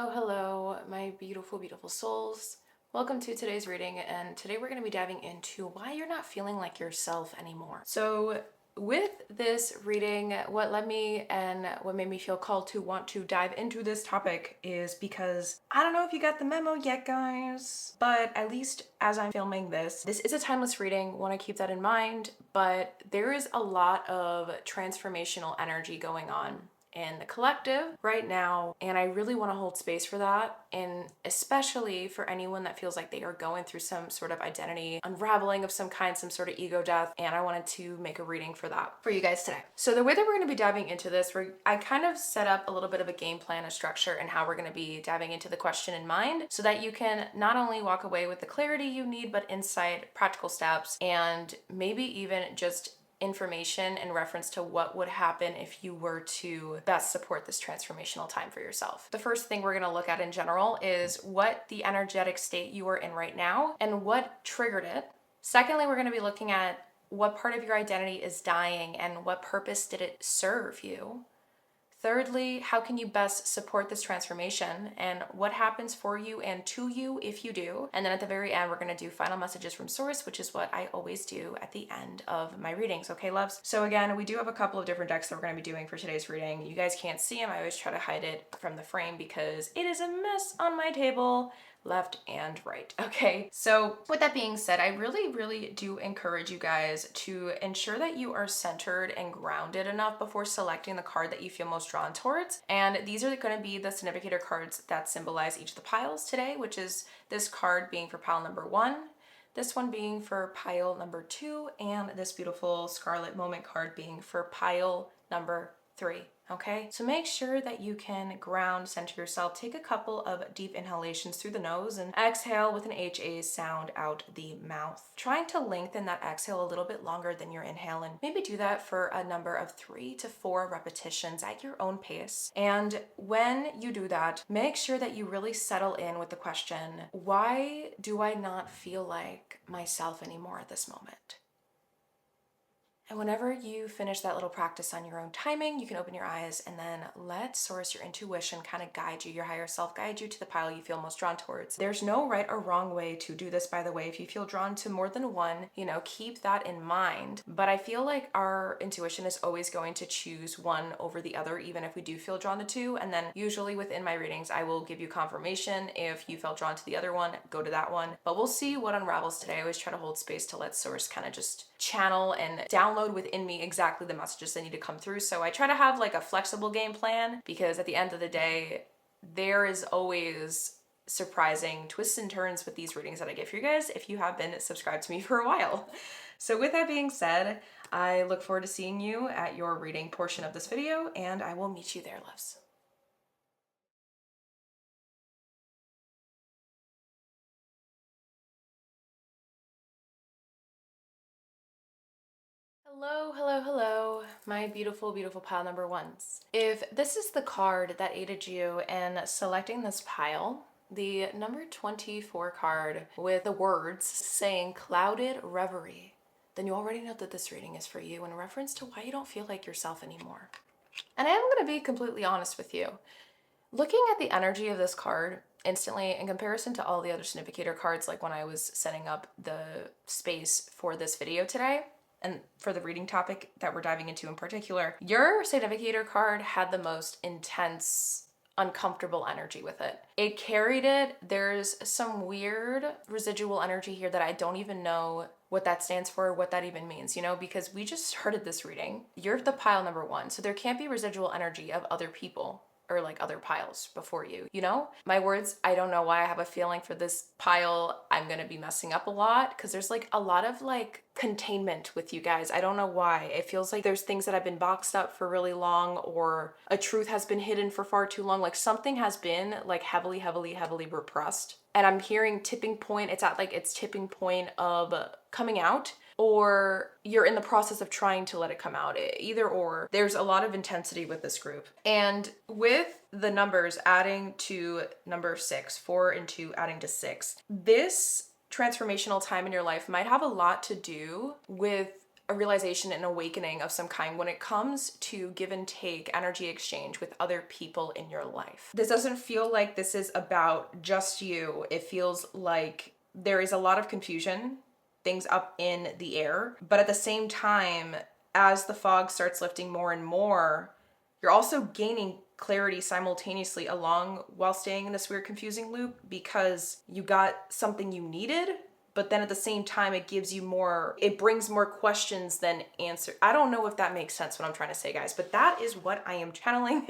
Hello, my beautiful, beautiful souls. Welcome to today's reading, and today we're going to be diving into why you're not feeling like yourself anymore. So, with this reading, what led me and what made me feel called to want to dive into this topic is because I don't know if you got the memo yet, guys, but at least as I'm filming this is a timeless reading. Want to keep that in mind, but there is a lot of transformational energy going on in the collective right now, and I really want to hold space for that, and especially for anyone that feels like they are going through some sort of identity unraveling of some kind, some sort of ego death, and I wanted to make a reading for that for you guys today. So the way that we're going to be diving into this, I kind of set up a little bit of a game plan, a structure, and how we're going to be diving into the question in mind so that you can not only walk away with the clarity you need, but insight, practical steps, and maybe even just information in reference to what would happen if you were to best support this transformational time for yourself. The first thing we're going to look at in general is what the energetic state you are in right now and what triggered it. Secondly, we're going to be looking at what part of your identity is dying and what purpose did it serve you. Thirdly, how can you best support this transformation and what happens for you and to you if you do? And then at the very end, we're going to do final messages from source, which is what I always do at the end of my readings. Okay, loves? So again, we do have a couple of different decks that we're going to be doing for today's reading. You guys can't see them. I always try to hide it from the frame because it is a mess on my table, left and right. Okay, so with that being said, I really do encourage you guys to ensure that you are centered and grounded enough before selecting the card that you feel most drawn towards. And these are going to be the significator cards that symbolize each of the piles today, which is this card being for pile number 1, this one being for pile number 2, and this beautiful Scarlet Moment card being for pile number 3. Okay, so make sure that you can ground, center yourself, take a couple of deep inhalations through the nose and exhale with an HA sound out the mouth. Trying to lengthen that exhale a little bit longer than your inhale, and maybe do that for a number of 3 to 4 repetitions at your own pace. And when you do that, make sure that you really settle in with the question, why do I not feel like myself anymore at this moment? And whenever you finish that little practice on your own timing, you can open your eyes and then let source, your intuition, kind of guide you, your higher self guide you to the pile you feel most drawn towards. There's no right or wrong way to do this, by the way. If you feel drawn to more than one, keep that in mind. But I feel like our intuition is always going to choose one over the other, even if we do feel drawn to two. And then usually within my readings, I will give you confirmation. If you felt drawn to the other one, go to that one. But we'll see what unravels today. I always try to hold space to let source kind of just channel and download within me exactly the messages that need to come through. So I try to have like a flexible game plan, because at the end of the day, there is always surprising twists and turns with these readings that I give for you guys if you have been subscribed to me for a while. So with that being said, I look forward to seeing you at your reading portion of this video, and I will meet you there, loves. Hello, my beautiful, beautiful pile number 1s. If this is the card that aided you in selecting this pile, the number 24 card with the words saying clouded reverie, then you already know that this reading is for you in reference to why you don't feel like yourself anymore. And I am going to be completely honest with you. Looking at the energy of this card instantly in comparison to all the other significator cards, like when I was setting up the space for this video today, and for the reading topic that we're diving into in particular, your significator card had the most intense, uncomfortable energy with it. It carried it. There's some weird residual energy here that I don't even know what that stands for, what that even means, because we just started this reading. You're the pile number 1, so there can't be residual energy of other people or like other piles before you, My words, I don't know why I have a feeling for this pile I'm gonna be messing up a lot, because there's like a lot of like containment with you guys. I don't know why. It feels like there's things that have been boxed up for really long, or a truth has been hidden for far too long. Like something has been like heavily repressed. And I'm hearing tipping point. It's at like its tipping point of coming out, or you're in the process of trying to let it come out. Either or. There's a lot of intensity with this group. And with the numbers adding to number 6, 4 and 2 adding to 6, this transformational time in your life might have a lot to do with a realization and awakening of some kind when it comes to give and take energy exchange with other people in your life. This doesn't feel like this is about just you. It feels like there is a lot of confusion, things up in the air, but at the same time, as the fog starts lifting more and more, you're also gaining clarity simultaneously along while staying in this weird confusing loop because you got something you needed, but then at the same time it brings more questions than answers. I don't know if that makes sense what I'm trying to say, guys, but that is what I am channeling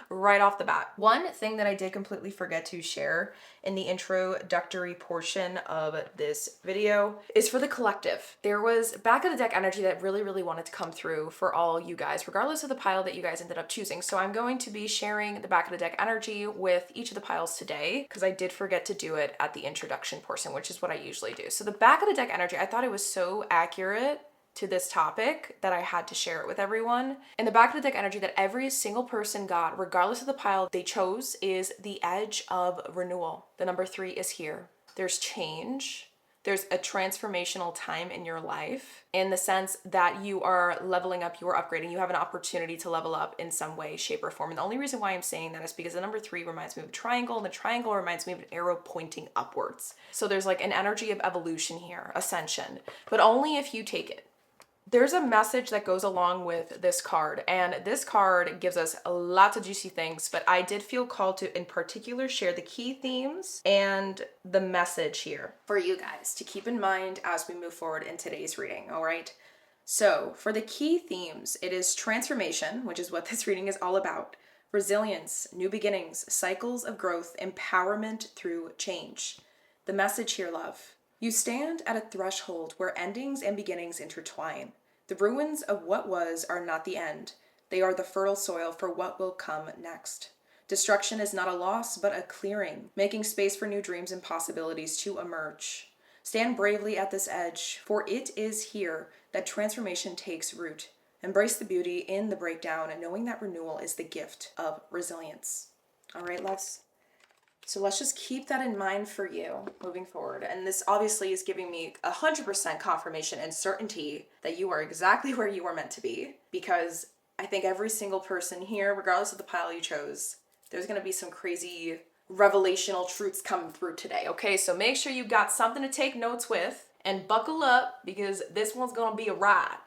right off the bat. One thing that I did completely forget to share in the introductory portion of this video is for the collective. There was back of the deck energy that really wanted to come through for all you guys, regardless of the pile that you guys ended up choosing. So I'm going to be sharing the back of the deck energy with each of the piles today because I did forget to do it at the introduction portion, which is what I usually do. So the back of the deck energy, I thought it was so accurate to this topic that I had to share it with everyone. And the back of the deck energy that every single person got, regardless of the pile they chose, is the edge of renewal. The number 3 is here. There's change. There's a transformational time in your life in the sense that you are leveling up, you are upgrading, you have an opportunity to level up in some way, shape, or form. And the only reason why I'm saying that is because the number 3 reminds me of a triangle, and the triangle reminds me of an arrow pointing upwards. So there's like an energy of evolution here, ascension, but only if you take it. There's a message that goes along with this card, and this card gives us lots of juicy things, but I did feel called to in particular share the key themes and the message here for you guys to keep in mind as we move forward in today's reading, all right? So for the key themes, it is transformation, which is what this reading is all about, resilience, new beginnings, cycles of growth, empowerment through change. The message here, love. You stand at a threshold where endings and beginnings intertwine. The ruins of what was are not the end. They are the fertile soil for what will come next. Destruction is not a loss, but a clearing, making space for new dreams and possibilities to emerge. Stand bravely at this edge, for it is here that transformation takes root. Embrace the beauty in the breakdown, and knowing that renewal is the gift of resilience. All right, loves. So let's just keep that in mind for you moving forward. And this obviously is giving me 100% confirmation and certainty that you are exactly where you are meant to be, because I think every single person here, regardless of the pile you chose, there's going to be some crazy revelational truths coming through today. Okay, so make sure you got something to take notes with and buckle up, because this one's going to be a ride,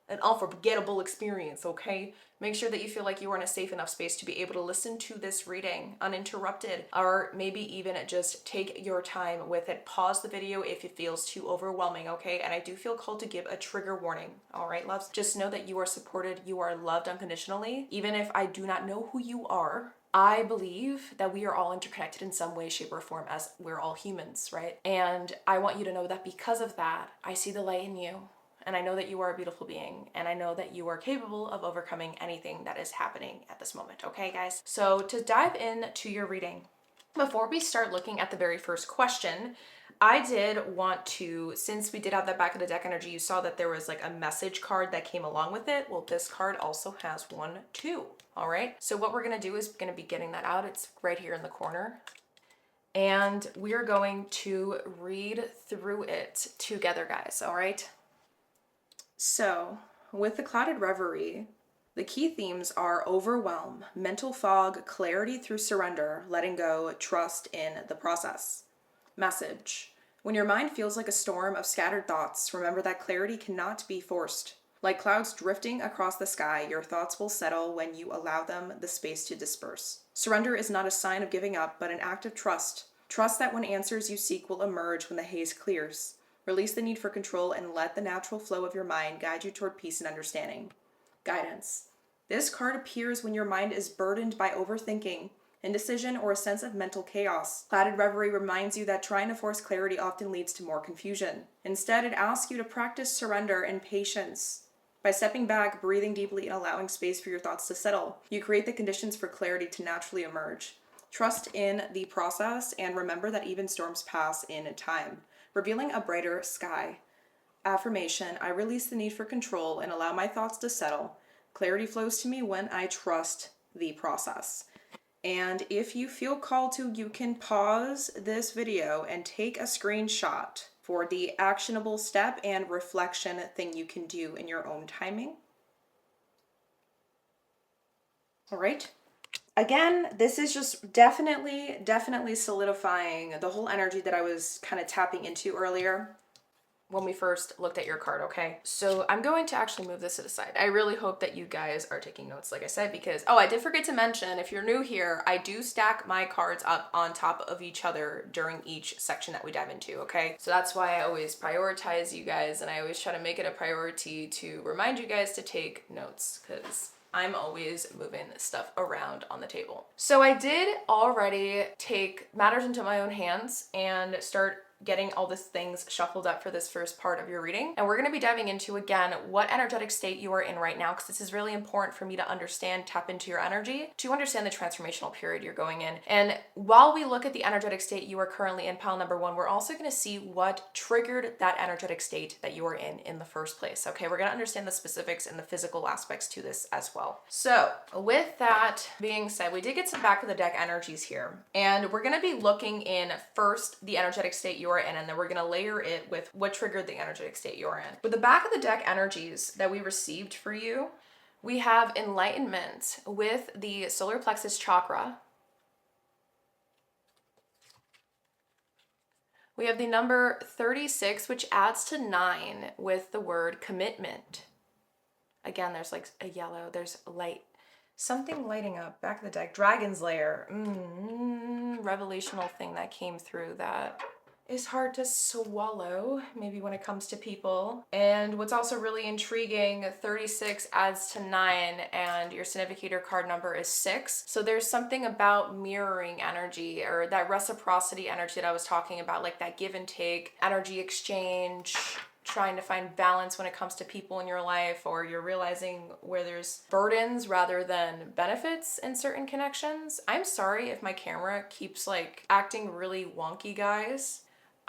an unforgettable experience, okay? Make sure that you feel like you are in a safe enough space to be able to listen to this reading uninterrupted, or maybe even just take your time with it. Pause the video if it feels too overwhelming, okay? And I do feel called to give a trigger warning, all right, loves? Just know that you are supported, you are loved unconditionally. Even if I do not know who you are, I believe that we are all interconnected in some way, shape, or form, as we're all humans, right? And I want you to know that because of that, I see the light in you. And I know that you are a beautiful being, and I know that you are capable of overcoming anything that is happening at this moment, okay, guys? So to dive into your reading, before we start looking at the very first question, I did want to, since we did have that back of the deck energy, you saw that there was like a message card that came along with it. Well, this card also has one too, all right? So what we're gonna do is we're gonna be getting that out. It's right here in the corner. And we're going to read through it together, guys, all right? So, with the Clouded Reverie, the key themes are overwhelm, mental fog, clarity through surrender, letting go, trust in the process. Message. When your mind feels like a storm of scattered thoughts, remember that clarity cannot be forced. Like clouds drifting across the sky, your thoughts will settle when you allow them the space to disperse. Surrender is not a sign of giving up, but an act of trust. Trust that when answers you seek will emerge when the haze clears. Release the need for control and let the natural flow of your mind guide you toward peace and understanding. Guidance. This card appears when your mind is burdened by overthinking, indecision, or a sense of mental chaos. Clouded Reverie reminds you that trying to force clarity often leads to more confusion. Instead, it asks you to practice surrender and patience. By stepping back, breathing deeply, and allowing space for your thoughts to settle, you create the conditions for clarity to naturally emerge. Trust in the process and remember that even storms pass in time, revealing a brighter sky. Affirmation, I release the need for control and allow my thoughts to settle. Clarity flows to me when I trust the process. And if you feel called to, you can pause this video and take a screenshot for the actionable step and reflection thing you can do in your own timing. All right. Again, this is just definitely solidifying the whole energy that I was kind of tapping into earlier when we first looked at your card, okay? So I'm going to actually move this to the side. I really hope that you guys are taking notes, like I said, because, oh, I did forget to mention, if you're new here, I do stack my cards up on top of each other during each section that we dive into, okay? So that's why I always prioritize you guys, and I always try to make it a priority to remind you guys to take notes, because I'm always moving stuff around on the table. So I did already take matters into my own hands and start getting all these things shuffled up for this first part of your reading. And we're going to be diving into, again, what energetic state you are in right now, because this is really important for me to understand, tap into your energy, to understand the transformational period you're going in. And while we look at the energetic state you are currently in, pile number 1, we're also going to see what triggered that energetic state that you are in the first place. Okay, we're going to understand the specifics and the physical aspects to this as well. So with that being said, we did get some back of the deck energies here, and we're going to be looking in first the energetic state you are in, and then we're going to layer it with what triggered the energetic state you're in. With the back of the deck energies that we received for you, we have enlightenment with the solar plexus chakra. We have the number 36, which adds to 9 with the word commitment. Again, there's like a yellow, there's light, something lighting up. Back of the deck, dragon's lair. Revelational thing that came through that is hard to swallow, maybe when it comes to people. And what's also really intriguing, 36 adds to 9, and your significator card number is 6. So there's something about mirroring energy, or that reciprocity energy that I was talking about, like that give and take, energy exchange, trying to find balance when it comes to people in your life, or you're realizing where there's burdens rather than benefits in certain connections. I'm sorry if my camera keeps like acting really wonky, guys.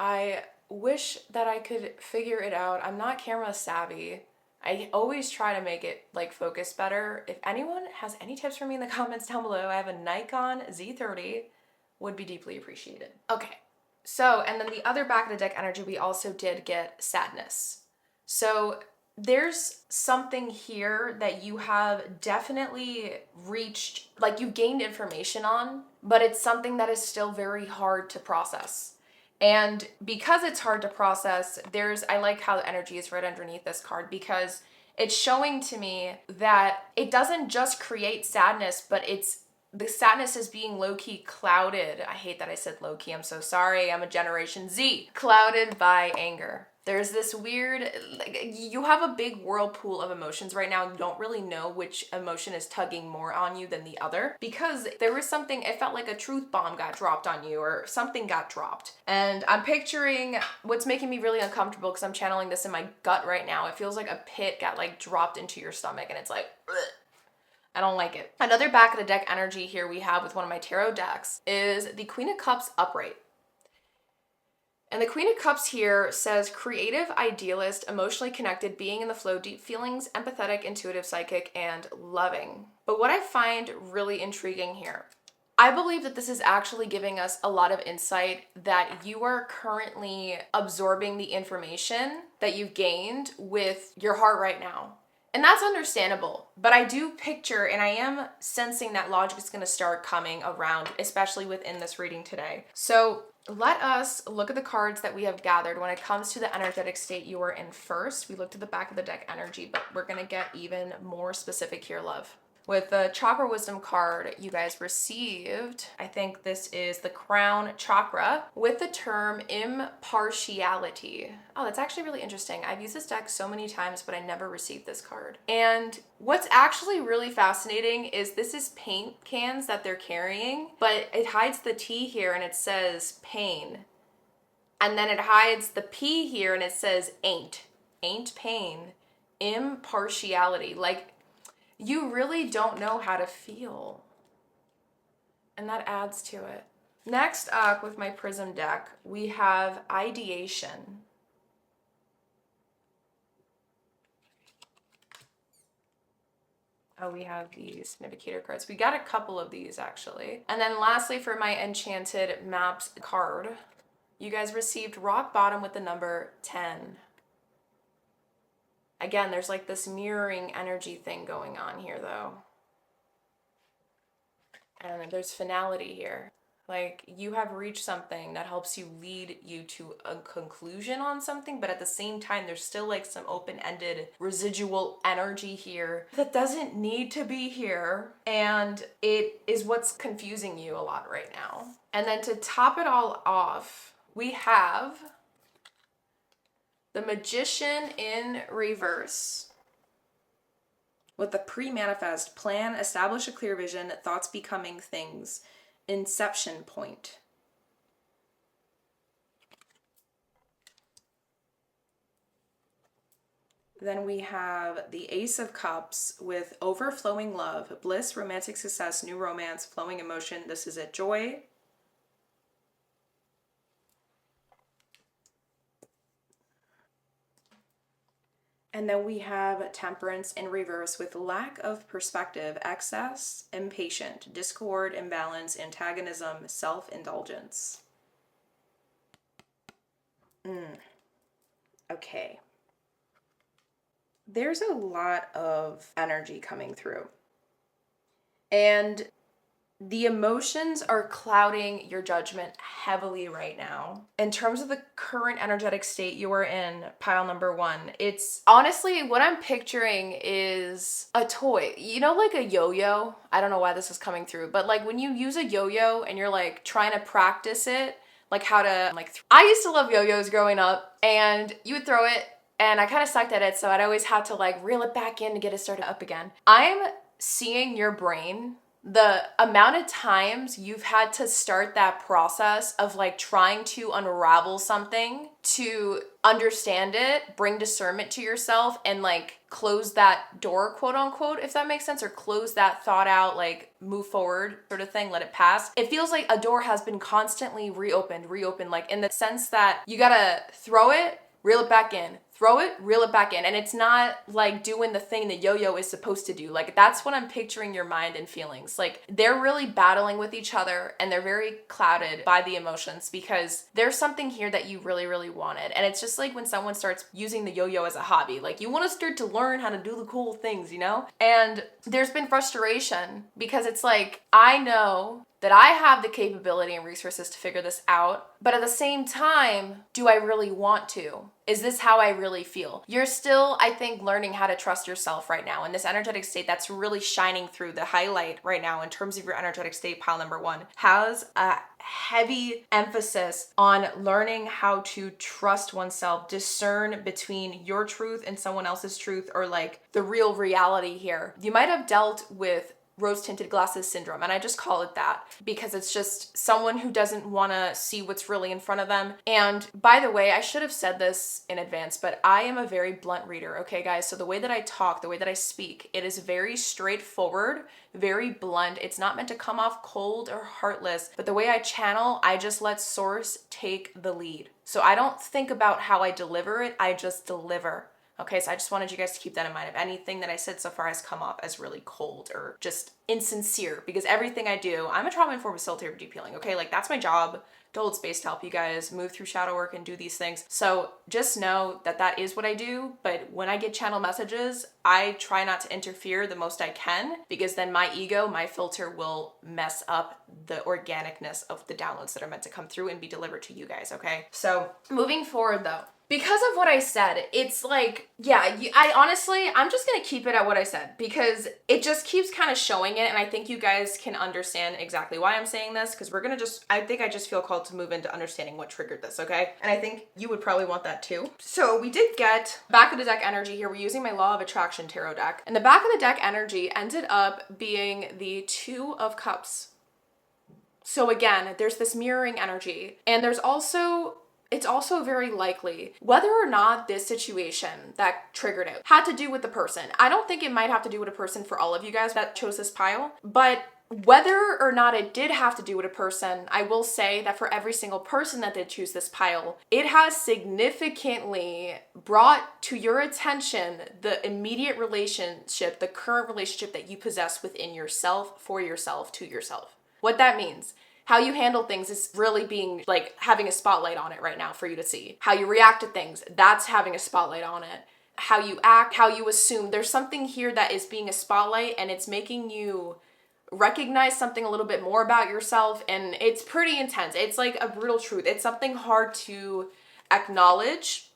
I wish that I could figure it out. I'm not camera savvy. I always try to make it like focus better. If anyone has any tips for me in the comments down below, I have a Nikon Z30, would be deeply appreciated. Okay, so, and then the other back of the deck energy, we also did get sadness. So there's something here that you have definitely reached, like you've gained information on, but it's something that is still very hard to process. And because it's hard to process, I like how the energy is right underneath this card, because it's showing to me that it doesn't just create sadness, but the sadness is being low-key clouded. I hate that I said low-key, I'm so sorry, I'm a Generation Z. Clouded by anger. There's this weird, you have a big whirlpool of emotions right now. You don't really know which emotion is tugging more on you than the other, because there was something, it felt like a truth bomb got dropped on you, or something got dropped. And I'm picturing what's making me really uncomfortable, because I'm channeling this in my gut right now. It feels like a pit got like dropped into your stomach, and it's like, ugh. I don't like it. Another back of the deck energy here we have with one of my tarot decks is the Queen of Cups upright. And the Queen of Cups here says creative, idealist, emotionally connected, being in the flow, deep feelings, empathetic, intuitive, psychic, and loving. But what I find really intriguing here, I believe that this is actually giving us a lot of insight that you are currently absorbing the information that you've gained with your heart right now. And that's understandable, but I do picture, and I am sensing that logic is going to start coming around, especially within this reading today. So let us look at the cards that we have gathered when it comes to the energetic state you are in first. We looked at the back of the deck energy, but we're going to get even more specific here, love. With the Chakra Wisdom card you guys received, I think this is the Crown Chakra, with the term impartiality. Oh, that's actually really interesting. I've used this deck so many times, but I never received this card. And what's actually really fascinating is this is paint cans that they're carrying, but it hides the T here and it says pain. And then it hides the P here and it says ain't pain, impartiality. Like, you really don't know how to feel. And that adds to it. Next up with my Prism deck, we have ideation. Oh, we have these significator cards. We got a couple of these actually. And then lastly, for my Enchanted Maps card, You guys received rock bottom with the number 10. Again, there's like this mirroring energy thing going on here though. And there's finality here. Like, you have reached something that helps you lead you to a conclusion on something, but at the same time, there's still like some open-ended residual energy here that doesn't need to be here. And it is what's confusing you a lot right now. And then to top it all off, we have the Magician in reverse. With the pre-manifest, plan, establish a clear vision, thoughts becoming things, inception point. Then we have the Ace of Cups with overflowing love, bliss, romantic success, new romance, flowing emotion. This is it, joy. And then we have Temperance in reverse with lack of perspective, excess, impatient, discord, imbalance, antagonism, self-indulgence. Okay. There's a lot of energy coming through. And the emotions are clouding your judgment heavily right now. In terms of the current energetic state you are in, pile number 1, it's honestly what I'm picturing is a toy. You know, like a yo-yo? I don't know why this is coming through, but like when you use a yo-yo and you're like trying to practice it, like how to I used to love yo-yos growing up, and you would throw it and I kind of sucked at it, so I'd always have to like reel it back in to get it started up again. I'm seeing your brain, the amount of times you've had to start that process of like trying to unravel something, to understand it, bring discernment to yourself, and like close that door, quote unquote, if that makes sense, or close that thought out, like move forward sort of thing, let it pass. It feels like a door has been constantly reopened, like in the sense that you gotta throw it, reel it back in, throw it, reel it back in. And it's not like doing the thing that yo-yo is supposed to do. Like, that's what I'm picturing your mind and feelings. Like, they're really battling with each other and they're very clouded by the emotions because there's something here that you really, really wanted. And it's just like when someone starts using the yo-yo as a hobby, like you want to start to learn how to do the cool things, you know? And there's been frustration because it's like, I know that I have the capability and resources to figure this out, but at the same time, do I really want to? Is this how I really feel? You're still, I think, learning how to trust yourself right now. In this energetic state, that's really shining through. The highlight right now in terms of your energetic state, pile number 1, has a heavy emphasis on learning how to trust oneself, discern between your truth and someone else's truth, or like the real reality here. You might have dealt with rose-tinted glasses syndrome, and I just call it that because it's just someone who doesn't want to see what's really in front of them. And by the way, I should have said this in advance, but I am a very blunt reader, okay guys? So the way that I talk, the way that I speak, it is very straightforward, very blunt. It's not meant to come off cold or heartless, but the way I channel, I just let source take the lead. So I don't think about how I deliver it, I just deliver. Okay, so I just wanted you guys to keep that in mind. If anything that I said so far has come off as really cold or just insincere, because everything I do, I'm a trauma-informed facilitator of deep healing, okay? Like, that's my job, to hold space to help you guys move through shadow work and do these things. So just know that that is what I do, but when I get channel messages, I try not to interfere the most I can, because then my ego, my filter will mess up the organicness of the downloads that are meant to come through and be delivered to you guys, okay? So moving forward though, because of what I said, it's like, yeah, I'm just gonna keep it at what I said because it just keeps kind of showing it, and I think you guys can understand exactly why I'm saying this, because we're gonna I think I just feel called to move into understanding what triggered this, okay? And I think you would probably want that too. So we did get back of the deck energy here. We're using my Law of Attraction tarot deck, and the back of the deck energy ended up being the Two of Cups. So again, there's this mirroring energy, and it's also very likely whether or not this situation that triggered it had to do with the person. I don't think it might have to do with a person for all of you guys that chose this pile, but whether or not it did have to do with a person, I will say that for every single person that did choose this pile, it has significantly brought to your attention the immediate relationship, the current relationship that you possess within yourself, for yourself, to yourself. What that means: How you handle things is really being like having a spotlight on it right now for you to see. How you react to things, that's having a spotlight on it. How you act, how you assume. There's something here that is being a spotlight, and it's making you recognize something a little bit more about yourself, and it's pretty intense. It's like a brutal truth. It's something hard to acknowledge.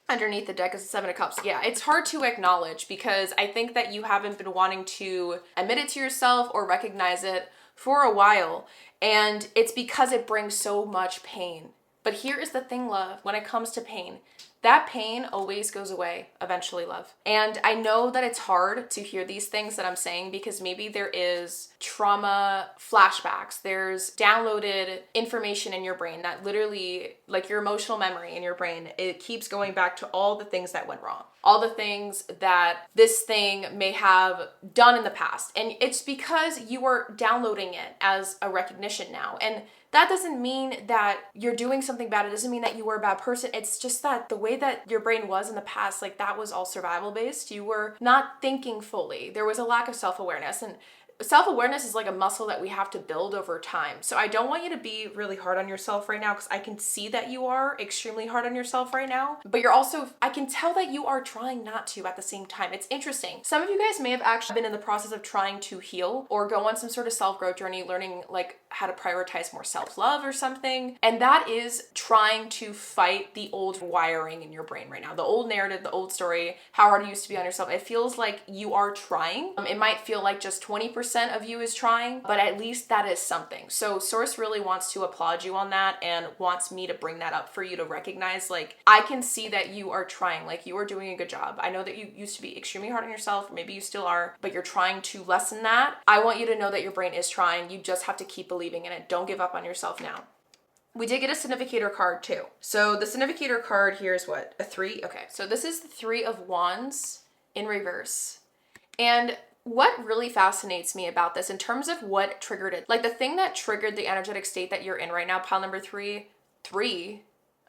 Underneath the deck is the Seven of Cups. Yeah, it's hard to acknowledge because I think that you haven't been wanting to admit it to yourself or recognize it for a while, and it's because it brings so much pain. But here is the thing, love, when it comes to pain, that pain always goes away eventually, love. And I know that it's hard to hear these things that I'm saying because maybe there is trauma flashbacks. There's downloaded information in your brain that literally, like your emotional memory in your brain, it keeps going back to all the things that went wrong, all the things that this thing may have done in the past. And it's because you are downloading it as a recognition now. And that doesn't mean that you're doing something bad. It doesn't mean that you were a bad person. It's just that the way that your brain was in the past, like that was all survival based. You were not thinking fully. There was a lack of self-awareness, and self-awareness is like a muscle that we have to build over time. So I don't want you to be really hard on yourself right now, because I can see that you are extremely hard on yourself right now, but you're also, I can tell that you are trying not to at the same time. It's interesting. Some of you guys may have actually been in the process of trying to heal or go on some sort of self-growth journey, learning like how to prioritize more self-love or something. And that is trying to fight the old wiring in your brain right now. The old narrative, the old story, how hard it used to be on yourself. It feels like you are trying. It might feel like just 20% of you is trying, but at least that is something. So Source really wants to applaud you on that and wants me to bring that up for you to recognize, like, I can see that you are trying, like you are doing a good job. I know that you used to be extremely hard on yourself, maybe you still are, but you're trying to lessen that. I want you to know that your brain is trying. You just have to keep believing in it. Don't give up on yourself now. We did get a significator card too. So the significator card here is what? A 3? Okay, so this is the 3 of Wands in reverse. And what really fascinates me about this in terms of what triggered it, like the thing that triggered the energetic state that you're in right now, pile number 3.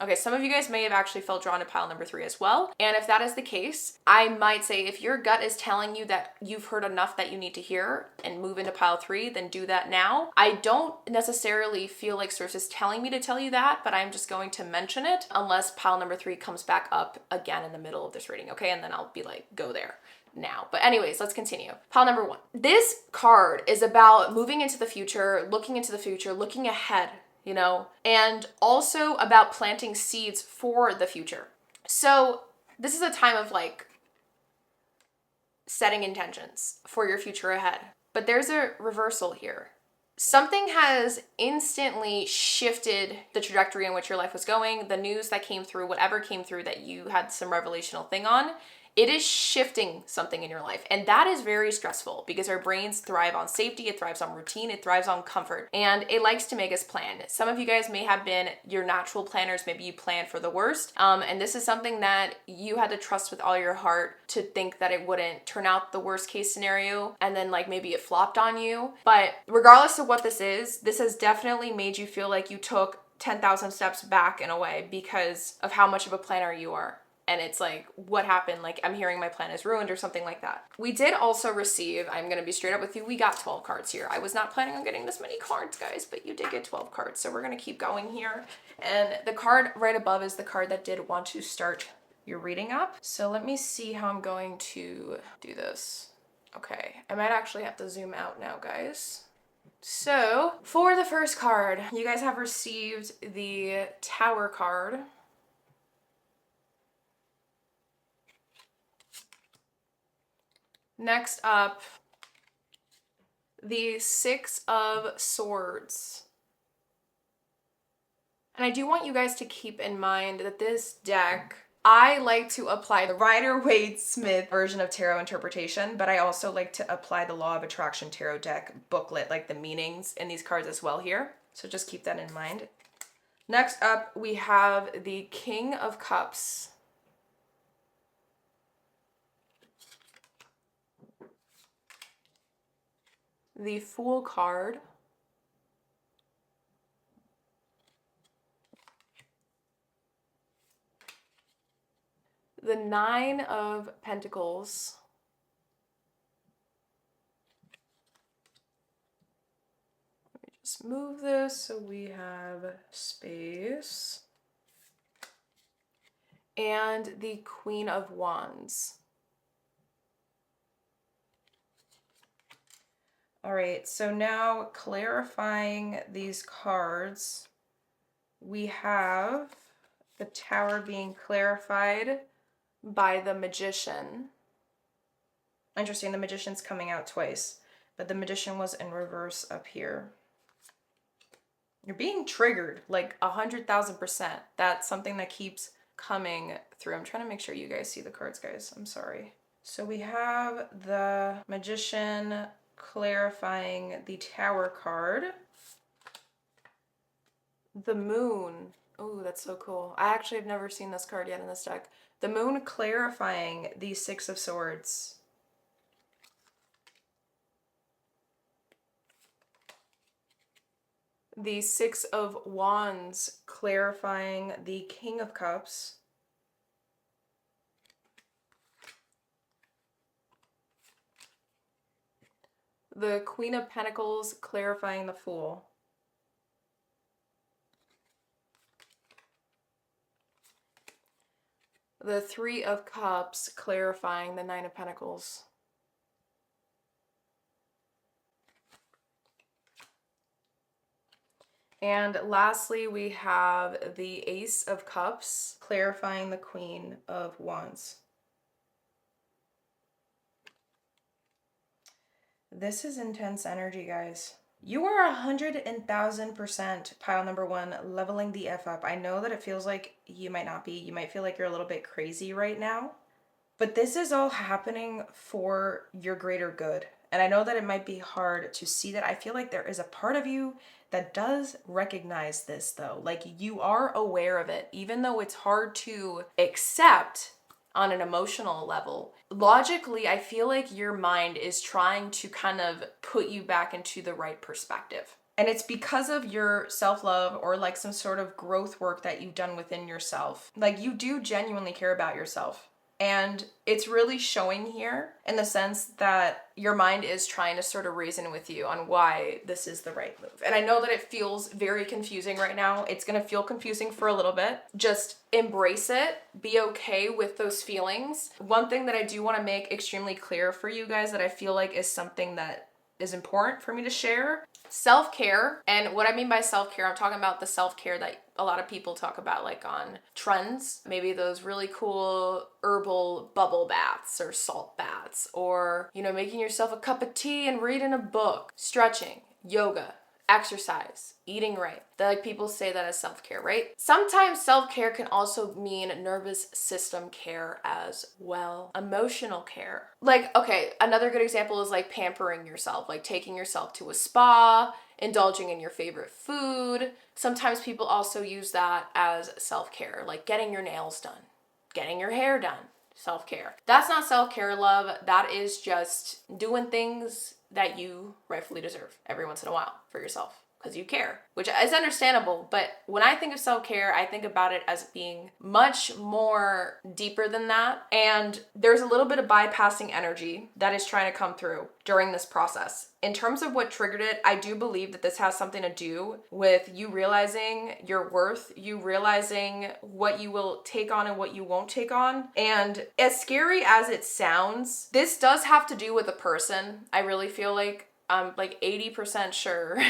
Okay, some of you guys may have actually felt drawn to pile number 3 as well. And if that is the case, I might say if your gut is telling you that you've heard enough that you need to hear and move into pile 3, then do that now. I don't necessarily feel like Source is telling me to tell you that, but I'm just going to mention it unless pile number 3 comes back up again in the middle of this reading, okay? And then I'll be like, go there now. But anyways, let's continue. Pile number 1. This card is about moving into the future, looking ahead, you know, and also about planting seeds for the future. So this is a time of like setting intentions for your future ahead. But there's a reversal here. Something has instantly shifted the trajectory in which your life was going. The news that came through, whatever came through that you had some revelational thing on, it is shifting something in your life. And that is very stressful because our brains thrive on safety, it thrives on routine, it thrives on comfort, and it likes to make us plan. Some of you guys may have been your natural planners, maybe you plan for the worst. And this is something that you had to trust with all your heart to think that it wouldn't turn out the worst case scenario. And then like maybe it flopped on you. But regardless of what this is, this has definitely made you feel like you took 10,000 steps back in a way because of how much of a planner you are. And it's like, what happened? Like, I'm hearing my plan is ruined or something like that. We did also receive, I'm going to be straight up with you, we got 12 cards here. I was not planning on getting this many cards, guys, but you did get 12 cards. So we're going to keep going here. And the card right above is the card that did want to start your reading up. So let me see how I'm going to do this. Okay, I might actually have to zoom out now, guys. So for the first card, you guys have received the Tower card. Next up, the 6 of Swords. And I do want you guys to keep in mind that this deck, I like to apply the Rider-Waite-Smith version of tarot interpretation, but I also like to apply the Law of Attraction tarot deck booklet, like the meanings in these cards as well here. So just keep that in mind. Next up, we have the King of Cups. The Fool card. The 9 of Pentacles. Let's move this so we have space. And the Queen of Wands. All right, so now clarifying these cards, we have the Tower being clarified by the Magician. Interesting, the Magician's coming out twice, but the Magician was in reverse up here. You're being triggered like 100,000%. That's something that keeps coming through. I'm trying to make sure you guys see the cards, guys. I'm sorry. So we have the Magician clarifying the Tower card. The Moon. Oh, that's so cool. I actually have never seen this card yet in this deck. The Moon clarifying the Six of Swords. The Six of Wands clarifying the King of Cups. The Queen of Pentacles clarifying the Fool. The Three of Cups clarifying the Nine of Pentacles. And lastly, we have the Ace of Cups clarifying the Queen of Wands. This is intense energy, guys. You are 100,000% pile number one, leveling the F up. I know that it feels like you might not be. You might feel like you're a little bit crazy right now. But this is all happening for your greater good. And I know that it might be hard to see that. I feel like there is a part of you that does recognize this, though. Like, you are aware of it, even though it's hard to accept on an emotional level. Logically, I feel like your mind is trying to kind of put you back into the right perspective. And it's because of your self-love or like some sort of growth work that you've done within yourself. Like, you do genuinely care about yourself. And it's really showing here in the sense that your mind is trying to sort of reason with you on why this is the right move. And I know that it feels very confusing right now. It's going to feel confusing for a little bit. Just embrace it. Be okay with those feelings. One thing that I do want to make extremely clear for you guys that I feel like is something that is important for me to share. Self-care. And what I mean by self-care, I'm talking about the self-care that a lot of people talk about, like on trends, maybe those really cool herbal bubble baths or salt baths, or, you know, making yourself a cup of tea and reading a book, stretching, yoga, exercise, eating right. Like, people say that as self-care, right? Sometimes self-care can also mean nervous system care as well. Emotional care. Like, okay, another good example is like pampering yourself, like taking yourself to a spa, indulging in your favorite food. Sometimes people also use that as self-care, like getting your nails done, getting your hair done. Self-care. That's not self-care, love. That is just doing things that you rightfully deserve every once in a while for yourself because you care, which is understandable. But when I think of self-care, I think about it as being much more deeper than that. And there's a little bit of bypassing energy that is trying to come through during this process. In terms of what triggered it, I do believe that this has something to do with you realizing your worth, you realizing what you will take on and what you won't take on. And as scary as it sounds, this does have to do with a person. I really feel like I'm like 80% sure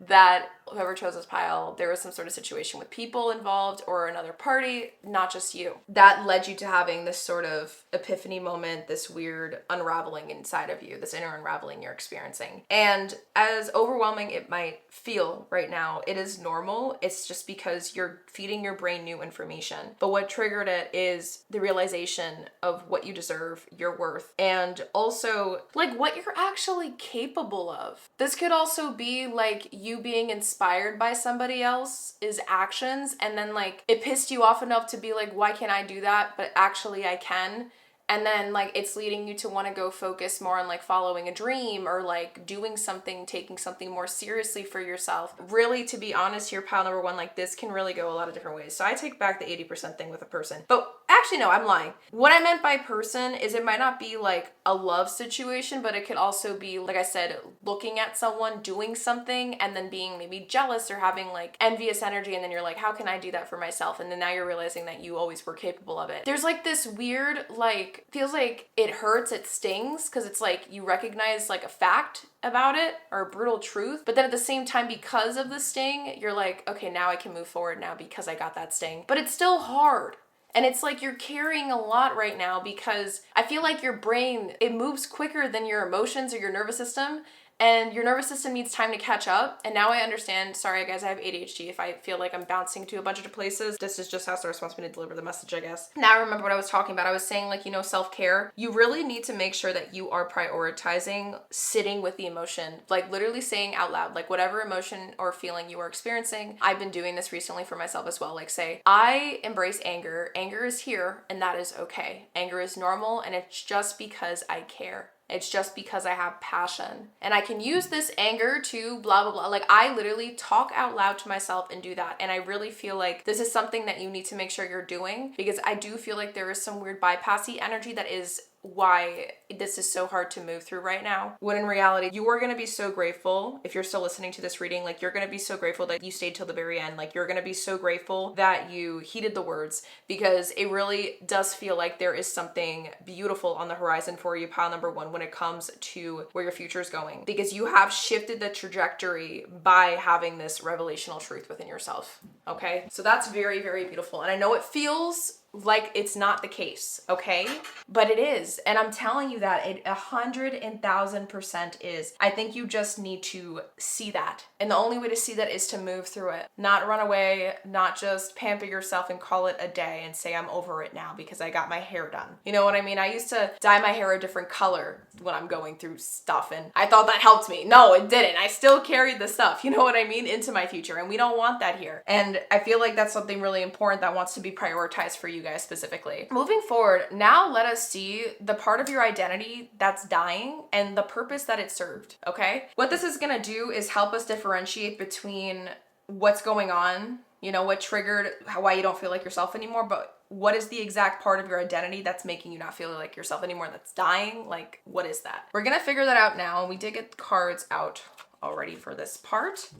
that whoever chose this pile, there was some sort of situation with people involved or another party, not just you, that led you to having this sort of epiphany moment, this weird unraveling inside of you, this inner unraveling you're experiencing. And as overwhelming it might feel right now, it is normal. It's just because you're feeding your brain new information. But what triggered it is the realization of what you deserve, your worth, and also like what you're actually capable of. This could also be like you being inspired by somebody else's actions, and then like it pissed you off enough to be like, why can't I do that? But actually I can. And then like it's leading you to want to go focus more on like following a dream or like doing something, taking something more seriously for yourself. Really, to be honest here, pile number one, like this can really go a lot of different ways. So I take back the 80% thing with a person. But actually, actually, no, I'm lying. What I meant by person is it might not be like a love situation, but it could also be, like I said, looking at someone doing something and then being maybe jealous or having like envious energy. And then you're like, how can I do that for myself? And then now you're realizing that you always were capable of it. There's like this weird, like, feels like it hurts, it stings, because it's like you recognize like a fact about it or a brutal truth. But then at the same time, because of the sting, you're like, okay, now I can move forward now because I got that sting. But it's still hard. And it's like you're carrying a lot right now because I feel like your brain, it moves quicker than your emotions or your nervous system. And your nervous system needs time to catch up. And now I understand, sorry guys, I have ADHD. If I feel like I'm bouncing to a bunch of places, this is just how Source wants me to deliver the message, I guess. Now I remember what I was talking about. I was saying like, self-care. You really need to make sure that you are prioritizing sitting with the emotion, like literally saying out loud, like whatever emotion or feeling you are experiencing. I've been doing this recently for myself as well. Like say, I embrace anger. Anger is here and that is okay. Anger is normal and it's just because I care. It's just because I have passion and I can use this anger to blah, blah, blah. Like I literally talk out loud to myself and do that. And I really feel like this is something that you need to make sure you're doing because I do feel like there is some weird bypassy energy that is why this is so hard to move through right now. When in reality, you are going to be so grateful if you're still listening to this reading, like you're going to be so grateful that you stayed till the very end. Like you're going to be so grateful that you heeded the words because it really does feel like there is something beautiful on the horizon for you, pile number one, when it comes to where your future is going, because you have shifted the trajectory by having this revelational truth within yourself. Okay. So that's very, very beautiful. And I know it feels like it's not the case, okay? But it is. And I'm telling you that it 100,000% is. I think you just need to see that. And the only way to see that is to move through it. Not run away, not just pamper yourself and call it a day and say, I'm over it now because I got my hair done. You know what I mean? I used to dye my hair a different color when I'm going through stuff and I thought that helped me. No, it didn't. I still carried the stuff, you know what I mean, into my future. And we don't want that here. And I feel like that's something really important that wants to be prioritized for you guys specifically. Moving forward, now let us see the part of your identity that's dying and the purpose that it served, okay? What this is gonna do is help us differentiate between what's going on, what triggered why you don't feel like yourself anymore, but what is the exact part of your identity that's making you not feel like yourself anymore, that's dying? Like, what is that? We're gonna figure that out now. We did get cards out already for this part.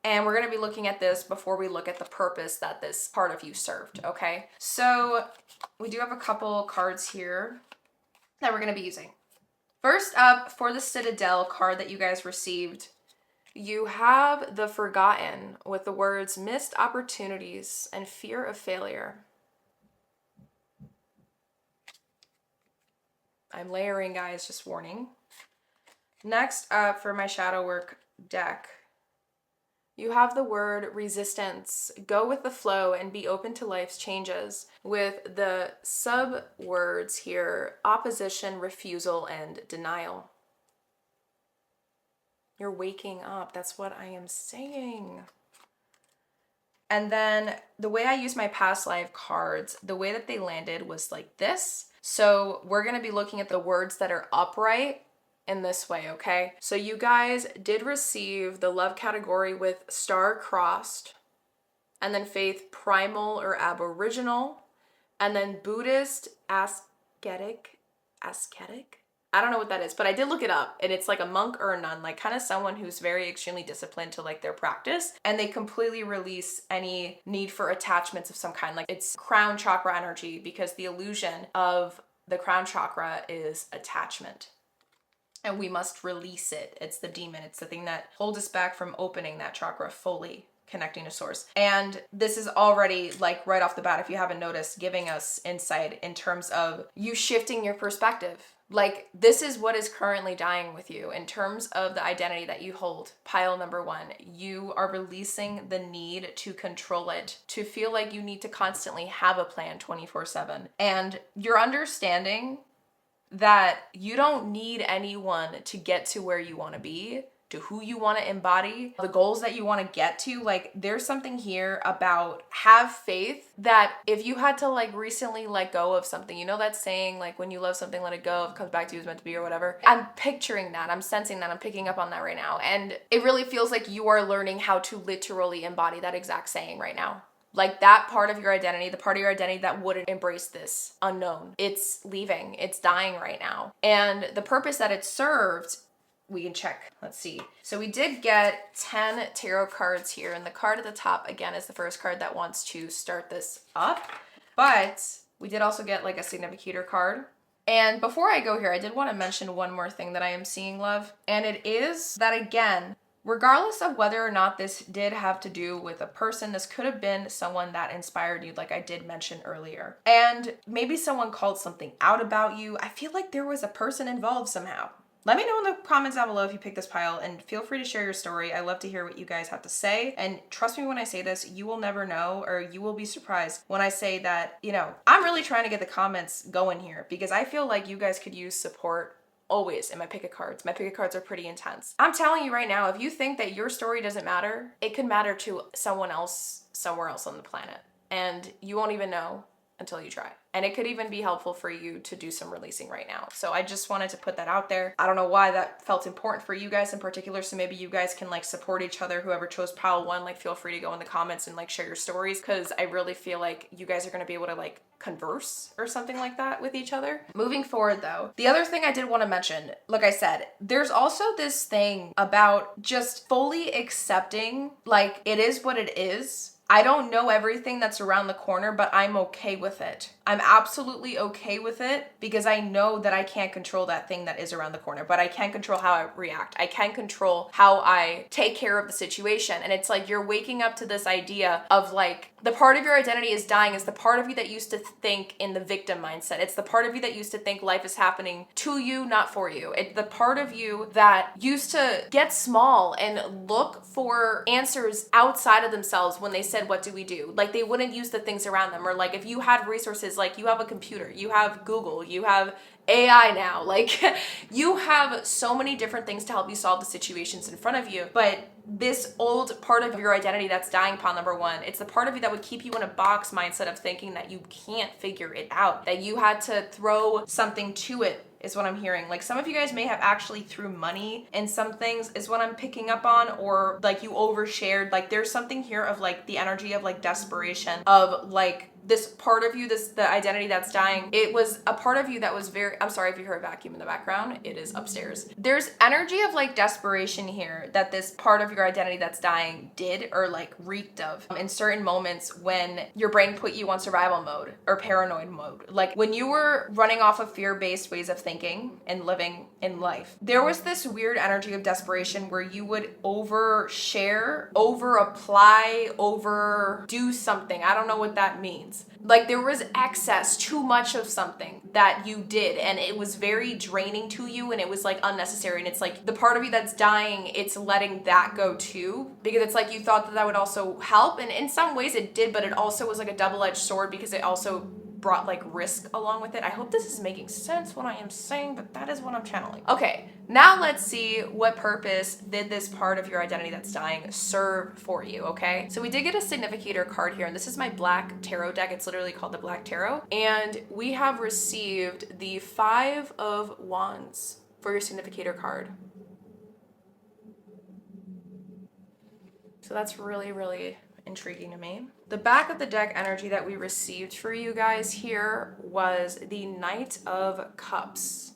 And we're going to be looking at this before we look at the purpose that this part of you served, okay? So we do have a couple cards here that we're going to be using. First up, for the Citadel card that you guys received, you have the Forgotten with the words missed opportunities and fear of failure. I'm layering, guys, just warning. Next up, for my shadow work deck, you have the word resistance. Go with the flow and be open to life's changes. With the sub words here, opposition, refusal, and denial. You're waking up. That's what I am saying. And then the way I use my past life cards, the way that they landed was like this. So we're going to be looking at the words that are upright in this way, okay? So you guys did receive the love category with star-crossed, and then faith primal or aboriginal, and then Buddhist ascetic. I don't know what that is, but I did look it up, and it's like a monk or a nun, like kind of someone who's very extremely disciplined to like their practice, and they completely release any need for attachments of some kind. Like it's crown chakra energy, because the illusion of the crown chakra is attachment. And we must release it. It's the demon. It's the thing that holds us back from opening that chakra fully, connecting to source. And this is already, like right off the bat, if you haven't noticed, giving us insight in terms of you shifting your perspective. Like this is what is currently dying with you in terms of the identity that you hold. Pile number one, you are releasing the need to control it, to feel like you need to constantly have a plan 24/7. And you're understanding that you don't need anyone to get to where you want to be, to who you want to embody, the goals that you want to get to. Like there's something here about have faith that if you had to like recently let go of something, you know that saying, like when you love something, let it go, if it comes back to you, it's meant to be or whatever. I'm picturing that, I'm sensing that, I'm picking up on that right now. And it really feels like you are learning how to literally embody that exact saying right now. Like that part of your identity, the part of your identity that wouldn't embrace this unknown, it's leaving, it's dying right now. And the purpose that it served, we can check. Let's see. So we did get 10 tarot cards here, and the card at the top, again, is the first card that wants to start this up. But we did also get like a significator card. And before I go here, I did want to mention one more thing that I am seeing, love. And it is that, again, regardless of whether or not this did have to do with a person, this could have been someone that inspired you, like I did mention earlier. And maybe someone called something out about you. I feel like there was a person involved somehow. Let me know in the comments down below if you picked this pile, and feel free to share your story. I love to hear what you guys have to say. And trust me when I say this, you will never know, or you will be surprised when I say that, you know, I'm really trying to get the comments going here because I feel like you guys could use support always in my pick of cards. My pick of cards are pretty intense. I'm telling you right now, if you think that your story doesn't matter, it could matter to someone else somewhere else on the planet. And you won't even know until you try. And it could even be helpful for you to do some releasing right now. So I just wanted to put that out there. I don't know why that felt important for you guys in particular. So maybe you guys can like support each other. Whoever chose pile 1, like feel free to go in the comments and like share your stories. Cause I really feel like you guys are gonna be able to like converse or something like that with each other. Moving forward though, the other thing I did want to mention, like I said, there's also this thing about just fully accepting like it is what it is. I don't know everything that's around the corner, but I'm okay with it. I'm absolutely okay with it because I know that I can't control that thing that is around the corner, but I can control how I react. I can control how I take care of the situation. And it's like you're waking up to this idea of like the part of your identity is dying is the part of you that used to think in the victim mindset. It's the part of you that used to think life is happening to you, not for you. It's the part of you that used to get small and look for answers outside of themselves when they said, what do we do? Like they wouldn't use the things around them. Or like if you had resources, like you have a computer, you have Google, you have AI now, like you have so many different things to help you solve the situations in front of you. But this old part of your identity that's dying, pile number 1, it's the part of you that would keep you in a box mindset of thinking that you can't figure it out, that you had to throw something to it, is what I'm hearing. Like some of you guys may have actually threw money in some things is what I'm picking up on, or like you overshared. Like there's something here of like the energy of like desperation of like this part of you, the identity that's dying. It was a part of you that was very, I'm sorry if you heard a vacuum in the background, it is upstairs. There's energy of like desperation here that this part of your identity that's dying did or like reeked of in certain moments when your brain put you on survival mode or paranoid mode. Like when you were running off of fear-based ways of thinking and living in life, there was this weird energy of desperation where you would overshare, over apply, over do something. I don't know what that means. Like there was excess, too much of something that you did, and it was very draining to you, and it was like unnecessary. And it's like the part of you that's dying, it's letting that go too, because it's like you thought that would also help, and in some ways it did, but it also was like a double-edged sword because it also brought like risk along with it. I hope this is making sense what I am saying, but that is what I'm channeling. Okay, now let's see what purpose did this part of your identity that's dying serve for you, okay? So we did get a significator card here, and this is my black tarot deck. It's literally called the Black Tarot. And we have received the 5 of Wands for your significator card. So that's really, really intriguing to me. The back of the deck energy that we received for you guys here was the Knight of Cups.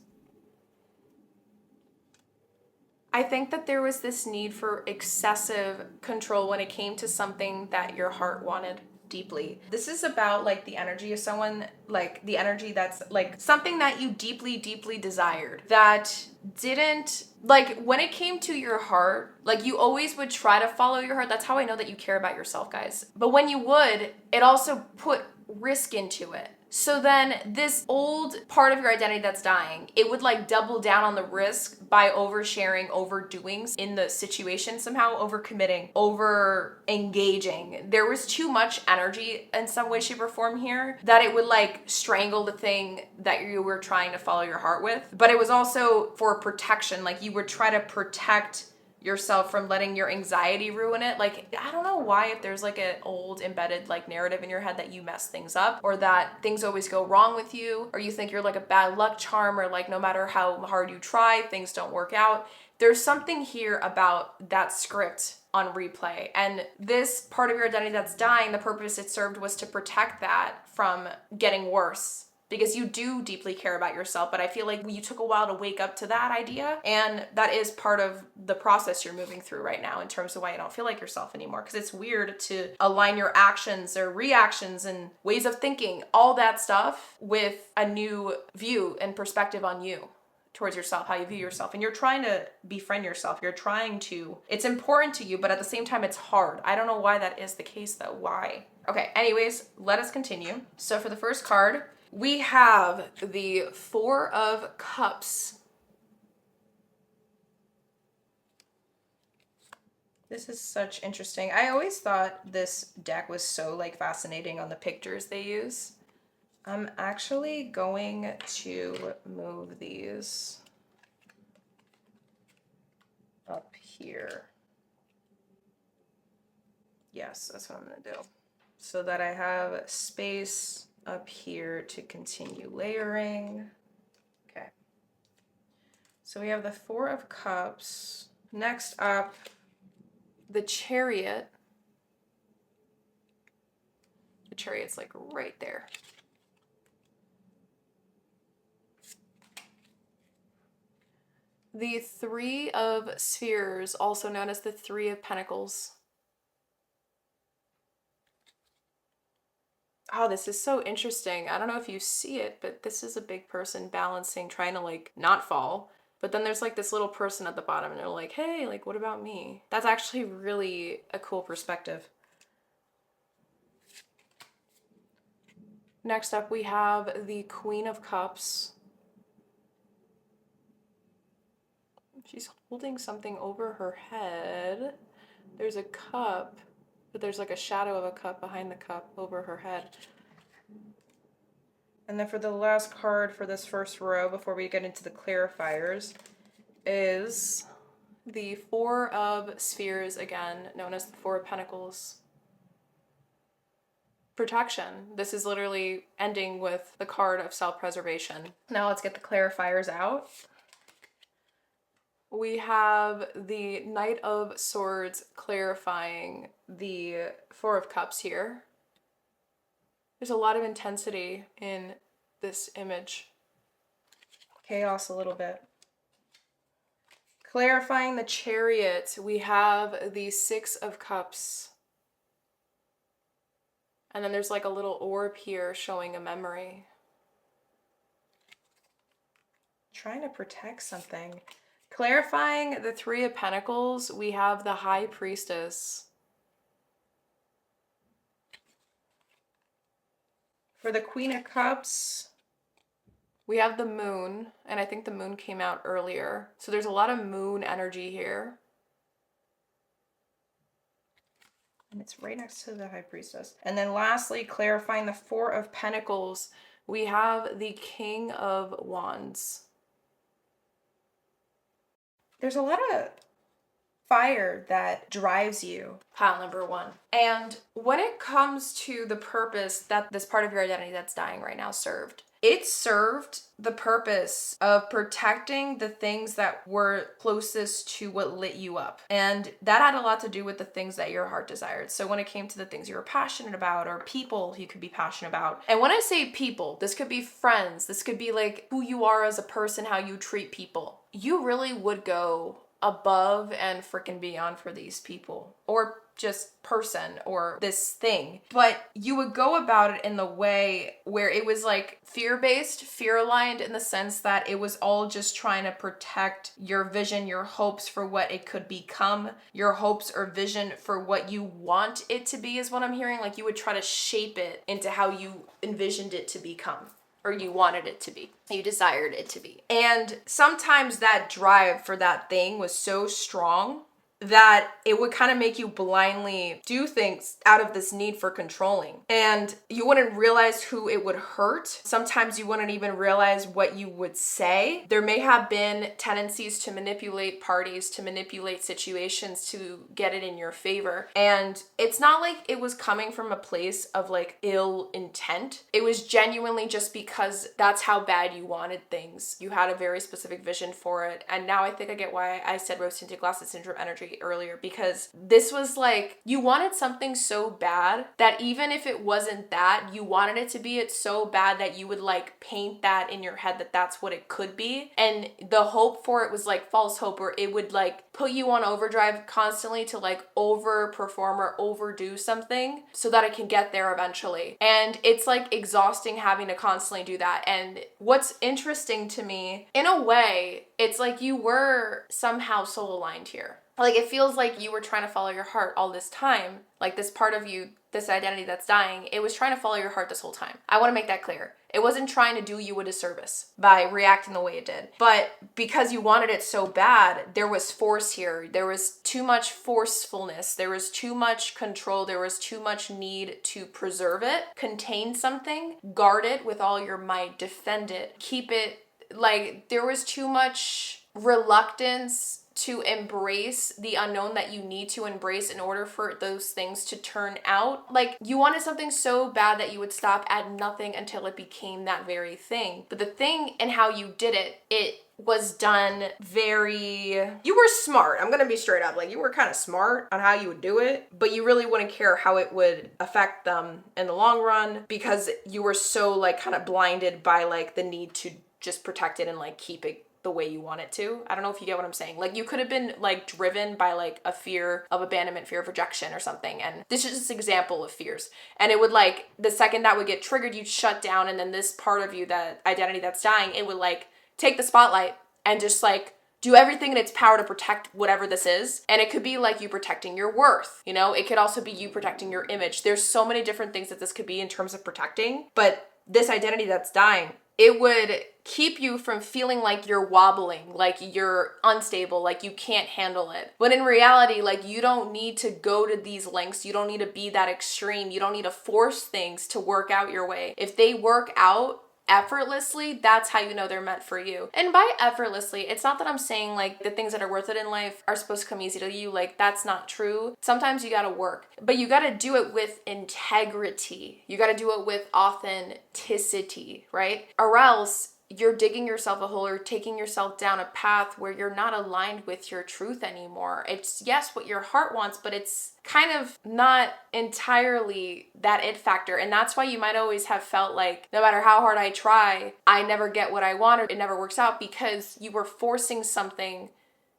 I think that there was this need for excessive control when it came to something that your heart wanted deeply. This is about like the energy of someone, like the energy that's like something that you deeply, deeply desired that didn't, like when it came to your heart, like you always would try to follow your heart. That's how I know that you care about yourself, guys. But when you would, it also put risk into it. So then this old part of your identity that's dying, it would like double down on the risk by oversharing, overdoing in the situation, somehow overcommitting, over engaging. There was too much energy in some way, shape, or form here that it would like strangle the thing that you were trying to follow your heart with. But it was also for protection. Like you would try to protect yourself from letting your anxiety ruin it. Like, I don't know why, if there's like an old embedded like narrative in your head that you mess things up, or that things always go wrong with you, or you think you're like a bad luck charm, or like no matter how hard you try, things don't work out. there's something here about that script on replay. And this part of your identity that's dying, the purpose it served was to protect that from getting worse. Because you do deeply care about yourself, but I feel like you took a while to wake up to that idea, and that is part of the process you're moving through right now in terms of why you don't feel like yourself anymore. Because it's weird to align your actions or reactions and ways of thinking, all that stuff, with a new view and perspective on you, towards yourself, how you view yourself. And you're trying to befriend yourself. You're trying to, it's important to you, but at the same time, it's hard. I don't know why that is the case though. Why? Okay, anyways, let us continue. So for the first card, we have the Four of Cups. This is such interesting. I always thought this deck was so like fascinating on the pictures they use. I'm actually going to move these up here. Yes, that's what I'm gonna do. So that I have space up here to continue layering. Okay. So we have the Four of Cups. Next up, the Chariot. The Chariot's like right there. The Three of Spheres, also known as the Three of Pentacles. Oh, this is so interesting. I don't know if you see it, but this is a big person balancing, trying to like not fall. But then there's like this little person at the bottom and they're like, hey, like what about me? That's actually really a cool perspective. Next up, we have the Queen of Cups. She's holding something over her head. There's a cup, but there's like a shadow of a cup behind the cup over her head. And then for the last card for this first row, before we get into the clarifiers, is the Four of Spheres, again, known as the Four of Pentacles. Protection. This is literally ending with the card of self-preservation. Now let's get the clarifiers out. We have the Knight of Swords clarifying the Four of Cups here. There's a lot of intensity in this image. Chaos a little bit. Clarifying the Chariot, we have the Six of Cups. And then there's like a little orb here showing a memory. Trying to protect something. Clarifying the Three of Pentacles, we have the High Priestess. For the Queen of Cups, we have the Moon, and I think the Moon came out earlier. So there's a lot of Moon energy here. And it's right next to the High Priestess. And then lastly, clarifying the Four of Pentacles, we have the King of Wands. There's a lot of fire that drives you, pile number one. And when it comes to the purpose that this part of your identity that's dying right now served, it served the purpose of protecting the things that were closest to what lit you up. And that had a lot to do with the things that your heart desired. So when it came to the things you were passionate about, or people you could be passionate about. And when I say people, this could be friends, this could be like who you are as a person, how you treat people. You really would go above and freaking beyond for these people, or just person, or this thing. But you would go about it in the way where it was like fear-based, fear-aligned, in the sense that it was all just trying to protect your vision, your hopes for what it could become, your hopes or vision for what you want it to be, is what I'm hearing. Like you would try to shape it into how you envisioned it to become, or you wanted it to be, you desired it to be. And sometimes that drive for that thing was so strong that it would kind of make you blindly do things out of this need for controlling. And you wouldn't realize who it would hurt. Sometimes you wouldn't even realize what you would say. There may have been tendencies to manipulate parties, to manipulate situations to get it in your favor. And it's not like it was coming from a place of like ill intent. It was genuinely just because that's how bad you wanted things. You had a very specific vision for it. And now I think I get why I said rose tinted glasses syndrome energy earlier, because this was like, you wanted something so bad that even if it wasn't that, you wanted it to be it so bad that you would like paint that in your head that that's what it could be. And the hope for it was like false hope, or it would like put you on overdrive constantly to like overperform or overdo something so that it can get there eventually. And it's like exhausting having to constantly do that. And what's interesting to me, in a way, it's like you were somehow soul aligned here. Like, it feels like you were trying to follow your heart all this time. Like, this part of you, this identity that's dying, it was trying to follow your heart this whole time. I want to make that clear. It wasn't trying to do you a disservice by reacting the way it did. But because you wanted it so bad, there was force here. There was too much forcefulness. There was too much control. There was too much need to preserve it, contain something, guard it with all your might, defend it, keep it. Like, there was too much reluctance to embrace the unknown that you need to embrace in order for those things to turn out. Like, you wanted something so bad that you would stop at nothing until it became that very thing. But the thing and how you did it, it was done very, you were smart. I'm gonna be straight up. Like, you were kind of smart on how you would do it, but you really wouldn't care how it would affect them in the long run, because you were so like kind of blinded by like the need to just protect it and like keep it the way you want it to. I don't know if you get what I'm saying. Like, you could have been like driven by like a fear of abandonment, fear of rejection or something. And this is just an example of fears. And it would like, the second that would get triggered, you'd shut down. And then this part of you, that identity that's dying, it would like take the spotlight and just like do everything in its power to protect whatever this is. And it could be like you protecting your worth, you know? It could also be you protecting your image. There's so many different things that this could be in terms of protecting. But this identity that's dying, it would keep you from feeling like you're wobbling, like you're unstable, like you can't handle it. When in reality, like, you don't need to go to these lengths. You don't need to be that extreme. You don't need to force things to work out your way. If they work out effortlessly, that's how you know they're meant for you. And by effortlessly, it's not that I'm saying like the things that are worth it in life are supposed to come easy to you. Like, that's not true. Sometimes you gotta work, but you gotta do it with integrity. You gotta do it with authenticity, right? Or else you're digging yourself a hole or taking yourself down a path where you're not aligned with your truth anymore. It's, yes, what your heart wants, but it's kind of not entirely that it factor. And that's why you might always have felt like no matter how hard I try, I never get what I want, or it never works out, because you were forcing something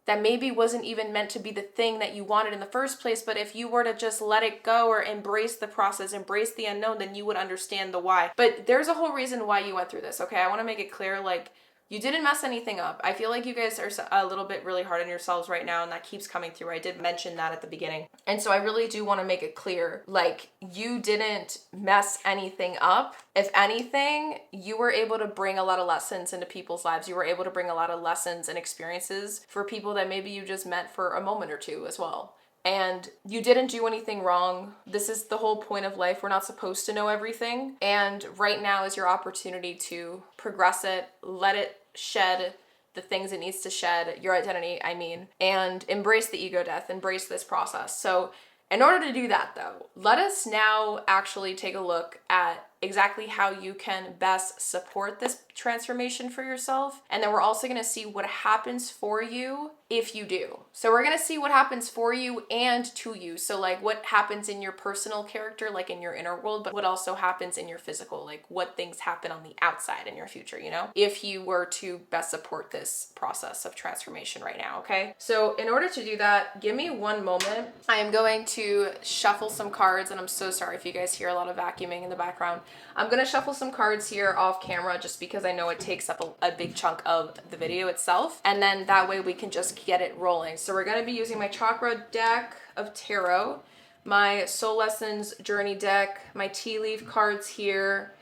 that maybe wasn't even meant to be the thing that you wanted in the first place. But if you were to just let it go or embrace the process, embrace the unknown, then you would understand the why. But there's a whole reason why you went through this, okay? I want to make it clear, like, you didn't mess anything up. I feel like you guys are a little bit really hard on yourselves right now, and that keeps coming through. I did mention that at the beginning. And so I really do want to make it clear, like, you didn't mess anything up. If anything, you were able to bring a lot of lessons into people's lives. You were able to bring a lot of lessons and experiences for people that maybe you just met for a moment or two as well. And you didn't do anything wrong. This is the whole point of life. We're not supposed to know everything. And right now is your opportunity to progress it, let it shed the things it needs to shed, your identity, I mean, and embrace the ego death, embrace this process. So in order to do that though, let us now actually take a look at exactly how you can best support this transformation for yourself. And then we're also going to see what happens for you if you do. So we're going to see what happens for you and to you. So like what happens in your personal character, like in your inner world, but what also happens in your physical, like what things happen on the outside in your future, you know, if you were to best support this process of transformation right now. Okay. So in order to do that, give me one moment. I am going to shuffle some cards, and I'm so sorry if you guys hear a lot of vacuuming in the background. I'm going to shuffle some cards here off camera just because I know it takes up a big chunk of the video itself. And then that way we can just get it rolling. So we're going to be using my chakra deck of tarot, my soul lessons journey deck, my tea leaf cards here,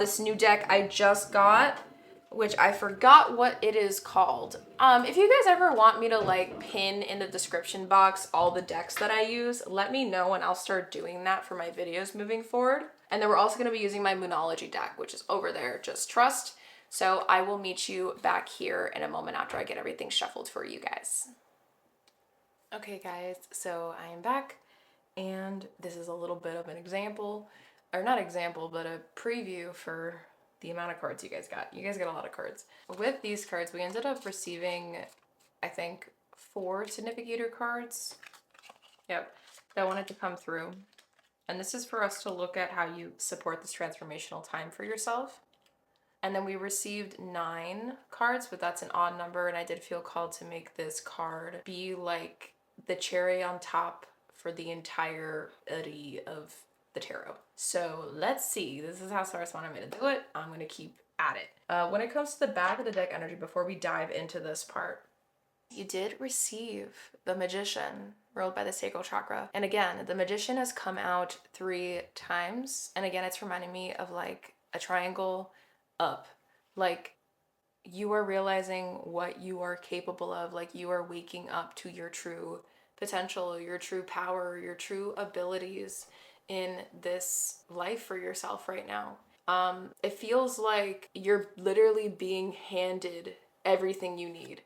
this new deck I just got. which I forgot what it is called. If you guys ever want me to like pin in the description box all the decks that I use, let me know and I'll start doing that for my videos moving forward. And then we're also going to be using my Moonology deck, which is over there, just trust. So I will meet you back here in a moment after I get everything shuffled for you guys. Okay guys, so I am back and this is a little bit of an example, or not example, but a preview for the amount of cards you guys got. You guys got a lot of cards. With these cards, we ended up receiving, I think, 4 significator cards. Yep, that wanted to come through. And this is for us to look at how you support this transformational time for yourself. And then we received 9 cards, but that's an odd number, and I did feel called to make this card be like the cherry on top for the entirety of the tarot. So let's see. This is how Saras wanted me to do it. I'm going to keep at it. When it comes to the back of the deck energy, before we dive into this part, you did receive the Magician, ruled by the sacral chakra. And again, the Magician has come out 3 times. And again, it's reminding me of like a triangle up. Like you are realizing what you are capable of. Like you are waking up to your true potential, your true power, your true abilities in this life for yourself right now. It feels like you're literally being handed everything you need.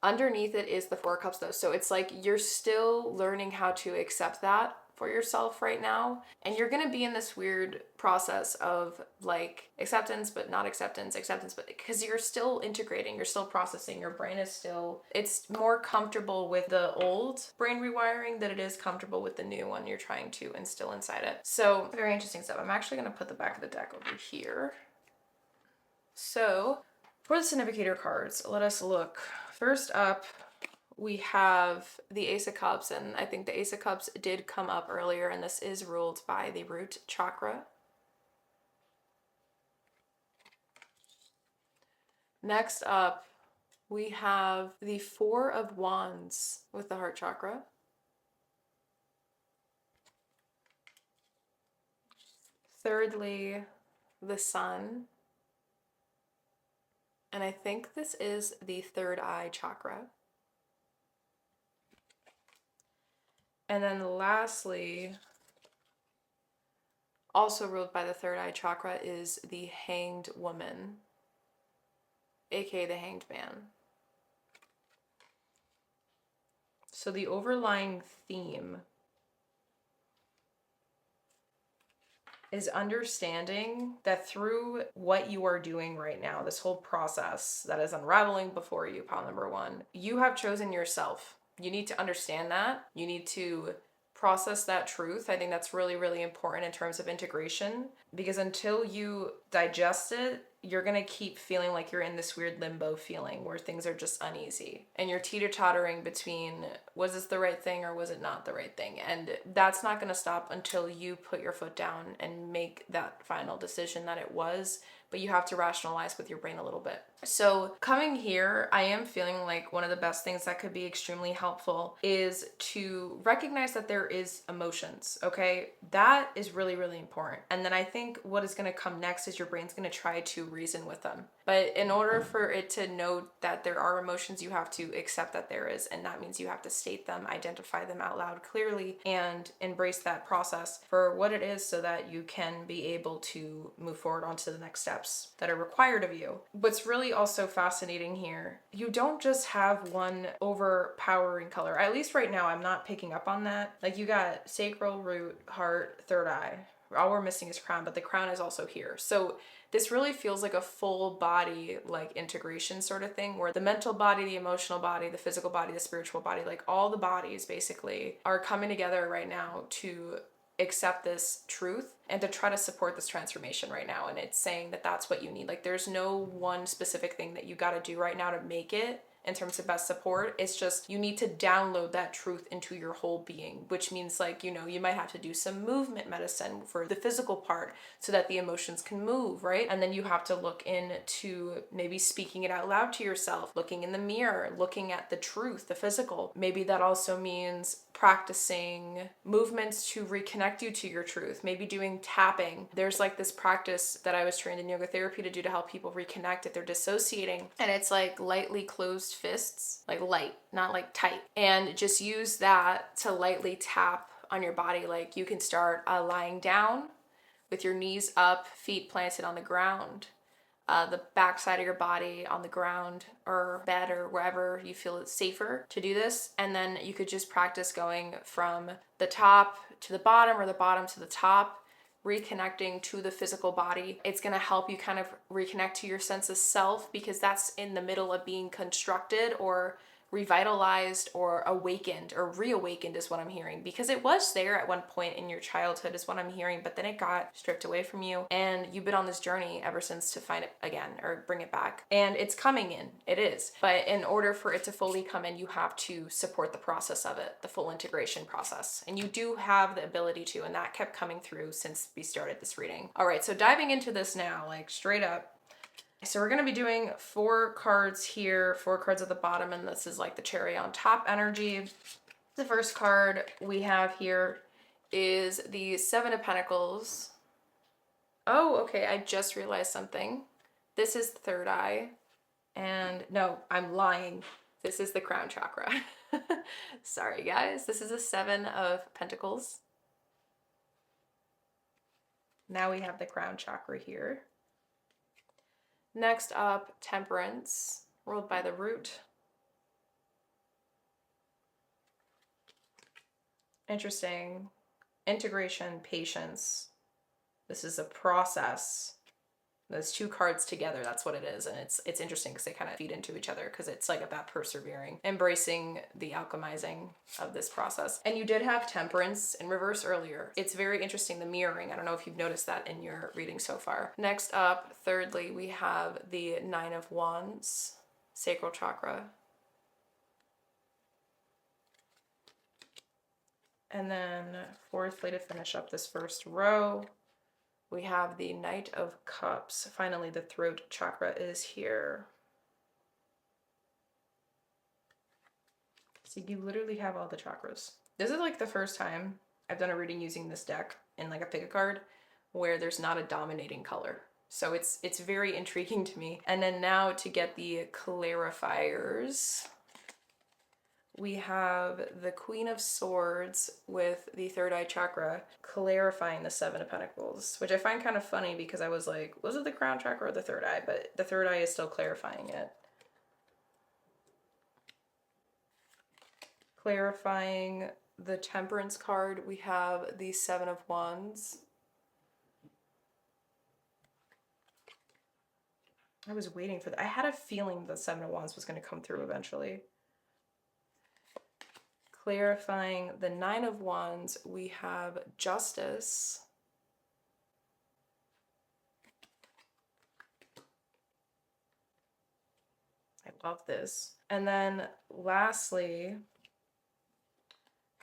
Underneath it is the 4 cups though. So it's like you're still learning how to accept that for yourself right now. And you're going to be in this weird process of like acceptance, but not acceptance, but because you're still integrating, you're still processing, your brain is still, it's more comfortable with the old brain rewiring than it is comfortable with the new one you're trying to instill inside it. So very interesting stuff. I'm actually going to put the back of the deck over here. So for the significator cards, let us look. First up, we have the Ace of Cups, and I think the Ace of Cups did come up earlier, and this is ruled by the root chakra. Next up, we have the 4 of Wands with the heart chakra. Thirdly, the Sun. And I think this is the 3rd eye chakra. And then lastly, also ruled by the 3rd eye chakra, is the Hanged Woman, aka the Hanged Man. So the overlying theme is understanding that through what you are doing right now, this whole process that is unraveling before you, pile number 1, you have chosen yourself. You need to understand that. You need to process that truth. I think that's really, really important in terms of integration, because until you digest it, you're going to keep feeling like you're in this weird limbo feeling where things are just uneasy and you're teeter-tottering between, was this the right thing or was it not the right thing? And that's not going to stop until you put your foot down and make that final decision that it was, but you have to rationalize with your brain a little bit. So coming here, I am feeling like one of the best things that could be extremely helpful is to recognize that there is emotions, okay? That is really, really important. And then I think what is going to come next is your brain's going to try to reason with them. But in order for it to know that there are emotions, you have to accept that there is, and that means you have to state them, identify them out loud clearly, and embrace that process for what it is so that you can be able to move forward onto the next steps that are required of you. What's really also fascinating here, you don't just have one overpowering color. At least right now, I'm not picking up on that. Like you got sacral, root, heart, 3rd eye. All we're missing is crown, but the crown is also here. So this really feels like a full body, like integration sort of thing, where the mental body, the emotional body, the physical body, the spiritual body, like all the bodies basically are coming together right now to accept this truth and to try to support this transformation right now. And it's saying that that's what you need. Like there's no one specific thing that you got to do right now to make it in terms of best support. It's just you need to download that truth into your whole being, which means like, you know, you might have to do some movement medicine for the physical part so that the emotions can move, right? And then you have to look into maybe speaking it out loud to yourself, looking in the mirror, looking at the truth, the physical. Maybe that also means practicing movements to reconnect you to your truth, maybe doing tapping. There's like this practice that I was trained in yoga therapy to do to help people reconnect if they're dissociating. And it's like lightly closed fists, like light, not like tight. And just use that to lightly tap on your body. Like you can start lying down with your knees up, feet planted on the ground. The back side of your body on the ground or bed or wherever you feel it's safer to do this. And then you could just practice going from the top to the bottom or the bottom to the top, reconnecting to the physical body. It's going to help you kind of reconnect to your sense of self, because that's in the middle of being constructed or revitalized or awakened or reawakened is what I'm hearing, because it was there at one point in your childhood is what I'm hearing, but then it got stripped away from you and you've been on this journey ever since to find it again or bring it back. And it's coming in, it is. But in order for it to fully come in, you have to support the process of it, the full integration process. And you do have the ability to, and that kept coming through since we started this reading. All right, so diving into this now, like straight up. So we're going to be doing 4 cards here, 4 cards at the bottom, and this is like the cherry on top energy. The first card we have here is the 7 of Pentacles. Oh, okay, I just realized something. This is the third eye, and no, I'm lying. This is the crown chakra. Sorry, guys. This is a 7 of Pentacles. Now we have the crown chakra here. Next up, Temperance, ruled by the root. Interesting. Integration, patience. This is a process. Those 2 cards together, that's what it is. And it's interesting because they kind of feed into each other, because it's like about persevering, embracing the alchemizing of this process. And you did have Temperance in reverse earlier. It's very interesting, the mirroring. I don't know if you've noticed that in your reading so far. Next up, thirdly, we have the 9 of Wands, sacral chakra. And then fourthly, to finish up this first row, we have the Knight of Cups. Finally, the throat chakra is here. So you literally have all the chakras. This is like the first time I've done a reading using this deck in like a pick a card where there's not a dominating color. So it's very intriguing to me. And then now to get the clarifiers, we have the Queen of Swords with the third eye chakra clarifying the 7 of Pentacles, which I find kind of funny because I was like, was it the crown chakra or the third eye? But the third eye is still clarifying it. Clarifying the Temperance card, we have the 7 of Wands. I was waiting for that. I had a feeling the 7 of Wands was going to come through eventually. Clarifying the 9 of Wands, we have Justice. I love this. And then lastly,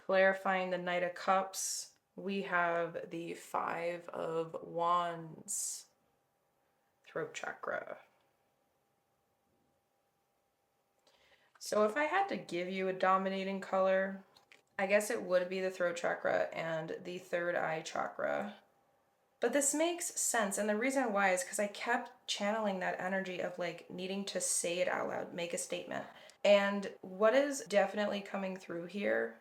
clarifying the Knight of Cups, we have the 5 of Wands, throat chakra. So if I had to give you a dominating color, I guess it would be the throat chakra and the third eye chakra. But this makes sense. And the reason why is because I kept channeling that energy of like needing to say it out loud, make a statement. And what is definitely coming through here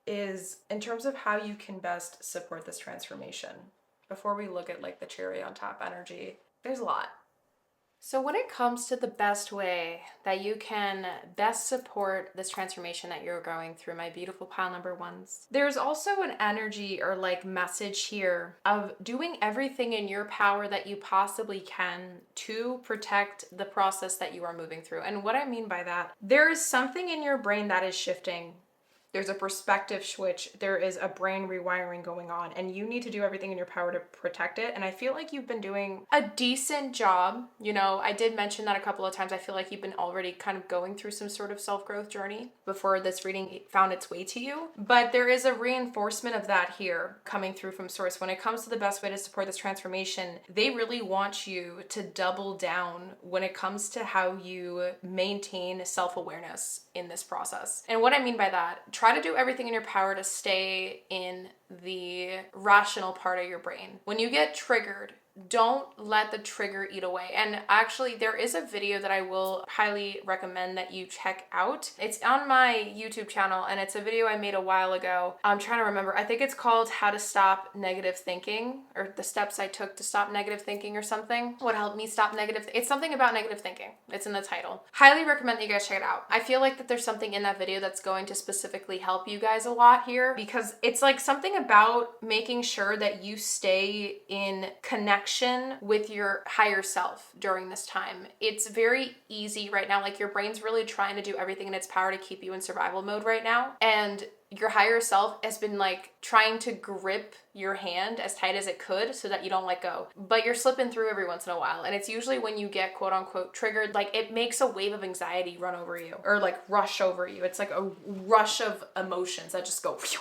is in terms of how you can best support this transformation. Before we look at like the cherry on top energy, there's a lot. So when it comes to the best way that you can best support this transformation that you're going through, my beautiful pile number ones, there's also an energy or like message here of doing everything in your power that you possibly can to protect the process that you are moving through. And what I mean by that, there is something in your brain that is shifting. There's a perspective switch. There is a brain rewiring going on, and you need to do everything in your power to protect it. And I feel like you've been doing a decent job. You know, I did mention that a couple of times. I feel like you've been already kind of going through some sort of self-growth journey before this reading found its way to you. But there is a reinforcement of that here coming through from source. When it comes to the best way to support this transformation, they really want you to double down when it comes to how you maintain self-awareness in this process. And what I mean by that, try to do everything in your power to stay in the rational part of your brain. When you get triggered, don't let the trigger eat away. And actually, there is a video that I will highly recommend that you check out. It's on my YouTube channel, and it's a video I made a while ago. I'm trying to remember. I think it's called How to Stop Negative Thinking, or the steps I took to stop negative thinking or something. What helped me stop negative? It's something about negative thinking. It's in the title. Highly recommend that you guys check it out. I feel like that there's something in that video that's going to specifically help you guys a lot here, because it's like something about making sure that you stay in connection with your higher self during this time. It's very easy right now. Like, your brain's really trying to do everything in its power to keep you in survival mode right now. And your higher self has been like trying to grip your hand as tight as it could so that you don't let go. But you're slipping through every once in a while. And it's usually when you get quote unquote triggered, like it makes a wave of anxiety run over you, or like rush over you. It's like a rush of emotions that just go phew.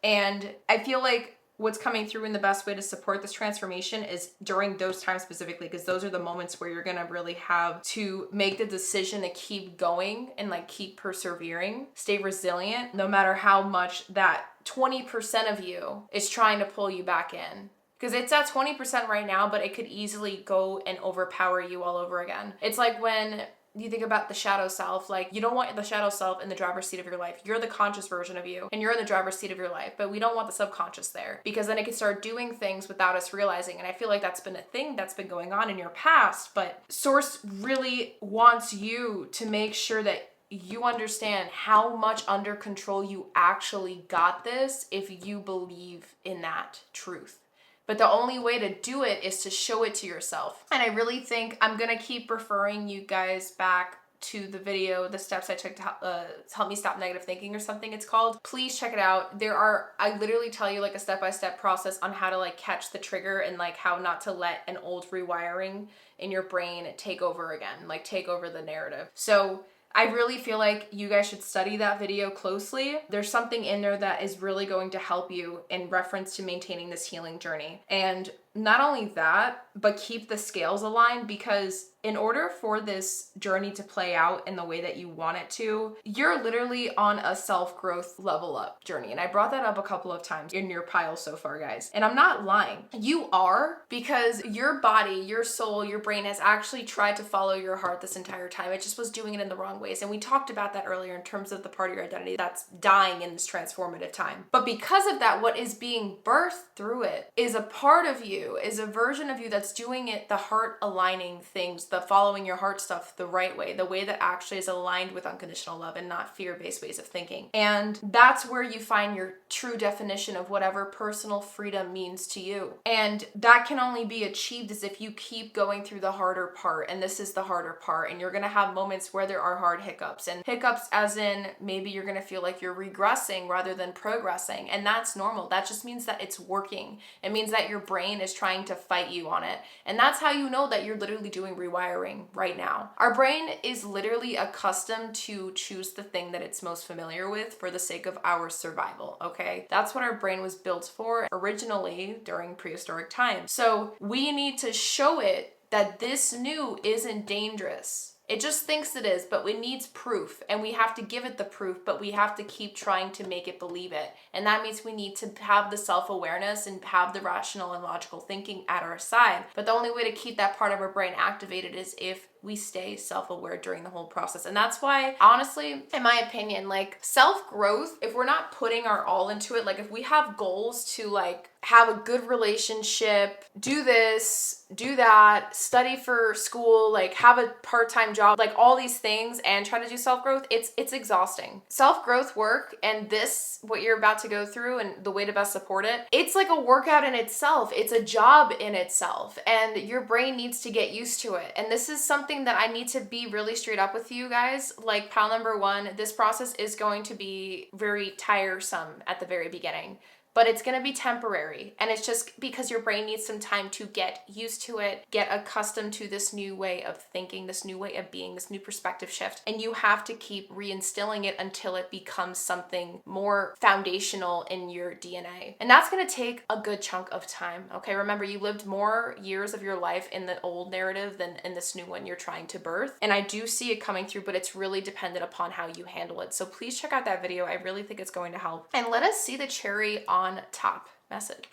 And I feel like what's coming through in the best way to support this transformation is during those times specifically, because those are the moments where you're gonna really have to make the decision to keep going and like keep persevering, stay resilient, no matter how much that 20% of you is trying to pull you back in. Because it's at 20% right now, but it could easily go and overpower you all over again. It's like when you think about the shadow self, like you don't want the shadow self in the driver's seat of your life. You're the conscious version of you and you're in the driver's seat of your life, but we don't want the subconscious there, because then it can start doing things without us realizing. And I feel like that's been a thing that's been going on in your past, but Source really wants you to make sure that you understand how much under control you actually got this if you believe in that truth. But the only way to do it is to show it to yourself. And I really think I'm gonna keep referring you guys back to the video, the steps I took to help me stop negative thinking or something it's called. Please check it out. I literally tell you like a step-by-step process on how to like catch the trigger and like how not to let an old rewiring in your brain take over again, like take over the narrative. So I really feel like you guys should study that video closely. There's something in there that is really going to help you in reference to maintaining this healing journey. And not only that, but keep the scales aligned, because in order for this journey to play out in the way that you want it to, you're literally on a self-growth level up journey. And I brought that up a couple of times in your pile so far, guys. And I'm not lying. You are, because your body, your soul, your brain has actually tried to follow your heart this entire time. It just was doing it in the wrong ways. And we talked about that earlier in terms of the part of your identity that's dying in this transformative time. But because of that, what is being birthed through it is a part of you, is a version of you that's doing it, the heart aligning things, the following your heart stuff the right way, the way that actually is aligned with unconditional love and not fear-based ways of thinking. And that's where you find your true definition of whatever personal freedom means to you. And that can only be achieved as if you keep going through the harder part. And this is the harder part. And you're going to have moments where there are hard hiccups, and hiccups as in maybe you're going to feel like you're regressing rather than progressing. And that's normal. That just means that it's working. It means that your brain is trying to fight you on it. And that's how you know that you're literally doing rewiring right now. Our brain is literally accustomed to choose the thing that it's most familiar with for the sake of our survival, okay? That's what our brain was built for originally during prehistoric times. So we need to show it that this new isn't dangerous. It just thinks it is, but it needs proof, and we have to give it the proof, but we have to keep trying to make it believe it. And that means we need to have the self-awareness and have the rational and logical thinking at our side. But the only way to keep that part of our brain activated is if we stay self-aware during the whole process. And that's why, honestly, in my opinion, like self-growth, if we're not putting our all into it, like if we have goals to like have a good relationship, do this, do that, study for school, like have a part-time job, like all these things, and try to do self-growth, it's exhausting. Self-growth work, and this, what you're about to go through and the way to best support it, it's like a workout in itself. It's a job in itself, and your brain needs to get used to it. And this is something that I need to be really straight up with you guys. Like pile number one, this process is going to be very tiresome at the very beginning. but it's going to be temporary. And it's just because your brain needs some time to get used to it, get accustomed to this new way of thinking, this new way of being, this new perspective shift. And you have to keep reinstilling it until it becomes something more foundational in your DNA. And that's going to take a good chunk of time. Okay. Remember, you lived more years of your life in the old narrative than in this new one you're trying to birth. And I do see it coming through, but it's really dependent upon how you handle it. So please check out that video. I really think it's going to help. And let us see the cherry on top message.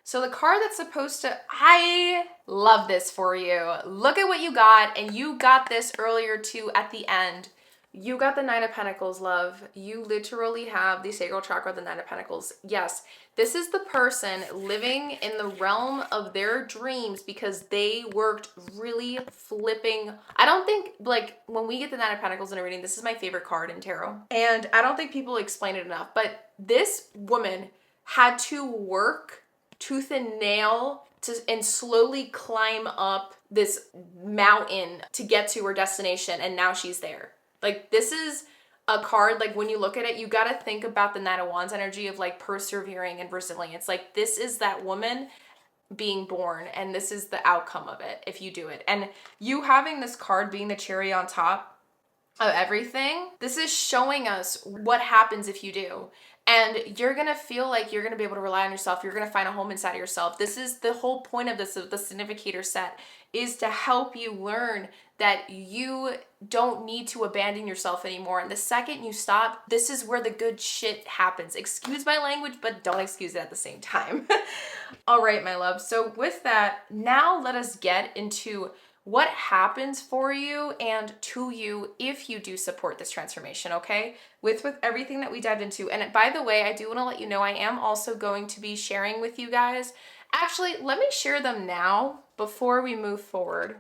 So the card that's supposed to, I love this for you. Look at what you got, and you got this earlier too at the end. You got the Nine of Pentacles, love. You literally have the sacral chakra, the Nine of Pentacles. Yes, this is the person living in the realm of their dreams because they worked really flipping. I don't think, like, when we get the Nine of Pentacles in a reading, this is my favorite card in tarot. And I don't think people explain it enough, but this woman had to work tooth and nail and slowly climb up this mountain to get to her destination, and now she's there. Like, this is a card, like, when you look at it, you got to think about the Knight of Wands energy of, like, persevering and resilience. Like, this is that woman being born, and this is the outcome of it if you do it. And you having this card being the cherry on top of everything, this is showing us what happens if you do. And you're going to feel like you're going to be able to rely on yourself. You're going to find a home inside of yourself. This is the whole point of this, of the significator set, is to help you learn that you don't need to abandon yourself anymore. And the second you stop, this is where the good shit happens. Excuse my language, but don't excuse it at the same time. All right, my love. So with that, now let us get into what happens for you and to you if you do support this transformation, okay? With everything that we dived into. And by the way, I do want to let you know I am also going to be sharing with you guys. Actually, let me share them now before we move forward.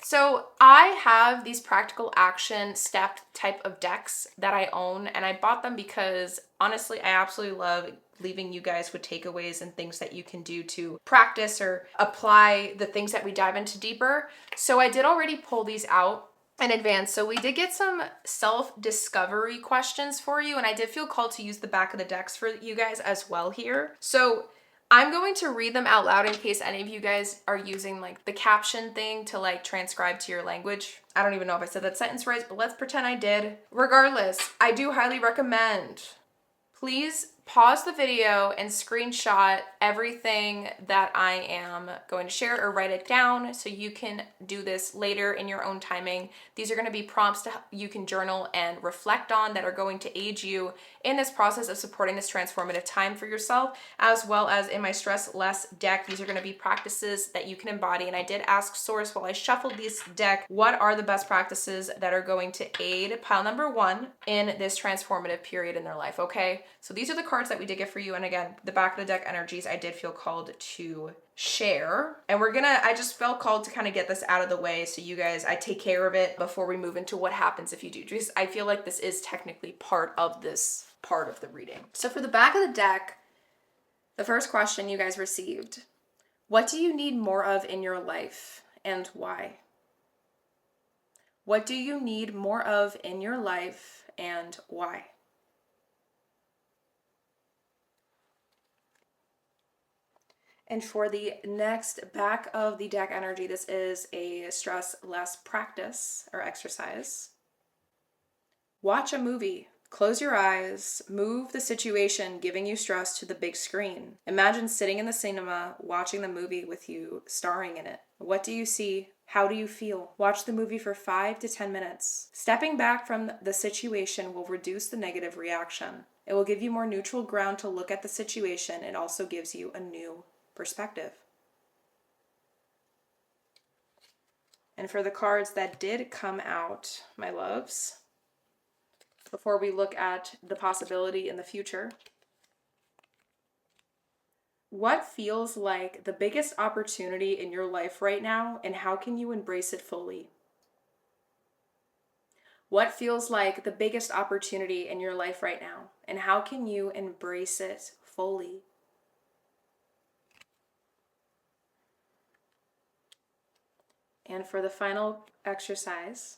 So I have these practical action step type of decks that I own, and I bought them because honestly, I absolutely love leaving you guys with takeaways and things that you can do to practice or apply the things that we dive into deeper. So I did already pull these out in advance. So we did get some self-discovery questions for you, and I did feel called to use the back of the decks for you guys as well here. So I'm going to read them out loud in case any of you guys are using like the caption thing to like transcribe to your language. I don't even know if I said that sentence right, but let's pretend I did. Regardless, I do highly recommend, please pause the video and screenshot everything that I am going to share, or write it down so you can do this later in your own timing. These are going to be prompts you can journal and reflect on that are going to aid you in this process of supporting this transformative time for yourself, as well as in my Stress Less deck. These are going to be practices that you can embody. And I did ask Source while I shuffled this deck, what are the best practices that are going to aid pile number one in this transformative period in their life, okay? So these are the cards that we did get for you. And again, the back of the deck energies I did feel called to share. And I just felt called to kind of get this out of the way so you guys, I take care of it before we move into what happens if you do. Just, I feel like this is technically part of this part of the reading. So for the back of the deck, the first question you guys received, what do you need more of in your life and why? What do you need more of in your life and why? And for the next back of the deck energy, this is a stress less practice or exercise. Watch a movie. Close your eyes. Move the situation giving you stress to the big screen. Imagine sitting in the cinema, watching the movie with you, starring in it. What do you see? How do you feel? Watch the movie for 5 to 10 minutes. Stepping back from the situation will reduce the negative reaction. It will give you more neutral ground to look at the situation. It also gives you a new perspective. And for the cards that did come out, my loves, before we look at the possibility in the future, what feels like the biggest opportunity in your life right now, and how can you embrace it fully? What feels like the biggest opportunity in your life right now, and how can you embrace it fully? And for the final exercise,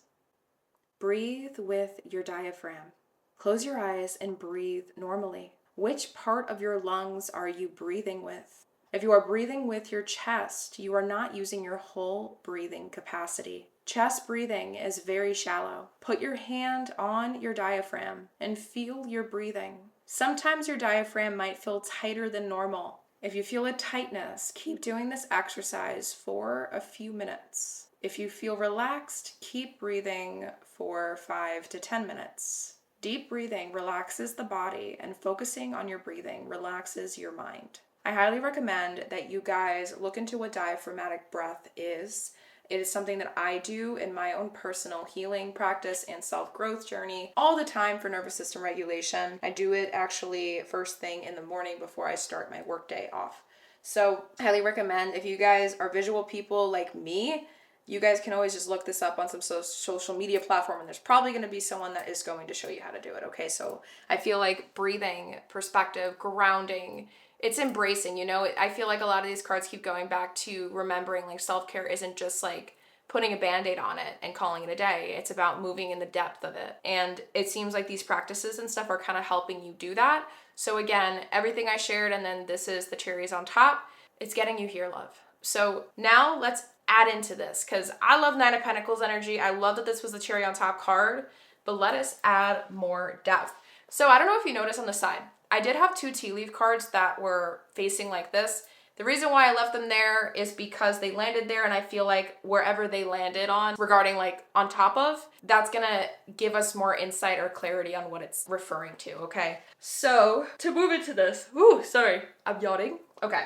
breathe with your diaphragm. Close your eyes and breathe normally. Which part of your lungs are you breathing with? If you are breathing with your chest, you are not using your whole breathing capacity. Chest breathing is very shallow. Put your hand on your diaphragm and feel your breathing. Sometimes your diaphragm might feel tighter than normal. If you feel a tightness, keep doing this exercise for a few minutes. If you feel relaxed, keep breathing for 5 to 10 minutes. Deep breathing relaxes the body, and focusing on your breathing relaxes your mind. I highly recommend that you guys look into what diaphragmatic breath is. It is something that I do in my own personal healing practice and self-growth journey all the time for nervous system regulation. I do it actually first thing in the morning before I start my workday off. So I highly recommend, if you guys are visual people like me, you guys can always just look this up on some social media platform, and there's probably going to be someone that is going to show you how to do it, okay? So I feel like breathing, perspective, grounding, it's embracing, you know? I feel like a lot of these cards keep going back to remembering like self-care isn't just like putting a band-aid on it and calling it a day. It's about moving in the depth of it. And it seems like these practices and stuff are kind of helping you do that. So again, everything I shared, and then this is the cherries on top, it's getting you here, love. So now let's add into this, because I love Nine of Pentacles energy. I love that this was the cherry on top card, but let us add more depth. So I don't know if you notice on the side, I did have 2 tea leaf cards that were facing like this. The reason why I left them there is because they landed there, and I feel like wherever they landed on regarding like on top of, that's gonna give us more insight or clarity on what it's referring to, okay? So to move into this, sorry, I'm yawning. Okay,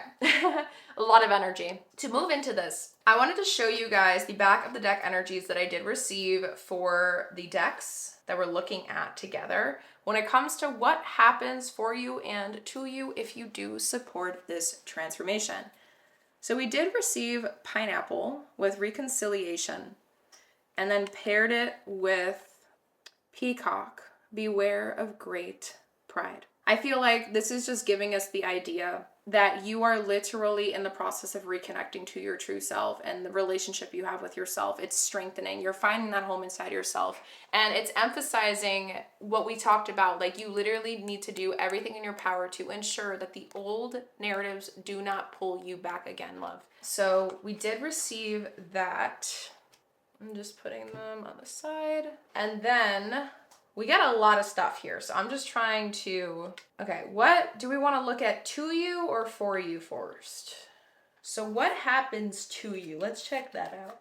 a lot of energy. To move into this, I wanted to show you guys the back of the deck energies that I did receive for the decks that we're looking at together when it comes to what happens for you and to you if you do support this transformation. So we did receive pineapple with reconciliation, and then paired it with peacock, beware of great pride. I feel like this is just giving us the idea that you are literally in the process of reconnecting to your true self and the relationship you have with yourself. It's strengthening. You're finding that home inside yourself. And it's emphasizing what we talked about. Like, you literally need to do everything in your power to ensure that the old narratives do not pull you back again, love. So we did receive that. I'm just putting them on the side. And then we got a lot of stuff here, so I'm just trying to, okay, what do we want to look at, to you or for you first? So what happens to you? Let's check that out.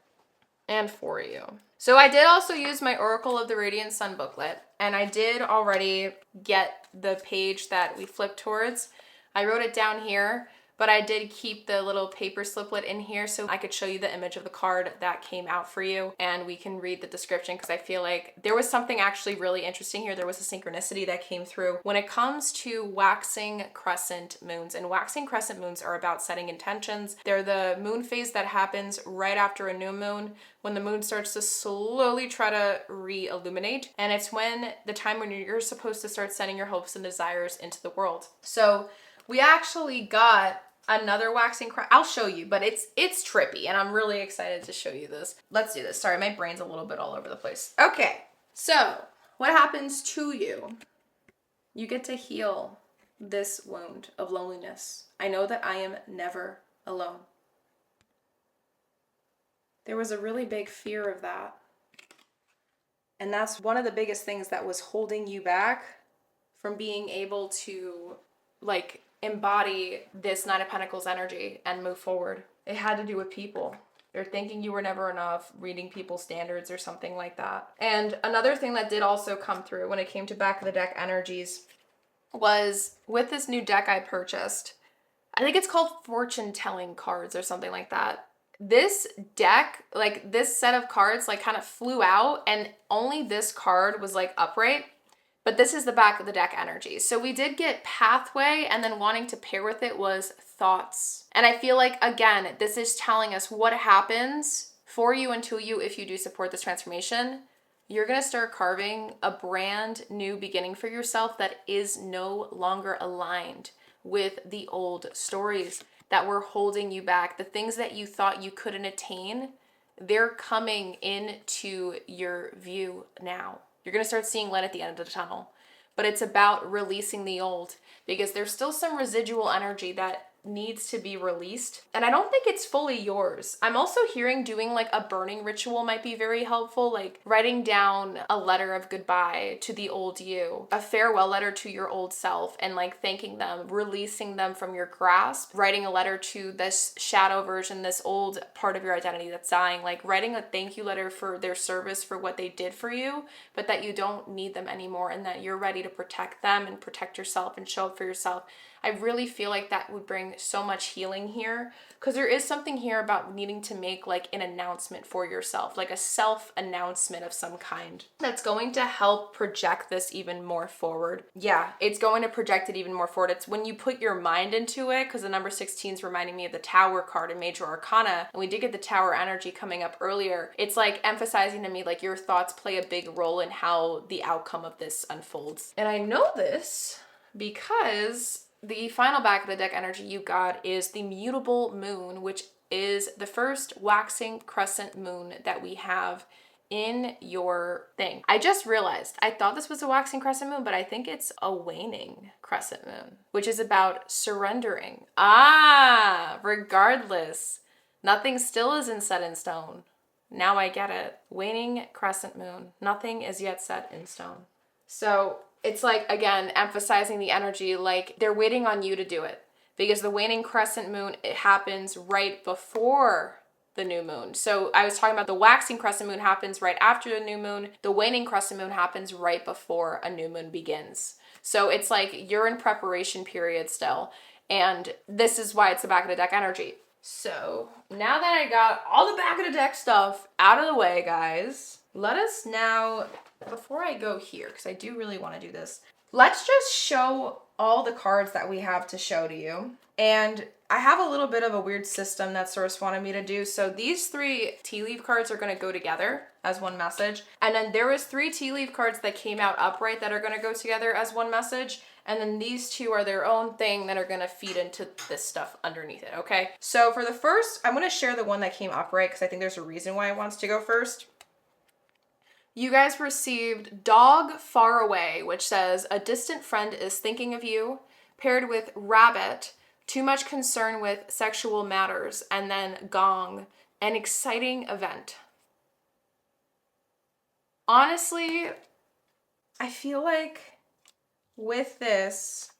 And for you. So I did also use my Oracle of the Radiant Sun booklet, and I did already get the page that we flipped towards. I wrote it down here, but I did keep the little paper sliplet in here so I could show you the image of the card that came out for you, and we can read the description, because I feel like there was something actually really interesting here. There was a synchronicity that came through when it comes to waxing crescent moons. And waxing crescent moons are about setting intentions. They're the moon phase that happens right after a new moon, when the moon starts to slowly try to re-illuminate. And it's when the time when you're supposed to start sending your hopes and desires into the world. So we actually got another waxing I'll show you, but it's trippy, and I'm really excited to show you this. Let's do this. Sorry, my brain's a little bit all over the place. Okay, so what happens to you? You get to heal this wound of loneliness. I know that I am never alone. There was a really big fear of that. And that's one of the biggest things that was holding you back from being able to, like, embody this Nine of Pentacles energy and move forward. It had to do with people. They're thinking you were never enough, reading people's standards or something like that. And another thing that did also come through when it came to back of the deck energies was with this new deck I purchased. I think it's called Fortune Telling Cards or something like that. This deck, like this set of cards, like kind of flew out, and only this card was like upright. But this is the back of the deck energy. So we did get pathway, and then wanting to pair with it was thoughts. And I feel like, again, this is telling us what happens for you and to you if you do support this transformation. You're going to start carving a brand new beginning for yourself that is no longer aligned with the old stories that were holding you back. The things that you thought you couldn't attain, they're coming into your view now. You're going to start seeing light at the end of the tunnel, but it's about releasing the old. because there's still some residual energy that needs to be released, and I don't think it's fully yours. I'm also hearing doing like a burning ritual might be very helpful, like writing down a letter of goodbye to the old you, a farewell letter to your old self, and like thanking them, releasing them from your grasp, writing a letter to this shadow version, this old part of your identity that's dying, like writing a thank you letter for their service, for what they did for you, but that you don't need them anymore and that you're ready to protect them and protect yourself and show up for yourself. I really feel like that would bring so much healing here, because there is something here about needing to make like an announcement for yourself, like a self-announcement of some kind that's going to help project this even more forward. Yeah, it's going to project it even more forward. It's when you put your mind into it, because the number 16 is reminding me of the Tower card in Major Arcana, and we did get the Tower energy coming up earlier. It's like emphasizing to me like your thoughts play a big role in how the outcome of this unfolds. And I know this because the final back of the deck energy you got is the mutable moon, which is the first waxing crescent moon that we have in your thing. I just realized, I thought this was a waxing crescent moon, but I think it's a waning crescent moon, which is about surrendering. Regardless, nothing still isn't set in stone. Now I get it. Waning crescent moon. Nothing is yet set in stone. So it's like, again, emphasizing the energy, like they're waiting on you to do it, because the waning crescent moon, it happens right before the new moon. So I was talking about the waxing crescent moon happens right after the new moon. The waning crescent moon happens right before a new moon begins. So it's like you're in preparation period still. And this is why it's the back of the deck energy. So now that I got all the back of the deck stuff out of the way, guys, let us now, before I go here, because I do really want to do this, let's just show all the cards that we have to show to you. And I have a little bit of a weird system that Source wanted me to do. So these 3 tea leaf cards are going to go together as one message. And then there was 3 tea leaf cards that came out upright that are going to go together as one message. And then these 2 are their own thing that are going to feed into this stuff underneath it, okay? So for the first, I'm going to share the one that came upright because I think there's a reason why it wants to go first. You guys received Dog Far Away, which says, a distant friend is thinking of you, paired with Rabbit, too much concern with sexual matters, and then Gong, an exciting event. Honestly, I feel like with this,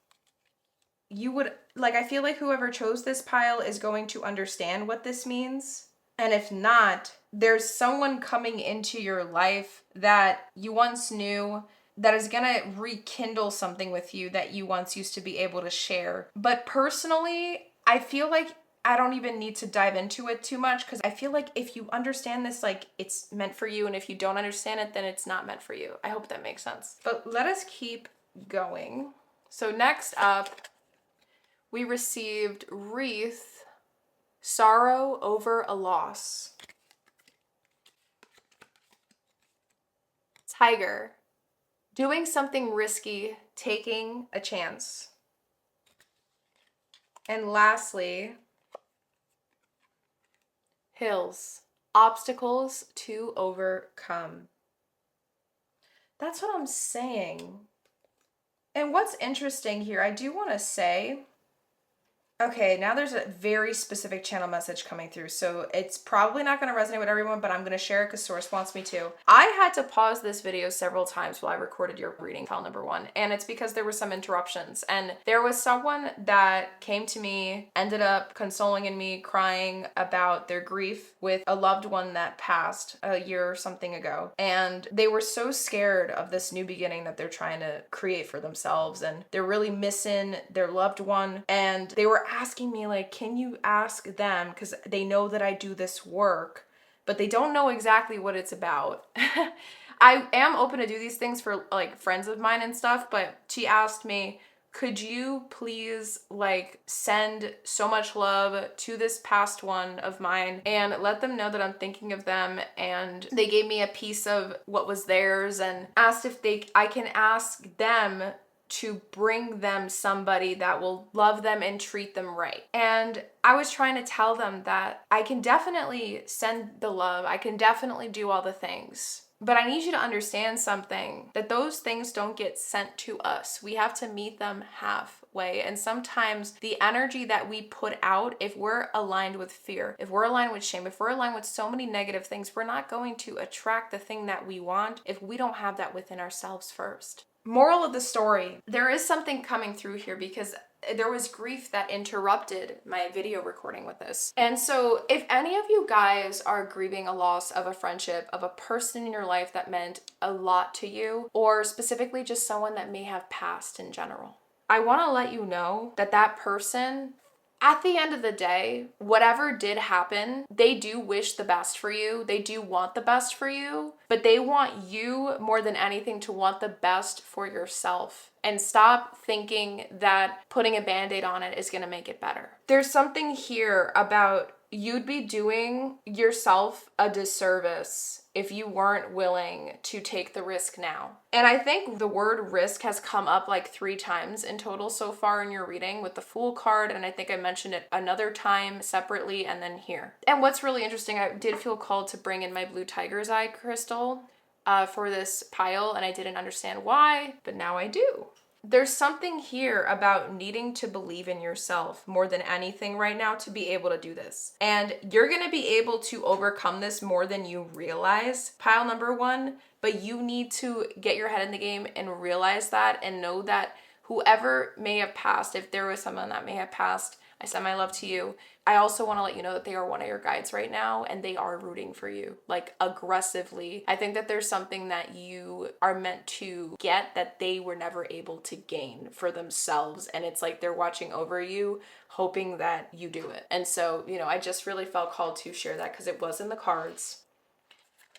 you would, like, I feel like whoever chose this pile is going to understand what this means. And if not, there's someone coming into your life that you once knew that is gonna rekindle something with you that you once used to be able to share. But personally, I feel like I don't even need to dive into it too much, because I feel like if you understand this, like, it's meant for you, and if you don't understand it, then it's not meant for you. I hope that makes sense. But let us keep going. So next up, we received Wreath, Sorrow Over a Loss. Tiger, doing something risky, taking a chance. And lastly, Hills, obstacles to overcome. That's what I'm saying. And what's interesting here, I do want to say, okay, now there's a very specific channel message coming through, so it's probably not going to resonate with everyone, but I'm going to share it because Source wants me to. I had to pause this video several times while I recorded your reading, file number 1, and it's because there were some interruptions. And there was someone that came to me, ended up consoling in me, crying about their grief with a loved one that passed a year or something ago. And they were so scared of this new beginning that they're trying to create for themselves, and they're really missing their loved one. And they were asking me, like, can you ask them, because they know that I do this work, but they don't know exactly what it's about. I am open to do these things for like friends of mine and stuff, but she asked me, could you please like send so much love to this past one of mine and let them know that I'm thinking of them. And they gave me a piece of what was theirs and asked if I can ask them to bring them somebody that will love them and treat them right. And I was trying to tell them that I can definitely send the love. I can definitely do all the things. But I need you to understand something, that those things don't get sent to us. We have to meet them halfway. And sometimes the energy that we put out, if we're aligned with fear, if we're aligned with shame, if we're aligned with so many negative things, we're not going to attract the thing that we want if we don't have that within ourselves first. Moral of the story, there is something coming through here because there was grief that interrupted my video recording with this. And so if any of you guys are grieving a loss of a friendship, of a person in your life that meant a lot to you, or specifically just someone that may have passed in general, I want to let you know that that person, at the end of the day, whatever did happen, they do wish the best for you. They do want the best for you, but they want you more than anything to want the best for yourself. And stop thinking that putting a Band-Aid on it is going to make it better. There's something here about you'd be doing yourself a disservice if you weren't willing to take the risk now. And I think the word risk has come up like 3 times in total so far in your reading with the Fool card, and I think I mentioned it another time separately and then here. And what's really interesting, I did feel called to bring in my blue tiger's eye crystal for this pile, and I didn't understand why, but now I do. There's something here about needing to believe in yourself more than anything right now to be able to do this. And you're going to be able to overcome this more than you realize, pile number 1, but you need to get your head in the game and realize that and know that whoever may have passed, if there was someone that may have passed, I send my love to you. I also want to let you know that they are one of your guides right now and they are rooting for you, like aggressively. I think that there's something that you are meant to get that they were never able to gain for themselves. And it's like they're watching over you, hoping that you do it. And so, I just really felt called to share that because it was in the cards.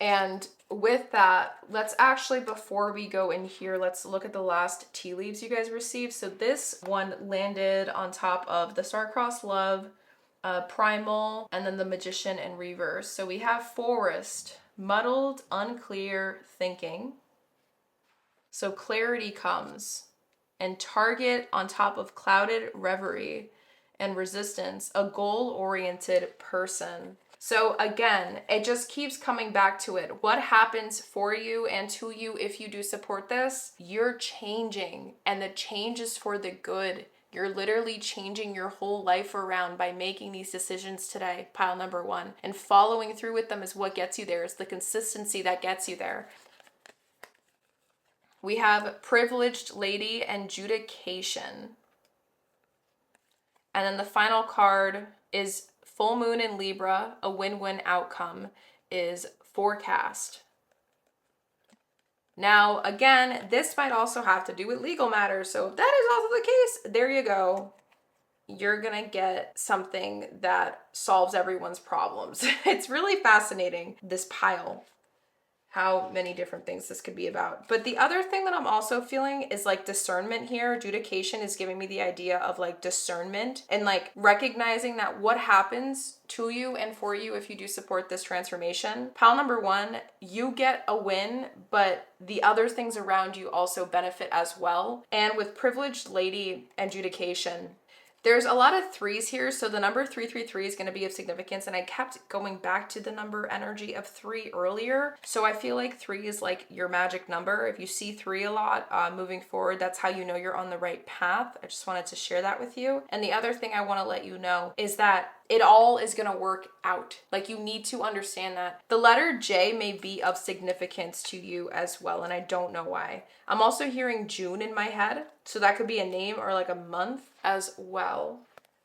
And with that, let's actually, before we go in here, let's look at the last tea leaves you guys received. So this one landed on top of the Star-Crossed Love, Primal, and then the Magician in reverse. So we have Forest, Muddled, Unclear, Thinking. So clarity comes. And Target on top of Clouded, Reverie, and Resistance, a goal-oriented person. So again, it just keeps coming back to it. What happens for you and to you if you do support this? You're changing, and the change is for the good. You're literally changing your whole life around by making these decisions today, pile number 1. And following through with them is what gets you there. It's the consistency that gets you there. We have Privileged Lady and Judication. And then the final card is Full Moon in Libra, a win-win outcome, is Forecast. Now, again, this might also have to do with legal matters. So if that is also the case, there you go. You're going to get something that solves everyone's problems. It's really fascinating, this pile, how many different things this could be about. But the other thing that I'm also feeling is like discernment here. Judication is giving me the idea of like discernment and like recognizing that what happens to you and for you if you do support this transformation. Pile number 1, you get a win, but the other things around you also benefit as well. And with Privileged Lady and Judication, there's a lot of 3s here, so the number 333 is going to be of significance, and I kept going back to the number energy of 3 earlier, so I feel like 3 is like your magic number. If you see 3 a lot moving forward, that's how you know you're on the right path. I just wanted to share that with you. And the other thing I want to let you know is that it all is going to work out. Like, you need to understand that. The letter J may be of significance to you as well, and I don't know why. I'm also hearing June in my head, so that could be a name or like a month as well.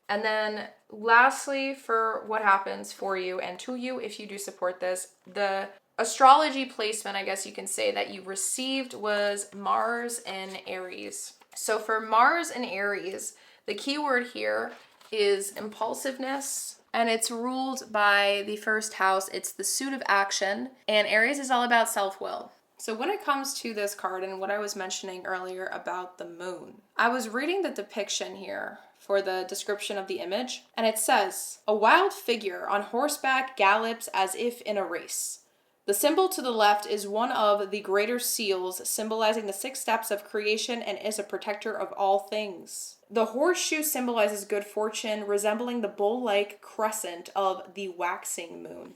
And then lastly, for what happens for you and to you if you do support this, the astrology placement, I guess you can say, that you received was Mars in Aries. So for Mars in Aries, the key word here is impulsiveness, and it's ruled by the first house. It's the suit of action, and Aries is all about self-will. So when it comes to this card and what I was mentioning earlier about the moon, I was reading the depiction here for the description of the image, and it says, a wild figure on horseback gallops as if in a race. The symbol to the left is one of the greater seals, symbolizing the 6 steps of creation and is a protector of all things. The horseshoe symbolizes good fortune, resembling the bull-like crescent of the waxing moon.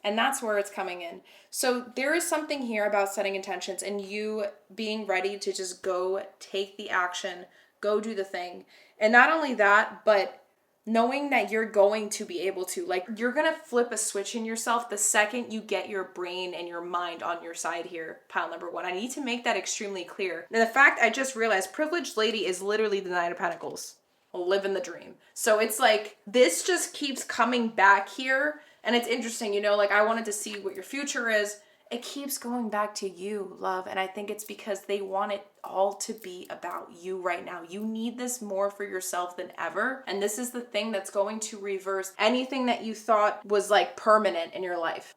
And that's where it's coming in. So there is something here about setting intentions and you being ready to just go take the action, go do the thing. And not only that, but knowing that you're going to be able to, like, you're going to flip a switch in yourself the second you get your brain and your mind on your side here, pile number one. I need to make that extremely clear. And the fact I just realized, privileged lady is literally the Nine of Pentacles. Living the dream. So it's like, this just keeps coming back here. And it's interesting, you know, like I wanted to see what your future is. It keeps going back to you, love. And I think it's because they want it all to be about you right now. You need this more for yourself than ever. And this is the thing that's going to reverse anything that you thought was like permanent in your life.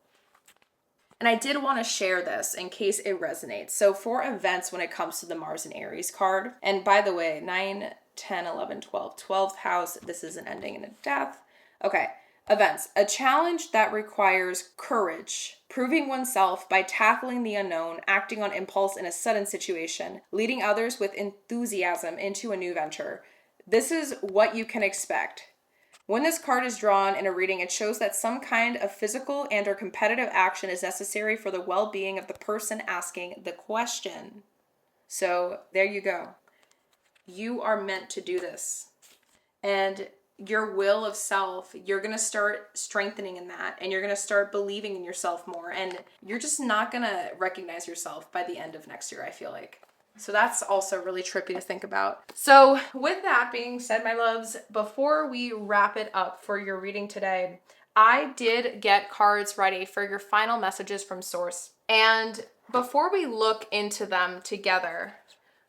And I did want to share this in case it resonates. So for events when it comes to the Mars and Aries card, and by the way, 9, 10, 11, 12, 12th house, this is an ending and a death. Okay, events. A challenge that requires courage, proving oneself by tackling the unknown, acting on impulse in a sudden situation, leading others with enthusiasm into a new venture. This is what you can expect. When this card is drawn in a reading, it shows that some kind of physical and or competitive action is necessary for the well-being of the person asking the question. So there you go. You are meant to do this. And your will of self, you're going to start strengthening in that, and you're going to start believing in yourself more. And you're just not going to recognize yourself by the end of next year, I feel like. So that's also really trippy to think about. So with that being said, my loves, before we wrap it up for your reading today, I did get cards ready for your final messages from Source. And before we look into them together,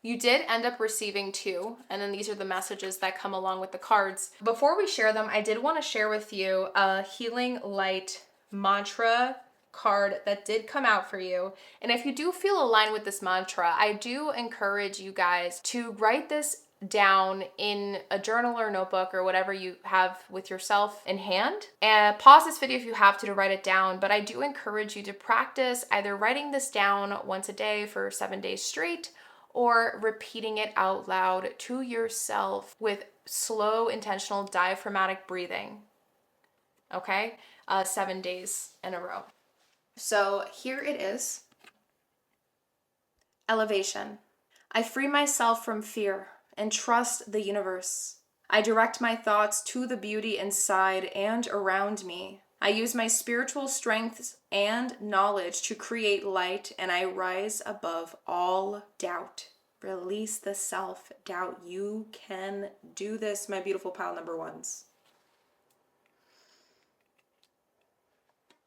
you did end up receiving 2, and then these are the messages that come along with the cards. Before we share them, I did want to share with you a Healing Light mantra card that did come out for you. And if you do feel aligned with this mantra, I do encourage you guys to write this down in a journal or notebook or whatever you have with yourself in hand, and pause this video if you have to write it down. But I do encourage you to practice either writing this down once a day for 7 days straight, or repeating it out loud to yourself with slow, intentional, diaphragmatic breathing. Okay? 7 days in a row. So here it is. Elevation. I free myself from fear and trust the universe. I direct my thoughts to the beauty inside and around me. I use my spiritual strengths and knowledge to create light, and I rise above all doubt. Release the self-doubt. You can do this, my beautiful pile number ones.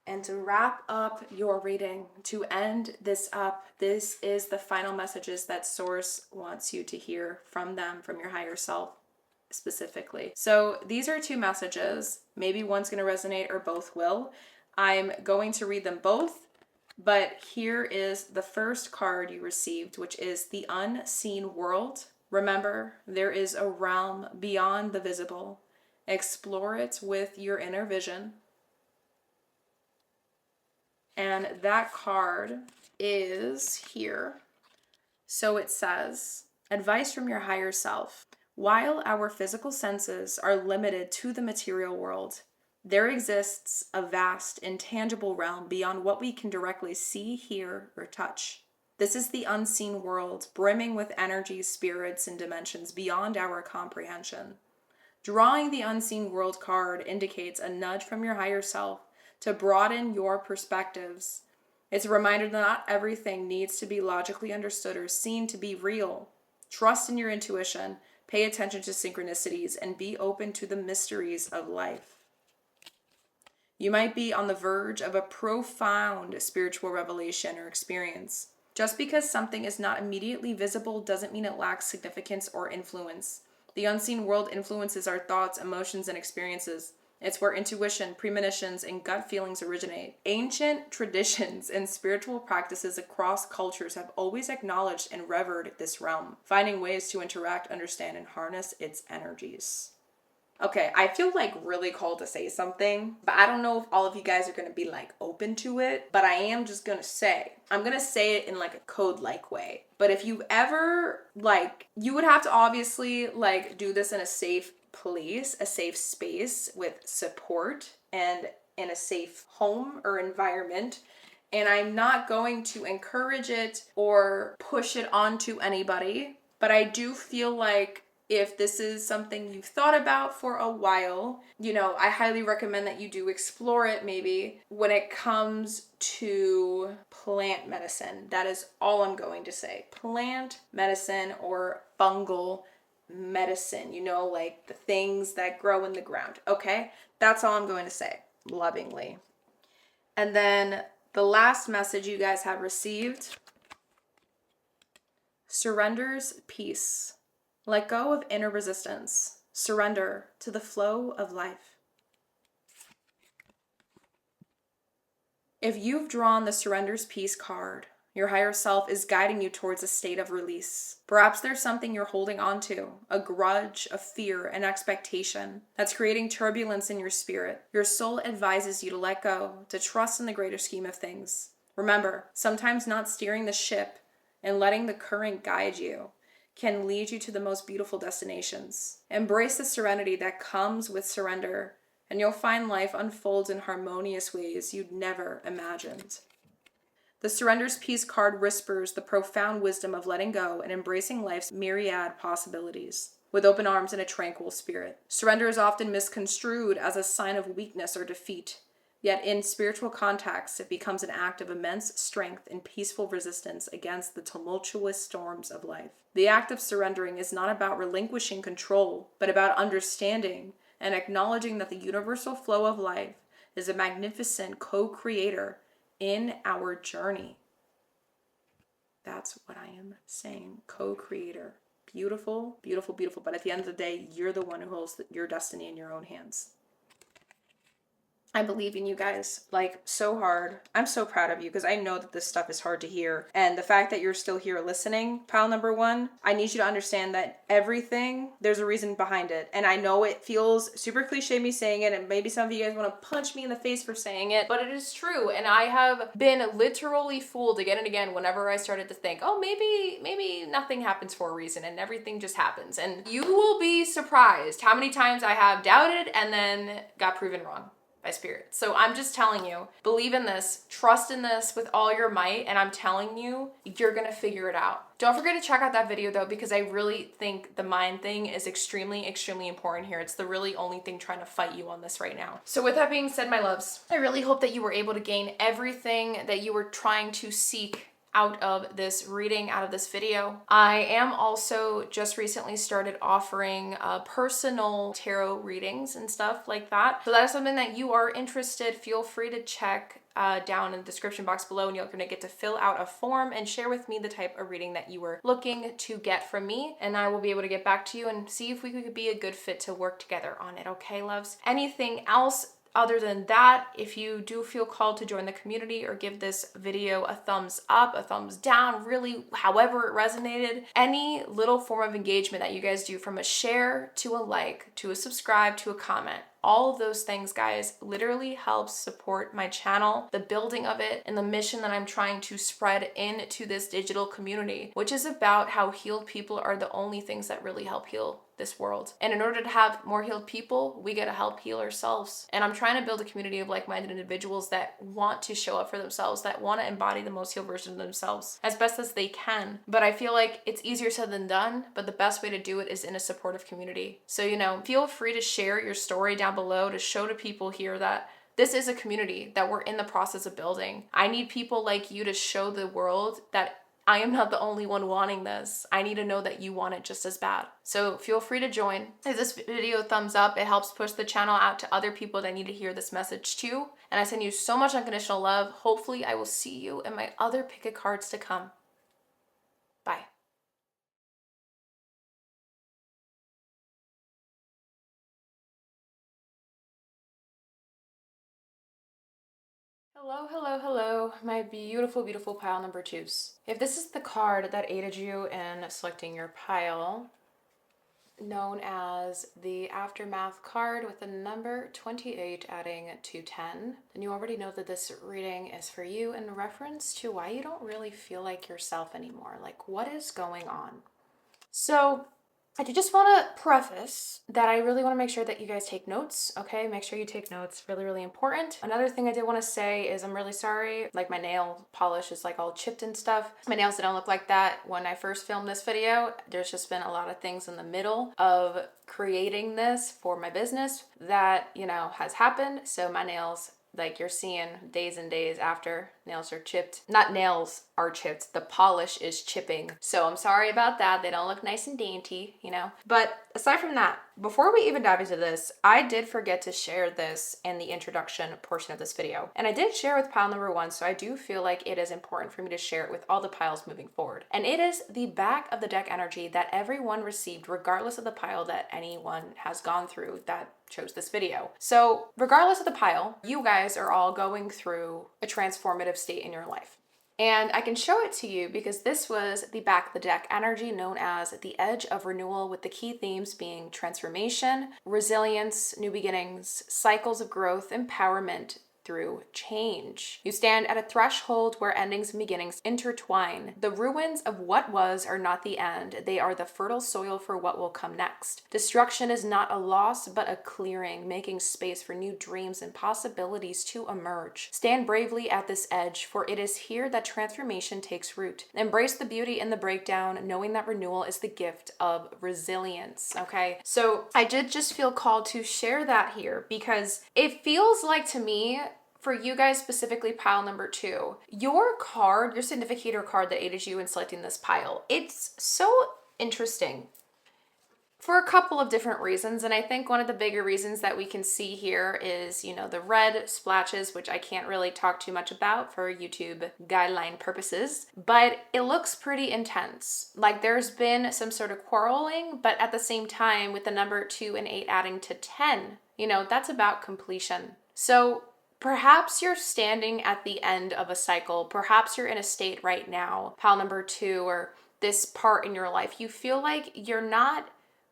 And to wrap up your reading, to end this up, this is the final messages that Source wants you to hear from them, from your higher self specifically. So these are 2 messages. Maybe one's going to resonate or both will. I'm going to read them both, but here is the first card you received, which is the unseen world. Remember, there is a realm beyond the visible. Explore it with your inner vision. And that card is here. So it says, advice from your higher self. While our physical senses are limited to the material world, there exists a vast, intangible realm beyond what we can directly see, hear, or touch. This is the unseen world, brimming with energies, spirits, and dimensions beyond our comprehension. Drawing the unseen world card indicates a nudge from your higher self to broaden your perspectives. It's a reminder that not everything needs to be logically understood or seen to be real. Trust in your intuition, pay attention to synchronicities, and be open to the mysteries of life. You might be on the verge of a profound spiritual revelation or experience. Just because something is not immediately visible doesn't mean it lacks significance or influence. The unseen world influences our thoughts, emotions, and experiences. It's where intuition, premonitions, and gut feelings originate. Ancient traditions and spiritual practices across cultures have always acknowledged and revered this realm, finding ways to interact, understand, and harness its energies. Okay, I feel like really called to say something, but I don't know if all of you guys are going to be like open to it, but I am just going to say, I'm going to say it in like a code-like way. But if you ever you would have to obviously do this in a safe place, a safe space with support, and in a safe home or environment. And I'm not going to encourage it or push it onto anybody. But I do feel like if this is something you've thought about for a while, I highly recommend that you do explore it maybe when it comes to plant medicine. That is all I'm going to say. Plant medicine or fungal medicine, like the things that grow in the ground. Okay? That's all I'm going to say, lovingly. And then the last message you guys have received: surrenders peace. Let go of inner resistance. Surrender to the flow of life. If you've drawn the surrenders peace card, your higher self is guiding you towards a state of release. Perhaps there's something you're holding on to, a grudge, a fear, an expectation that's creating turbulence in your spirit. Your soul advises you to let go, to trust in the greater scheme of things. Remember, sometimes not steering the ship and letting the current guide you can lead you to the most beautiful destinations. Embrace the serenity that comes with surrender, and you'll find life unfolds in harmonious ways you'd never imagined. The Surrender's Peace card whispers the profound wisdom of letting go and embracing life's myriad possibilities with open arms and a tranquil spirit. Surrender is often misconstrued as a sign of weakness or defeat, yet in spiritual context, it becomes an act of immense strength and peaceful resistance against the tumultuous storms of life. The act of surrendering is not about relinquishing control, but about understanding and acknowledging that the universal flow of life is a magnificent co-creator in our journey. That's what I am saying. Co-creator. Beautiful, beautiful, beautiful. But at the end of the day, you're the one who holds your destiny in your own hands. I believe in you guys, like, so hard. I'm so proud of you because I know that this stuff is hard to hear. And the fact that you're still here listening, pile number one, I need you to understand that everything, there's a reason behind it. And I know it feels super cliche me saying it, and maybe some of you guys want to punch me in the face for saying it, but it is true. And I have been literally fooled again and again whenever I started to think, oh, maybe nothing happens for a reason and everything just happens. And you will be surprised how many times I have doubted and then got proven wrong by spirit. So I'm just telling you, believe in this, trust in this with all your might, and I'm telling you, you're gonna figure it out. Don't forget to check out that video though, because I really think the mind thing is extremely, extremely important here. It's the really only thing trying to fight you on this right now. So with that being said, my loves, I really hope that you were able to gain everything that you were trying to seek out of this reading, out of this video. I am also just recently started offering personal tarot readings and stuff like that. So that is something that you are interested, feel free to check down in the description box below, and you're gonna get to fill out a form and share with me the type of reading that you were looking to get from me, and I will be able to get back to you and see if we could be a good fit to work together on it, okay, loves? Anything else other than that, if you do feel called to join the community or give this video a thumbs up, a thumbs down, really however it resonated, any little form of engagement that you guys do, from a share to a like to a subscribe to a comment, all of those things, guys, literally helps support my channel, the building of it, and the mission that I'm trying to spread into this digital community, which is about how healed people are the only things that really help heal this world. And in order to have more healed people, we gotta help heal ourselves. And I'm trying to build a community of like-minded individuals that want to show up for themselves, that want to embody the most healed version of themselves as best as they can. But I feel like it's easier said than done, but the best way to do it is in a supportive community. So, feel free to share your story down below to show to people here that this is a community that we're in the process of building. I need people like you to show the world that I am not the only one wanting this. I need to know that you want it just as bad. So feel free to join. Give this video a thumbs up. It helps push the channel out to other people that need to hear this message too. And I send you so much unconditional love. Hopefully I will see you in my other pick of cards to come. Bye. Hello, hello, hello, my beautiful, beautiful pile number twos. If this is the card that aided you in selecting your pile, known as the Aftermath card with the number 28 adding to 10, then you already know that this reading is for you in reference to why you don't really feel like yourself anymore. Like, what is going on? So I do just want to preface that I really want to make sure that you guys take notes, okay? Make sure you take notes, really, really important. Another thing I did want to say is I'm really sorry, like my nail polish is like all chipped and stuff. My nails didn't look like that when I first filmed this video. There's just been a lot of things in the middle of creating this for my business that, you know, has happened. So my nails, like you're seeing days and days after, nails are chipped. Not nails are chipped, the polish is chipping. So I'm sorry about that. They don't look nice and dainty, you know. But aside from that, before we even dive into this, I did forget to share this in the introduction portion of this video. And I did share with pile number 1, so I do feel like it is important for me to share it with all the piles moving forward. And it is the back of the deck energy that everyone received, regardless of the pile that anyone has gone through that chose this video. So regardless of the pile, you guys are all going through a transformative state in your life. And I can show it to you because this was the back of the deck energy known as the edge of renewal, with the key themes being transformation, resilience, new beginnings, cycles of growth, empowerment, through change. You stand at a threshold where endings and beginnings intertwine. The ruins of what was are not the end. They are the fertile soil for what will come next. Destruction is not a loss, but a clearing, making space for new dreams and possibilities to emerge. Stand bravely at this edge, for it is here that transformation takes root. Embrace the beauty in the breakdown, knowing that renewal is the gift of resilience. Okay, so I did just feel called to share that here because it feels like to me, for you guys specifically, pile number 2, your card, your significator card that aided you in selecting this pile, it's so interesting for a couple of different reasons. And I think one of the bigger reasons that we can see here is, you know, the red splashes, which I can't really talk too much about for YouTube guideline purposes, but it looks pretty intense. Like there's been some sort of quarreling, but at the same time, with the number 2 and 8 adding to 10, you know, that's about completion. So perhaps you're standing at the end of a cycle. Perhaps you're in a state right now, pile number 2, or this part in your life. You feel like you're not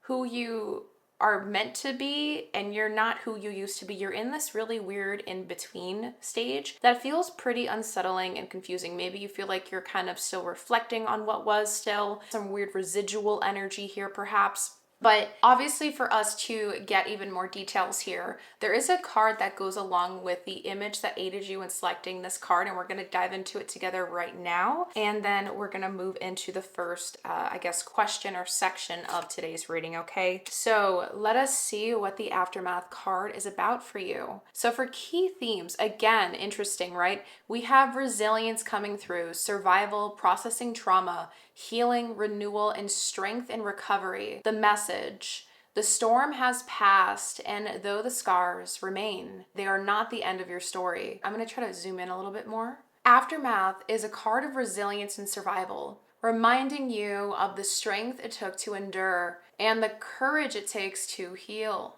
who you are meant to be and you're not who you used to be. You're in this really weird in-between stage that feels pretty unsettling and confusing. Maybe you feel like you're kind of still reflecting on what was, still some weird residual energy here perhaps. But obviously for us to get even more details here, there is a card that goes along with the image that aided you in selecting this card, and we're going to dive into it together right now. And then we're going to move into the first, I guess, question or section of today's reading, okay? So let us see what the Aftermath card is about for you. So for key themes, again, interesting, right? We have resilience coming through, survival, processing trauma, healing, renewal, and strength and recovery. The message: the storm has passed, and though the scars remain, they are not the end of your story. I'm going to try to zoom in a little bit more. Aftermath is a card of resilience and survival, reminding you of the strength it took to endure and the courage it takes to heal.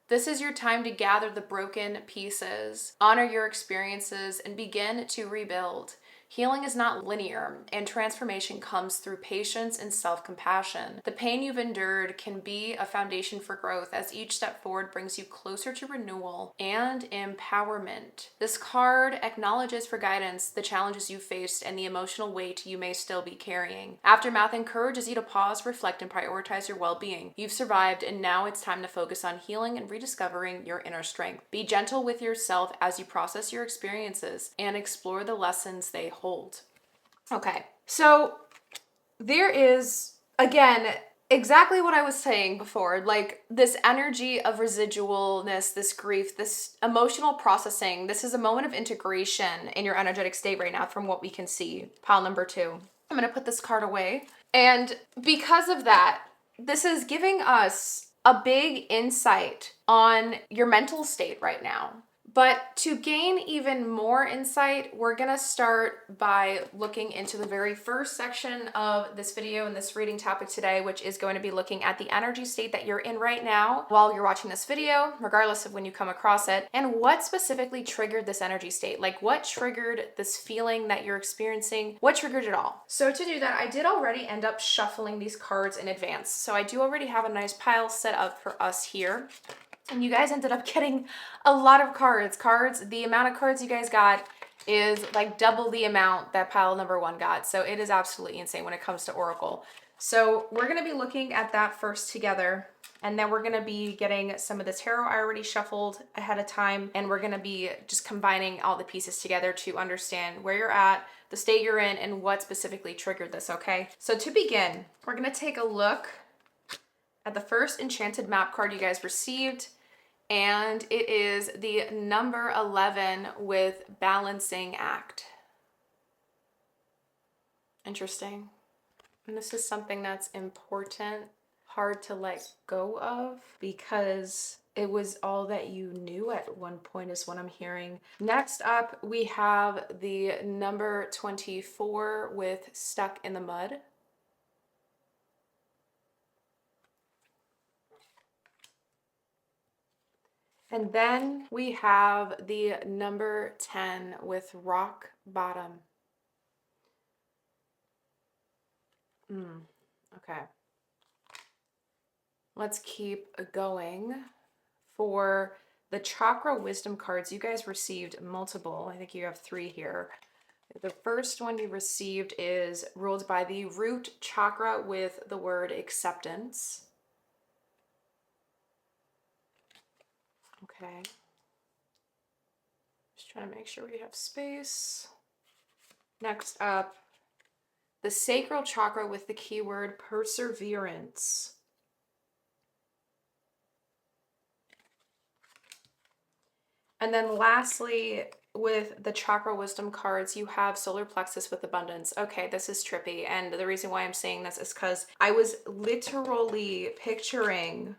This is your time to gather the broken pieces, honor your experiences, and begin to rebuild. Healing is not linear, and transformation comes through patience and self-compassion. The pain you've endured can be a foundation for growth, as each step forward brings you closer to renewal and empowerment. This card acknowledges for guidance the challenges you faced and the emotional weight you may still be carrying. Aftermath encourages you to pause, reflect, and prioritize your well-being. You've survived, and now it's time to focus on healing and rediscovering your inner strength. Be gentle with yourself as you process your experiences and explore the lessons they hold. Okay, so there is, again, exactly what I was saying before, like this energy of residualness, this grief, this emotional processing. This is a moment of integration in your energetic state right now from what we can see. Pile number 2. I'm going to put this card away. And because of that, this is giving us a big insight on your mental state right now. But to gain even more insight, we're gonna start by looking into the very first section of this video and this reading topic today, which is going to be looking at the energy state that you're in right now while you're watching this video, regardless of when you come across it, and what specifically triggered this energy state. Like what triggered this feeling that you're experiencing? What triggered it all? So to do that, I did already end up shuffling these cards in advance. So I do already have a nice pile set up for us here. And you guys ended up getting a lot of cards. The amount of cards you guys got is like double the amount that pile number 1 got. So it is absolutely insane when it comes to Oracle. So we're going to be looking at that first together. And then we're going to be getting some of the tarot I already shuffled ahead of time. And we're going to be just combining all the pieces together to understand where you're at, the state you're in, and what specifically triggered this, okay? So to begin, we're going to take a look at the first enchanted map card you guys received. And it is the number 11 with balancing act. Interesting. And this is something that's important, hard to let go of, because it was all that you knew at one point is what I'm hearing. Next up, we have the number 24 with stuck in the mud. And then we have the number 10 with rock bottom. Okay. Let's keep going. For the chakra wisdom cards, you guys received multiple. I think you have 3 here. The first one you received is ruled by the root chakra with the word acceptance. Okay. Just trying to make sure we have space. Next up, the sacral chakra with the keyword perseverance. And then lastly, with the chakra wisdom cards, you have solar plexus with abundance. Okay, this is trippy. And the reason why I'm saying this is because I was literally picturing,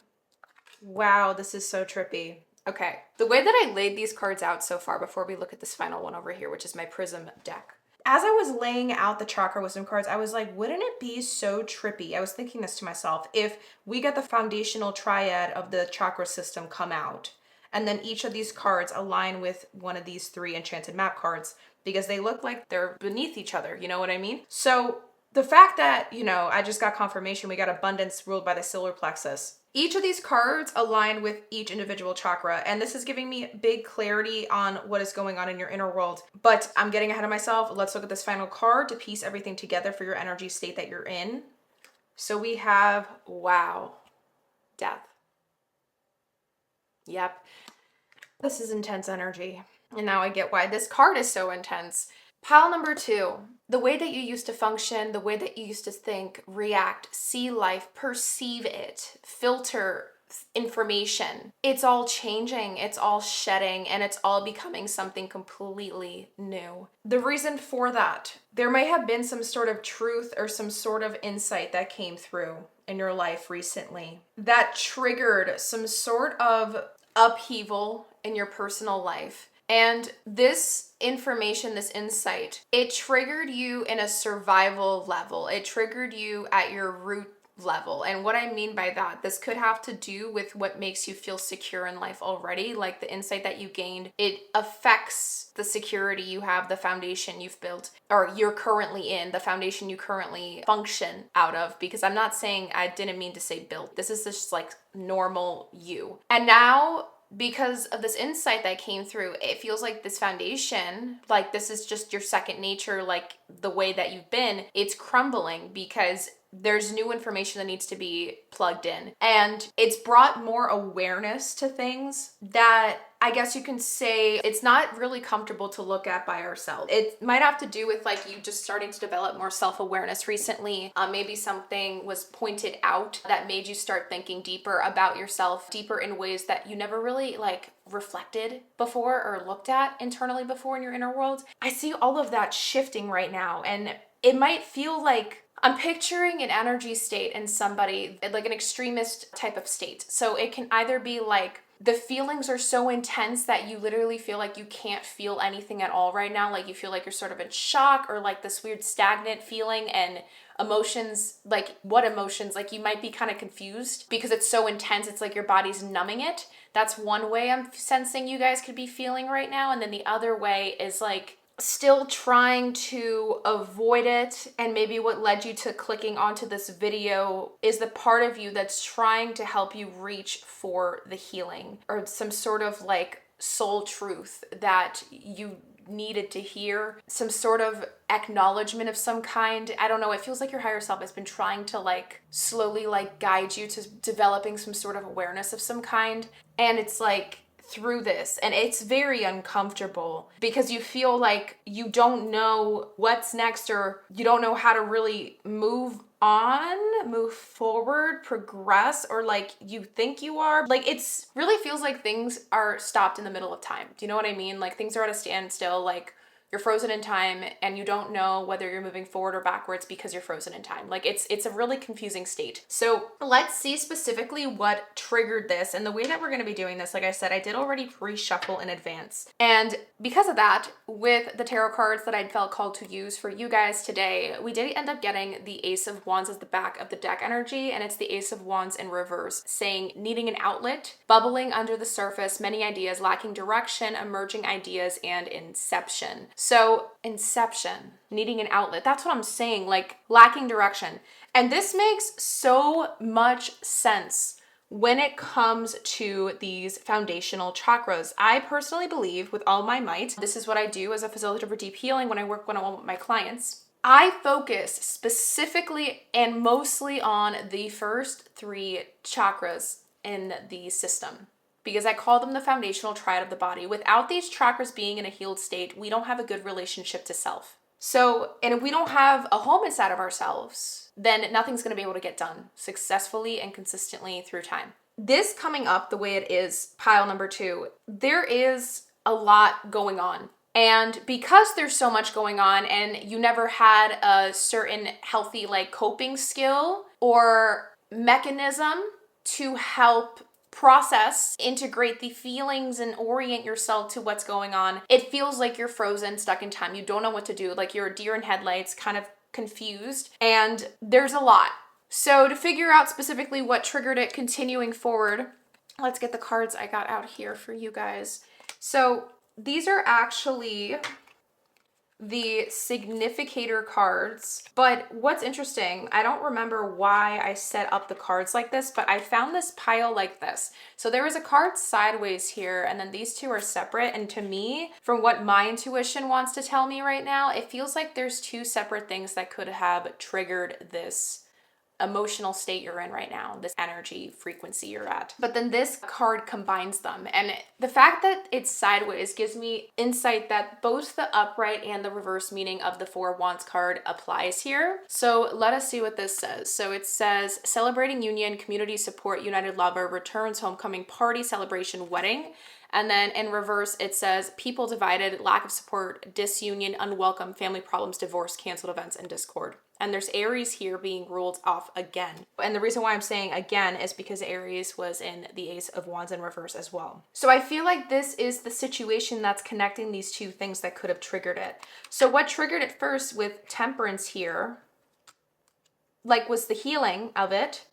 wow, this is so trippy. Okay, the way that I laid these cards out so far before we look at this final one over here, which is my prism deck. As I was laying out the chakra wisdom cards, I was like, wouldn't it be so trippy? I was thinking this to myself, if we get the foundational triad of the chakra system come out, and then each of these cards align with one of these 3 enchanted map cards, because they look like they're beneath each other, you know what I mean? So the fact that, you know, I just got confirmation we got abundance ruled by the solar plexus. Each of these cards align with each individual chakra, and this is giving me big clarity on what is going on in your inner world. But I'm getting ahead of myself. Let's look at this final card to piece everything together for your energy state that you're in. So we have, wow, death. Yep. This is intense energy. And now I get why this card is so intense. Pile number 2, the way that you used to function, the way that you used to think, react, see life, perceive it, filter information. It's all changing, it's all shedding, and it's all becoming something completely new. The reason for that, there may have been some sort of truth or some sort of insight that came through in your life recently that triggered some sort of upheaval in your personal life. And this information, this insight, it triggered you in a survival level. It triggered you at your root level. And what I mean by that, this could have to do with what makes you feel secure in life already, like the insight that you gained. It affects the security you have, the foundation you've built, or you're currently in, the foundation you currently function out of. Because I'm not saying, I didn't mean to say built. This is just like normal you. And now, because of this insight that came through, it feels like this foundation, like this is just your second nature, like the way that you've been, it's crumbling because there's new information that needs to be plugged in. And it's brought more awareness to things that I guess you can say it's not really comfortable to look at by ourselves. It might have to do with like you just starting to develop more self-awareness recently. Maybe something was pointed out that made you start thinking deeper about yourself, deeper in ways that you never really like reflected before or looked at internally before in your inner world. I see all of that shifting right now, and it might feel like I'm picturing an energy state in somebody, like an extremist type of state. So it can either be like the feelings are so intense that you literally feel like you can't feel anything at all right now. Like you feel like you're sort of in shock, or like this weird stagnant feeling, and emotions, like what emotions? Like you might be kind of confused because it's so intense. It's like your body's numbing it. That's one way I'm sensing you guys could be feeling right now. And then the other way is like still trying to avoid it, and maybe what led you to clicking onto this video is the part of you that's trying to help you reach for the healing or some sort of like soul truth that you needed to hear some sort of acknowledgement of some kind. I don't know, it feels like your higher self has been trying to like slowly like guide you to developing some sort of awareness of some kind. And it's like through this, and it's very uncomfortable because you feel like you don't know what's next, or you don't know how to really move on, move forward, progress, or like you think you are. Like it's really feels like things are stopped in the middle of time. Do you know what I mean? Like things are at a standstill, like you're frozen in time and you don't know whether you're moving forward or backwards because you're frozen in time. Like it's a really confusing state. So let's see specifically what triggered this. And the way that we're going to be doing this, like I said, I did already pre-shuffle in advance. And because of that, with the tarot cards that I felt called to use for you guys today, we did end up getting the Ace of Wands as the back of the deck energy. And it's the Ace of Wands in reverse, saying needing an outlet, bubbling under the surface, many ideas, lacking direction, emerging ideas, and inception. So inception, needing an outlet. That's what I'm saying, like lacking direction. And this makes so much sense when it comes to these foundational chakras. I personally believe with all my might, this is what I do as a facilitator for deep healing when I work one-on-one with my clients. I focus specifically and mostly on the first 3 chakras in the system, because I call them the foundational triad of the body. Without these chakras being in a healed state, we don't have a good relationship to self. So, and if we don't have a home inside of ourselves, then nothing's going to be able to get done successfully and consistently through time. This coming up the way it is, pile number 2, there is a lot going on. And because there's so much going on and you never had a certain healthy like coping skill or mechanism to help process, integrate the feelings, and orient yourself to what's going on, it feels like you're frozen, stuck in time. You don't know what to do. Like you're a deer in headlights, kind of confused, and there's a lot. So to figure out specifically what triggered it continuing forward, let's get the cards I got out here for you guys. So these are actually the significator cards. But what's interesting, I don't remember why I set up the cards like this, but I found this pile like this. So there was a card sideways here, and then these 2 are separate. And to me, from what my intuition wants to tell me right now, it feels like there's 2 separate things that could have triggered this emotional state you're in right now, this energy frequency you're at. But then this card combines them. And the fact that it's sideways gives me insight that both the upright and the reverse meaning of the 4 Wands card applies here. So let us see what this says. So it says celebrating union, community support, united lover, returns, homecoming, party, celebration, wedding. And then in reverse, it says people divided, lack of support, disunion, unwelcome, family problems, divorce, canceled events, and discord. And there's Aries here being ruled off again. And the reason why I'm saying again is because Aries was in the Ace of Wands in reverse as well. So I feel like this is the situation that's connecting these 2 things that could have triggered it. So what triggered it first with Temperance here, like was the healing of it.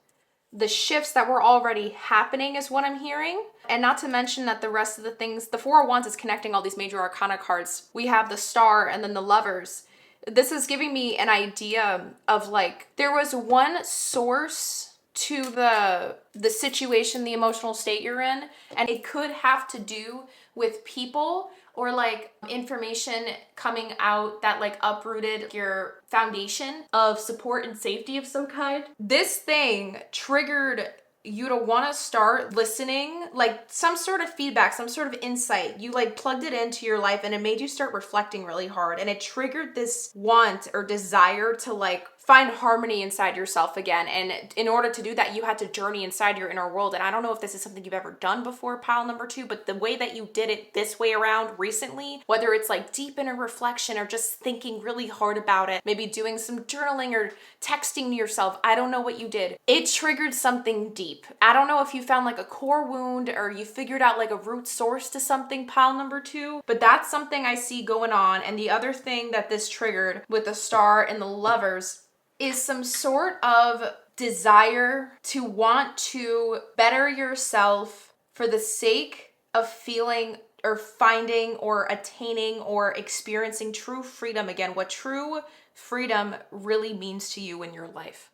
The shifts that were already happening is what I'm hearing. And not to mention that the rest of the things, the 4 of Wands is connecting all these major arcana cards. We have the Star and then the Lovers. This is giving me an idea of like, there was one source to the situation, the emotional state you're in, and it could have to do with people or like information coming out that like uprooted your foundation of support and safety of some kind. This thing triggered you to want to start listening, like some sort of feedback, some sort of insight. You like plugged it into your life and it made you start reflecting really hard, and it triggered this want or desire to like find harmony inside yourself again. And in order to do that, you had to journey inside your inner world. And I don't know if this is something you've ever done before, pile number 2, but the way that you did it this way around recently, whether it's like deep inner reflection or just thinking really hard about it, maybe doing some journaling or texting to yourself, I don't know what you did. It triggered something deep. I don't know if you found like a core wound or you figured out like a root source to something, pile number 2, but that's something I see going on. And the other thing that this triggered with the Star and the Lovers is some sort of desire to want to better yourself for the sake of feeling or finding or attaining or experiencing true freedom again, what true freedom really means to you in your life.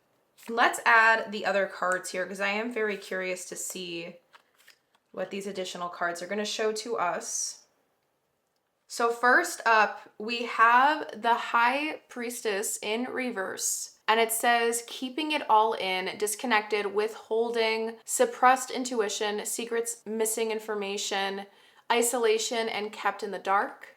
Let's add the other cards here because I am very curious to see what these additional cards are going to show to us. So first up, we have the High Priestess in reverse. And it says, keeping it all in, disconnected, withholding, suppressed intuition, secrets, missing information, isolation, and kept in the dark.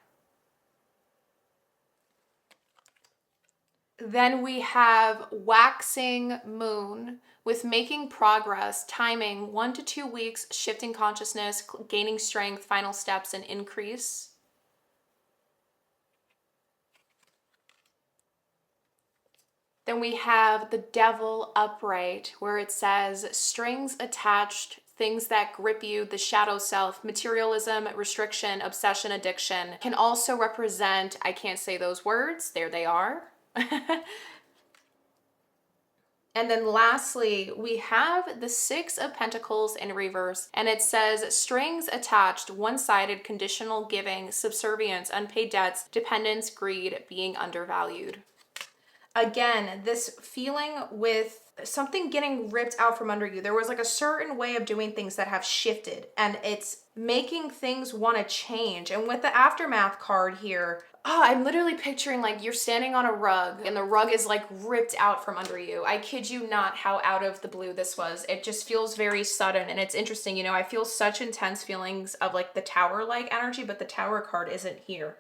Then we have waxing moon with making progress, timing, 1 to 2 weeks, shifting consciousness, gaining strength, final steps, and increase. Then we have the devil upright, where it says strings attached, things that grip you, the shadow self, materialism, restriction, obsession, addiction. Can also represent, I can't say those words, there they are. And then lastly, we have the Six of Pentacles in reverse, and it says strings attached, one-sided, conditional giving, subservience, unpaid debts, dependence, greed, being undervalued. Again, this feeling with something getting ripped out from under you. There was like a certain way of doing things that have shifted, and it's making things want to change. And with the aftermath card here, I'm literally picturing like you're standing on a rug and the rug is like ripped out from under you. I kid you not how out of the blue this was. It just feels very sudden, and it's interesting. You know, I feel such intense feelings of like the tower-like energy, but the tower card isn't here.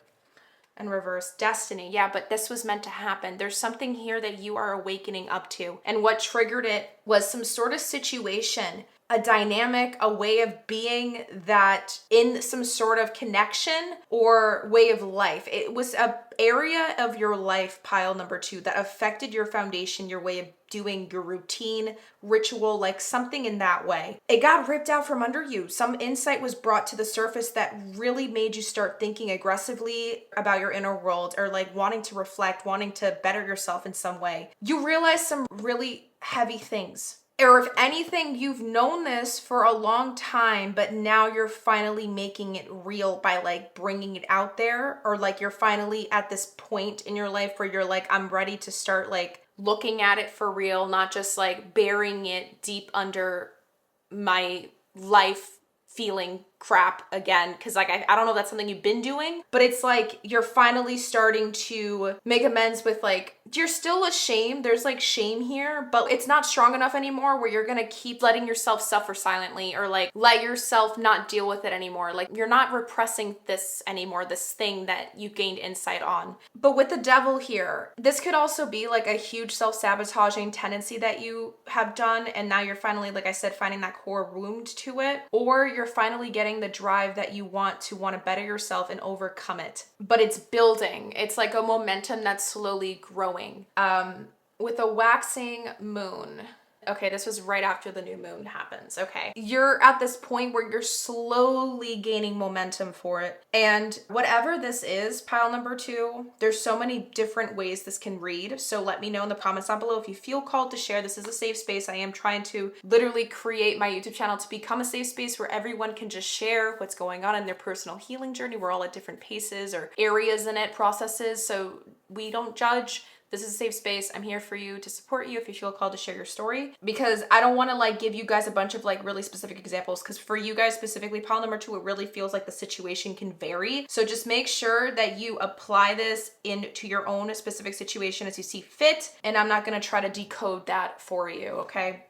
And reverse destiny. Yeah, but this was meant to happen. There's something here that you are awakening up to. And what triggered it was some sort of situation, a dynamic, a way of being that in some sort of connection or way of life. It was an area of your life, pile number 2, that affected your foundation, your way of doing, your routine, ritual, like something in that way. It got ripped out from under you. Some insight was brought to the surface that really made you start thinking aggressively about your inner world, or like wanting to reflect, wanting to better yourself in some way. You realize some really heavy things. Or if anything, you've known this for a long time, but now you're finally making it real by like bringing it out there, or like you're finally at this point in your life where you're like, I'm ready to start like looking at it for real, not just like burying it deep under my life feeling crap again, because like I don't know if that's something you've been doing, but it's like you're finally starting to make amends with like, you're still ashamed, there's like shame here, but it's not strong enough anymore where you're gonna keep letting yourself suffer silently, or like let yourself not deal with it anymore. Like you're not repressing this anymore, this thing that you gained insight on. But with the devil here, this could also be like a huge self-sabotaging tendency that you have done, and now you're finally, like I said, finding that core wound to it, or you're finally getting the drive that you want to better yourself and overcome it. But it's building. It's like a momentum that's slowly growing. With a waxing moon. Okay, this was right after the new moon happens. Okay. You're at this point where you're slowly gaining momentum for it. And whatever this is, pile number 2, there's so many different ways this can read. So let me know in the comments down below if you feel called to share. This is a safe space. I am trying to literally create my YouTube channel to become a safe space where everyone can just share what's going on in their personal healing journey. We're all at different paces or areas in it, processes. So we don't judge. This is a safe space. I'm here for you, to support you if you feel called to share your story, because I don't want to like give you guys a bunch of like really specific examples, because for you guys specifically, pile number 2, it really feels like the situation can vary. So just make sure that you apply this into your own specific situation as you see fit, and I'm not going to try to decode that for you, okay?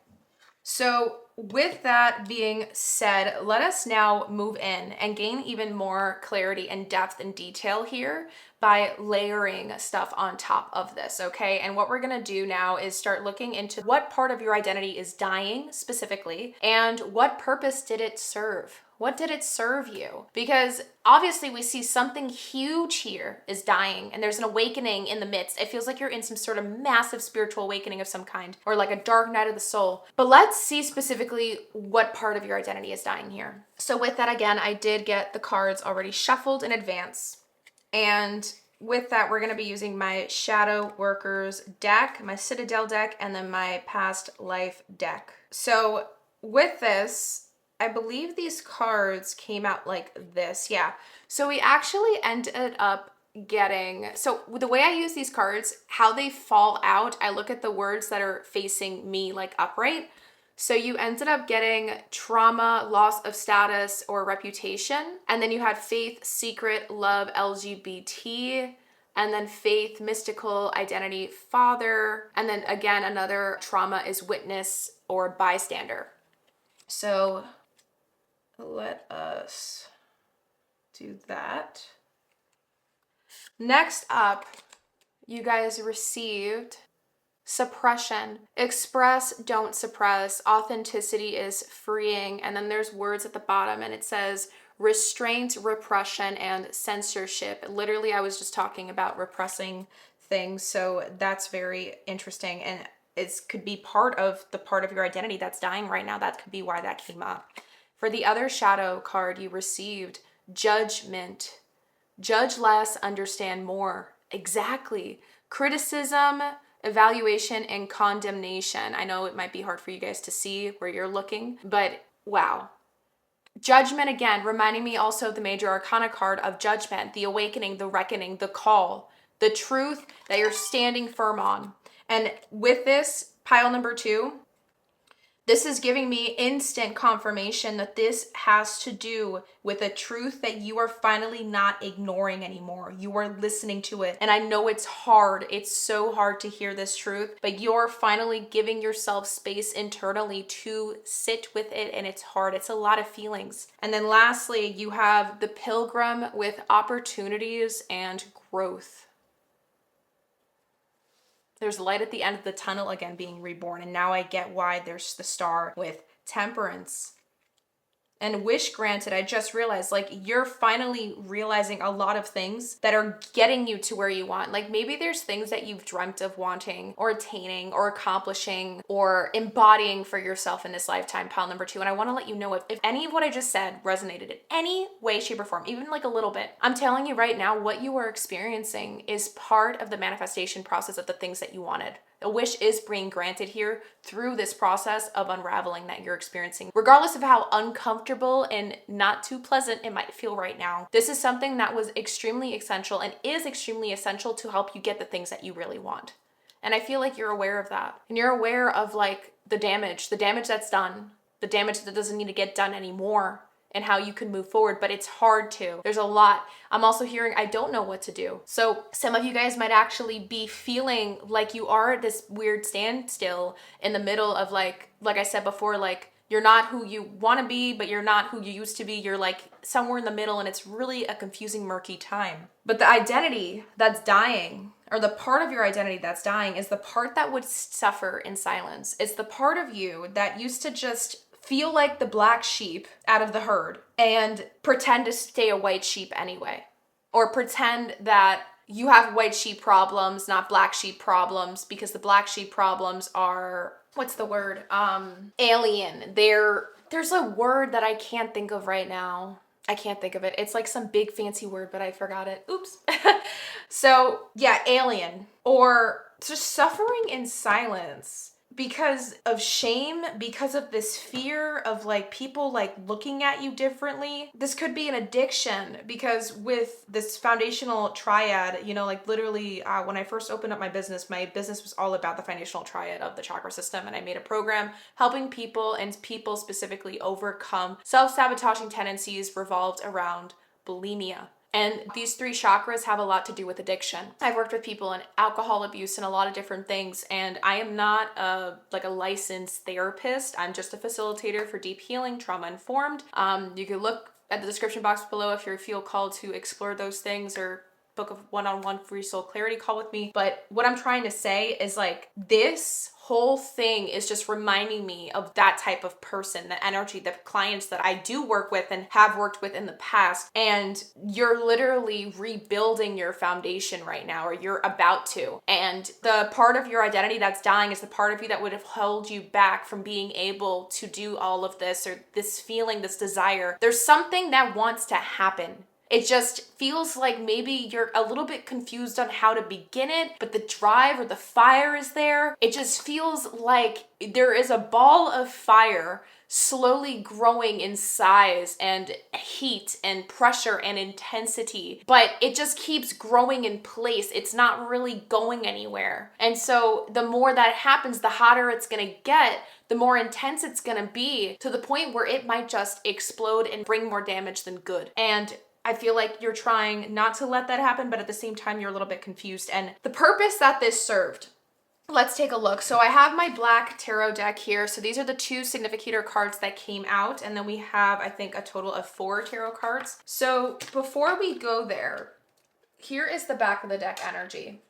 So with that being said, let us now move in and gain even more clarity and depth and detail here by layering stuff on top of this, okay? And what we're gonna do now is start looking into what part of your identity is dying specifically, and what purpose did it serve? What did it serve you? Because obviously we see something huge here is dying, and there's an awakening in the midst. It feels like you're in some sort of massive spiritual awakening of some kind, or like a dark night of the soul. But let's see specifically what part of your identity is dying here. So with that, again, I did get the cards already shuffled in advance. And with that, we're going to be using my Shadow Workers deck, my Citadel deck, and then my Past Life deck. So with this, I believe these cards came out like this. Yeah. So we actually ended up getting, so the way I use these cards, how they fall out, I look at the words that are facing me like upright. So you ended up getting trauma, loss of status or reputation. And then you had faith, secret, love, LGBT. And then faith, mystical, identity, father. And then again, another trauma is witness or bystander. So let us do that. Next up, you guys received suppression. Express, don't suppress. Authenticity is freeing. And then there's words at the bottom and it says restraint, repression, and censorship. Literally, I was just talking about repressing things. So that's very interesting. And it could be part of your identity that's dying right now. That could be why that came up. For the other shadow card you received, judgment. Judge less, understand more. Exactly. Criticism, evaluation, and condemnation. I know it might be hard for you guys to see where you're looking, but wow. Judgment, again, reminding me also of the major arcana card of judgment, the awakening, the reckoning, the call, the truth that you're standing firm on. And with this, pile number 2, this is giving me instant confirmation that this has to do with a truth that you are finally not ignoring anymore. You are listening to it. And I know it's hard. It's so hard to hear this truth, but you're finally giving yourself space internally to sit with it. And it's hard. It's a lot of feelings. And then lastly, you have the pilgrim with opportunities and growth. There's light at the end of the tunnel, again, being reborn. And now I get why there's the star with temperance. And wish granted, I just realized, like, you're finally realizing a lot of things that are getting you to where you want. Like, maybe there's things that you've dreamt of wanting or attaining or accomplishing or embodying for yourself in this lifetime, pile number 2. And I want to let you know if any of what I just said resonated in any way, shape, or form, even like a little bit, I'm telling you right now, what you are experiencing is part of the manifestation process of the things that you wanted. A wish is being granted here through this process of unraveling that you're experiencing. Regardless of how uncomfortable and not too pleasant it might feel right now, this is something that was extremely essential and is extremely essential to help you get the things that you really want. And I feel like you're aware of that. And you're aware of like the damage that's done, the damage that doesn't need to get done anymore, and how you can move forward, but it's hard to. There's a lot. I'm also hearing, I don't know what to do. So some of you guys might actually be feeling like you are at this weird standstill in the middle of like I said before, like you're not who you want to be, but you're not who you used to be. You're like somewhere in the middle and it's really a confusing, murky time. But the identity that's dying, or the part of your identity that's dying, is the part that would suffer in silence. It's the part of you that used to just feel like the black sheep out of the herd and pretend to stay a white sheep anyway. Or pretend that you have white sheep problems, not black sheep problems, because the black sheep problems are, what's the word? Alien. There's a word that I can't think of right now. I can't think of it. It's like some big fancy word, but I forgot it. Oops. So yeah, alien. Or just suffering in silence. Because of shame, because of this fear of like people like looking at you differently. This could be an addiction, because with this foundational triad, you know, like literally when I first opened up my business was all about the foundational triad of the chakra system. And I made a program helping people, and people specifically, overcome self-sabotaging tendencies revolved around bulimia. And these 3 chakras have a lot to do with addiction. I've worked with people in alcohol abuse and a lot of different things, and I am not a licensed therapist. I'm just a facilitator for deep healing, trauma-informed. You can look at the description box below if you feel called to explore those things, or book a one-on-one free soul clarity call with me. But what I'm trying to say is like this whole thing is just reminding me of that type of person, the energy, the clients that I do work with and have worked with in the past. And you're literally rebuilding your foundation right now, or you're about to. And the part of your identity that's dying is the part of you that would have held you back from being able to do all of this, or this feeling, this desire. There's something that wants to happen. It just feels like maybe you're a little bit confused on how to begin it, but the drive or the fire is there. It just feels like there is a ball of fire slowly growing in size and heat and pressure and intensity, but it just keeps growing in place. It's not really going anywhere. And so the more that happens, the hotter it's gonna get, the more intense it's gonna be, to the point where it might just explode and bring more damage than good. And I feel like you're trying not to let that happen, but at the same time, you're a little bit confused. And the purpose that this served, let's take a look. So I have my black tarot deck here. So these are the 2 significator cards that came out. And then we have, I think, a total of 4 tarot cards. So before we go there, here is the back of the deck energy.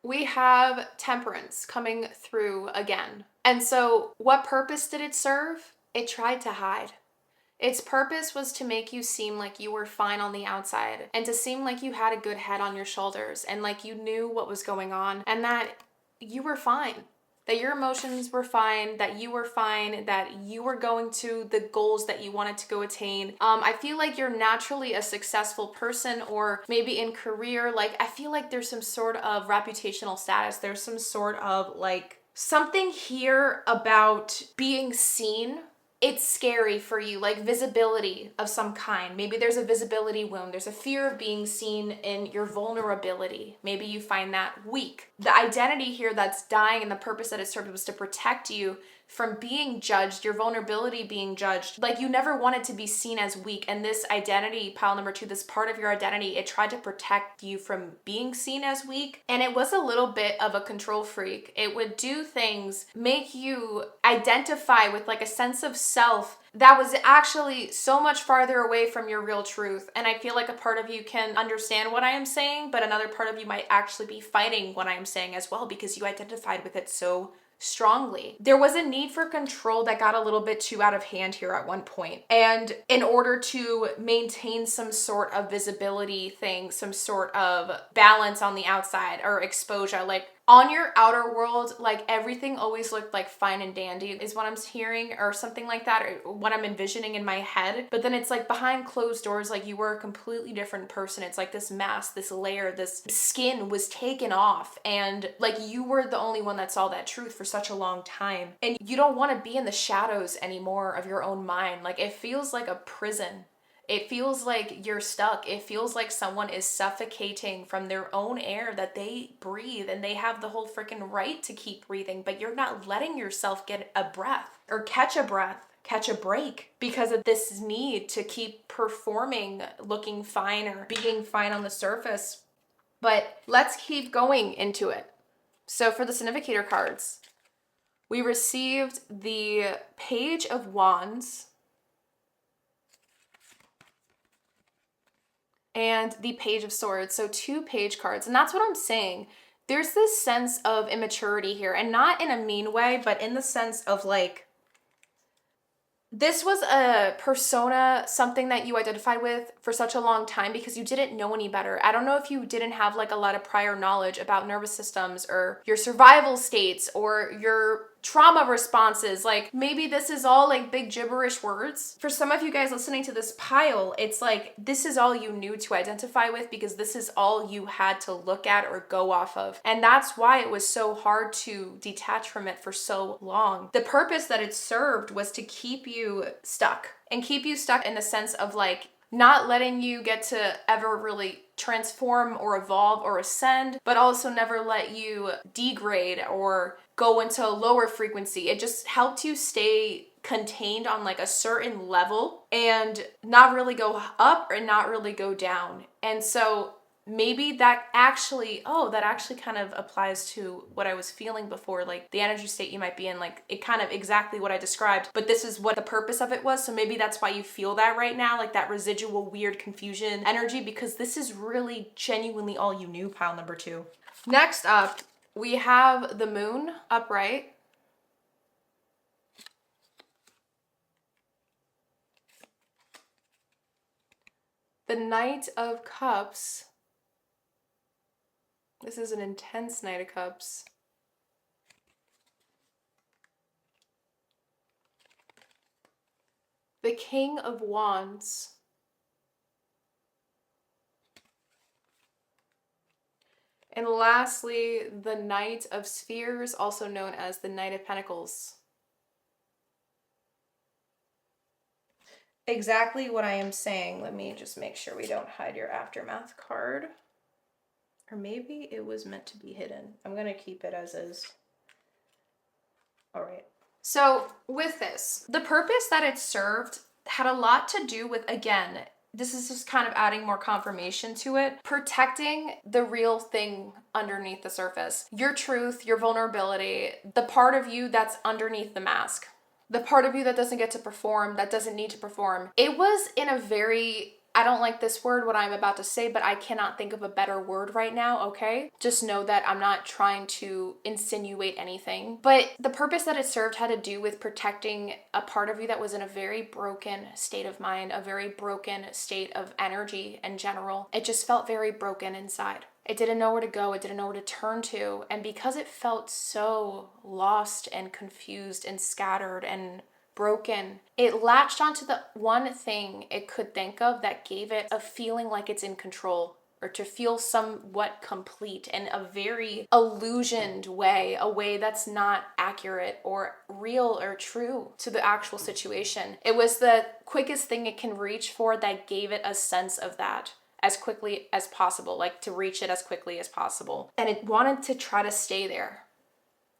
We have Temperance coming through again. And so what purpose did it serve? It tried to hide. Its purpose was to make you seem like you were fine on the outside, and to seem like you had a good head on your shoulders, and like you knew what was going on, and that you were fine, that your emotions were fine, that you were going to the goals that you wanted to go attain. I feel like you're naturally a successful person, or maybe in career, like I feel like there's some sort of reputational status. There's some sort of like something here about being seen. It's scary for you, like visibility of some kind. Maybe there's a visibility wound. There's a fear of being seen in your vulnerability. Maybe you find that weak. The identity here that's dying and the purpose that it served was to protect you from being judged, your vulnerability being judged. Like you never wanted to be seen as weak. And this identity, pile number 2, this part of your identity, it tried to protect you from being seen as weak. And it was a little bit of a control freak. It would do things, make you identify with like a sense of self that was actually so much farther away from your real truth. And I feel like a part of you can understand what I am saying, but another part of you might actually be fighting what I am saying as well, because you identified with it so strongly. There was a need for control that got a little bit too out of hand here at one point. And in order to maintain some sort of visibility thing, some sort of balance on the outside or exposure, like on your outer world, like everything always looked like fine and dandy is what I'm hearing, or something like that, or what I'm envisioning in my head. But then it's like behind closed doors, like you were a completely different person. It's like this mask, this layer, this skin was taken off, and like you were the only one that saw that truth for such a long time. And you don't want to be in the shadows anymore of your own mind. Like it feels like a prison. It feels like you're stuck. It feels like someone is suffocating from their own air that they breathe, and they have the whole freaking right to keep breathing, but you're not letting yourself get a breath or catch a break because of this need to keep performing, looking fine or being fine on the surface. But let's keep going into it. So for the significator cards, we received the Page of Wands and the Page of Swords. So 2 page cards. And that's what I'm saying. There's this sense of immaturity here, and not in a mean way, but in the sense of like, this was a persona, something that you identified with for such a long time because you didn't know any better. I don't know if you didn't have like a lot of prior knowledge about nervous systems or your survival states or your trauma responses. Like maybe this is all like big gibberish words. For some of you guys listening to this pile, it's like this is all you knew to identify with because this is all you had to look at or go off of. And that's why it was so hard to detach from it for so long. The purpose that it served was to keep you stuck, and keep you stuck in the sense of like not letting you get to ever really transform or evolve or ascend, but also never let you degrade or go into a lower frequency. It just helped you stay contained on like a certain level and not really go up or not really go down. And so maybe that actually kind of applies to what I was feeling before, like the energy state you might be in, like it kind of exactly what I described, but this is what the purpose of it was. So maybe that's why you feel that right now, like that residual weird confusion energy, because this is really genuinely all you knew, pile number 2. Next up, we have the Moon upright. The Knight of Cups. This is an intense Knight of Cups. The King of Wands. And lastly, the Knight of Spheres, also known as the Knight of Pentacles. Exactly what I am saying. Let me just make sure we don't hide your aftermath card. Or maybe it was meant to be hidden. I'm going to keep it as is. All right. So with this, the purpose that it served had a lot to do with, again, this is just kind of adding more confirmation to it, protecting the real thing underneath the surface. Your truth, your vulnerability, the part of you that's underneath the mask. The part of you that doesn't get to perform, that doesn't need to perform. It was in a very, I don't like this word, what I'm about to say, but I cannot think of a better word right now, okay? Just know that I'm not trying to insinuate anything. But the purpose that it served had to do with protecting a part of you that was in a very broken state of mind, a very broken state of energy in general. It just felt very broken inside. It didn't know where to go. It didn't know where to turn to. And because it felt so lost and confused and scattered and broken, it latched onto the one thing it could think of that gave it a feeling like it's in control, or to feel somewhat complete in a very illusioned way, a way that's not accurate or real or true to the actual situation. It was the quickest thing it can reach for that gave it a sense of that as quickly as possible, like to reach it as quickly as possible. And it wanted to try to stay there.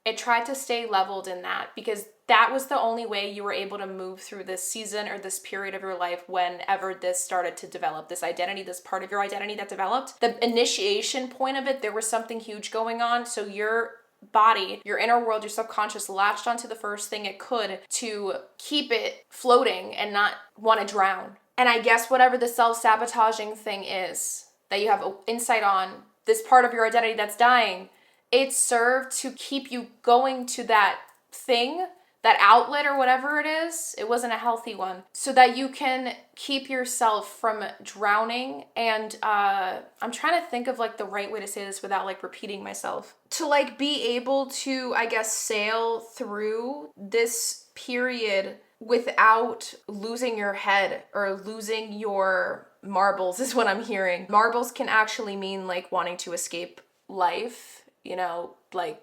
It tried to stay leveled in that because that was the only way you were able to move through this season or this period of your life whenever this started to develop, this identity, this part of your identity that developed. The initiation point of it, there was something huge going on. So your body, your inner world, your subconscious latched onto the first thing it could to keep it floating and not want to drown. And I guess whatever the self-sabotaging thing is that you have insight on, this part of your identity that's dying, it served to keep you going to that thing, that outlet or whatever it is. It wasn't a healthy one. So that you can keep yourself from drowning. And I'm trying to think of like the right way to say this without like repeating myself. To like be able to, I guess, sail through this period without losing your head or losing your marbles is what I'm hearing. Marbles can actually mean like wanting to escape life, you know, like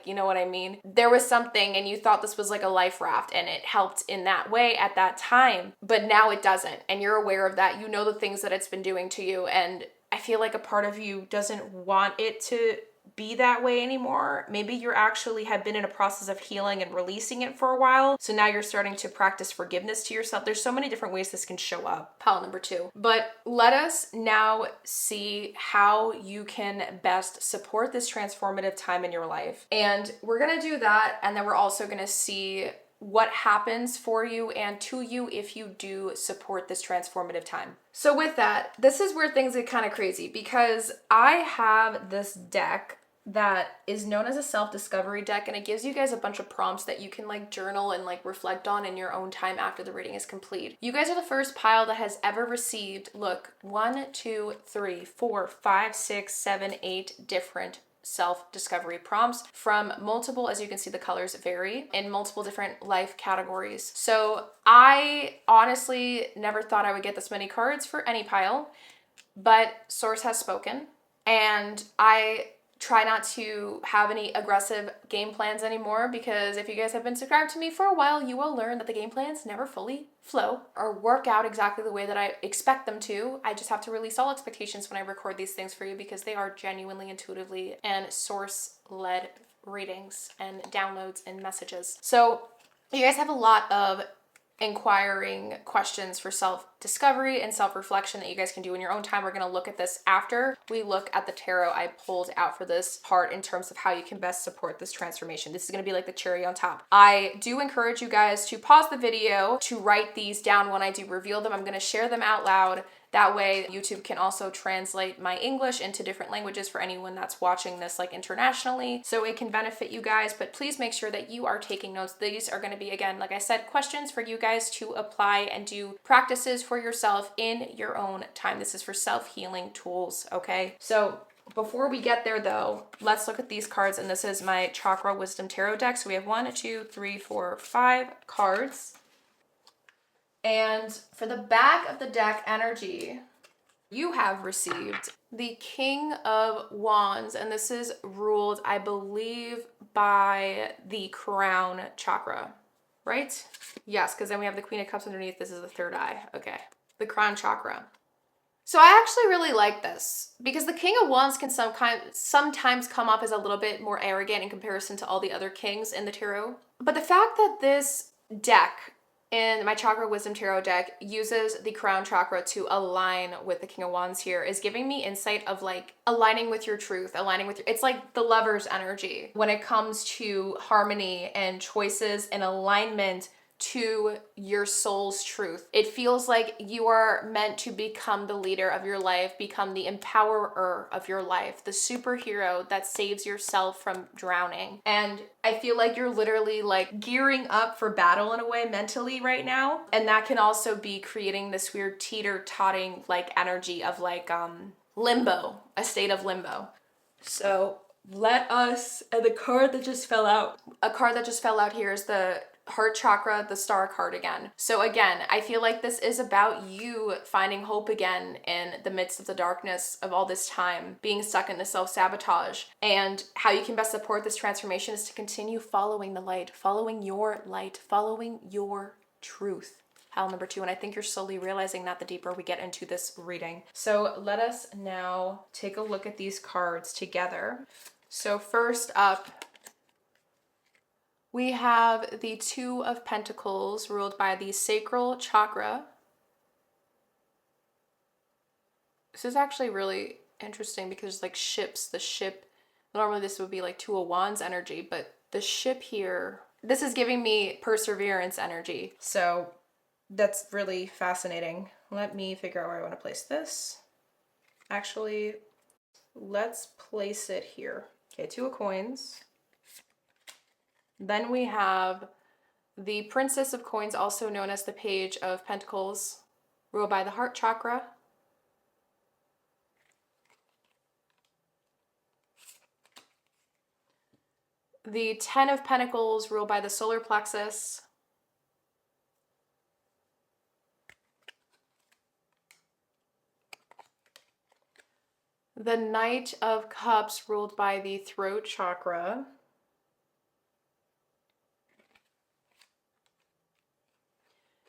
you know what I mean? There was something and you thought this was like a life raft and it helped in that way at that time, but now it doesn't. And you're aware of that. You know the things that it's been doing to you. And I feel like a part of you doesn't want it to be that way anymore. Maybe you actually have been in a process of healing and releasing it for a while. So now you're starting to practice forgiveness to yourself. There's so many different ways this can show up. Pile number 2. But let us now see how you can best support this transformative time in your life. And we're going to do that. And then we're also going to see what happens for you and to you if you do support this transformative time. So with that, this is where things get kind of crazy because I have this deck that is known as a self-discovery deck, and it gives you guys a bunch of prompts that you can like journal and like reflect on in your own time after the reading is complete. You guys are the first pile that has ever received, look, 1, 2, 3, 4, 5, 6, 7, 8 different self-discovery prompts from multiple, as you can see, the colors vary in multiple different life categories. So I honestly never thought I would get this many cards for any pile, but Source has spoken, and I try not to have any aggressive game plans anymore because if you guys have been subscribed to me for a while, you will learn that the game plans never fully flow or work out exactly the way that I expect them to. I just have to release all expectations when I record these things for you because they are genuinely, intuitively, and source-led readings and downloads and messages. So you guys have a lot of inquiring questions for self-discovery and self-reflection that you guys can do in your own time. We're going to look at this after we look at the tarot I pulled out for this part in terms of how you can best support this transformation. This is going to be like the cherry on top. I do encourage you guys to pause the video to write these down when I do reveal them. I'm going to share them out loud. That way YouTube can also translate my English into different languages for anyone that's watching this like internationally, so it can benefit you guys. But please make sure that you are taking notes. These are going to be, again, like I said, questions for you guys to apply and do practices for yourself in your own time. This is for self-healing tools, okay? So before we get there though, let's look at these cards. And this is my Chakra Wisdom Tarot deck. So we have 1, 2, 3, 4, 5 cards. And for the back of the deck energy, you have received the King of Wands, and this is ruled, I believe, by the crown chakra, right? Yes, because then we have the Queen of Cups underneath. This is the third eye. Okay. The crown chakra. So I actually really like this because the King of Wands can sometimes come up as a little bit more arrogant in comparison to all the other kings in the tarot. But the fact that this deck in my Chakra Wisdom Tarot deck uses the crown chakra to align with the King of Wands here is giving me insight of like aligning with your truth, aligning with your, it's like the Lover's energy when it comes to harmony and choices and alignment to your soul's truth. It feels like you are meant to become the leader of your life, become the empowerer of your life, the superhero that saves yourself from drowning. And I feel like you're literally like gearing up for battle in a way mentally right now. And that can also be creating this weird teeter-totting like energy of like limbo, a state of limbo. So let us, and the card that just fell out, a card that just fell out here is the heart chakra, the star card again. So again, I feel like this is about you finding hope again in the midst of the darkness of all this time, being stuck in the self-sabotage. And how you can best support this transformation is to continue following the light, following your truth. Pile number 2, and I think you're slowly realizing that the deeper we get into this reading. So let us now take a look at these cards together. So first up, we have the Two of Pentacles ruled by the sacral chakra. This is actually really interesting because like ships, the ship, normally this would be like Two of Wands energy, but the ship here, this is giving me perseverance energy. So that's really fascinating. Let me figure out where I want to place this. Actually, let's place it here. Okay, 2 of Coins. Then we have the Princess of Coins, also known as the Page of Pentacles, ruled by the heart chakra. The 10 of Pentacles, ruled by the solar plexus. The Knight of Cups, ruled by the throat chakra.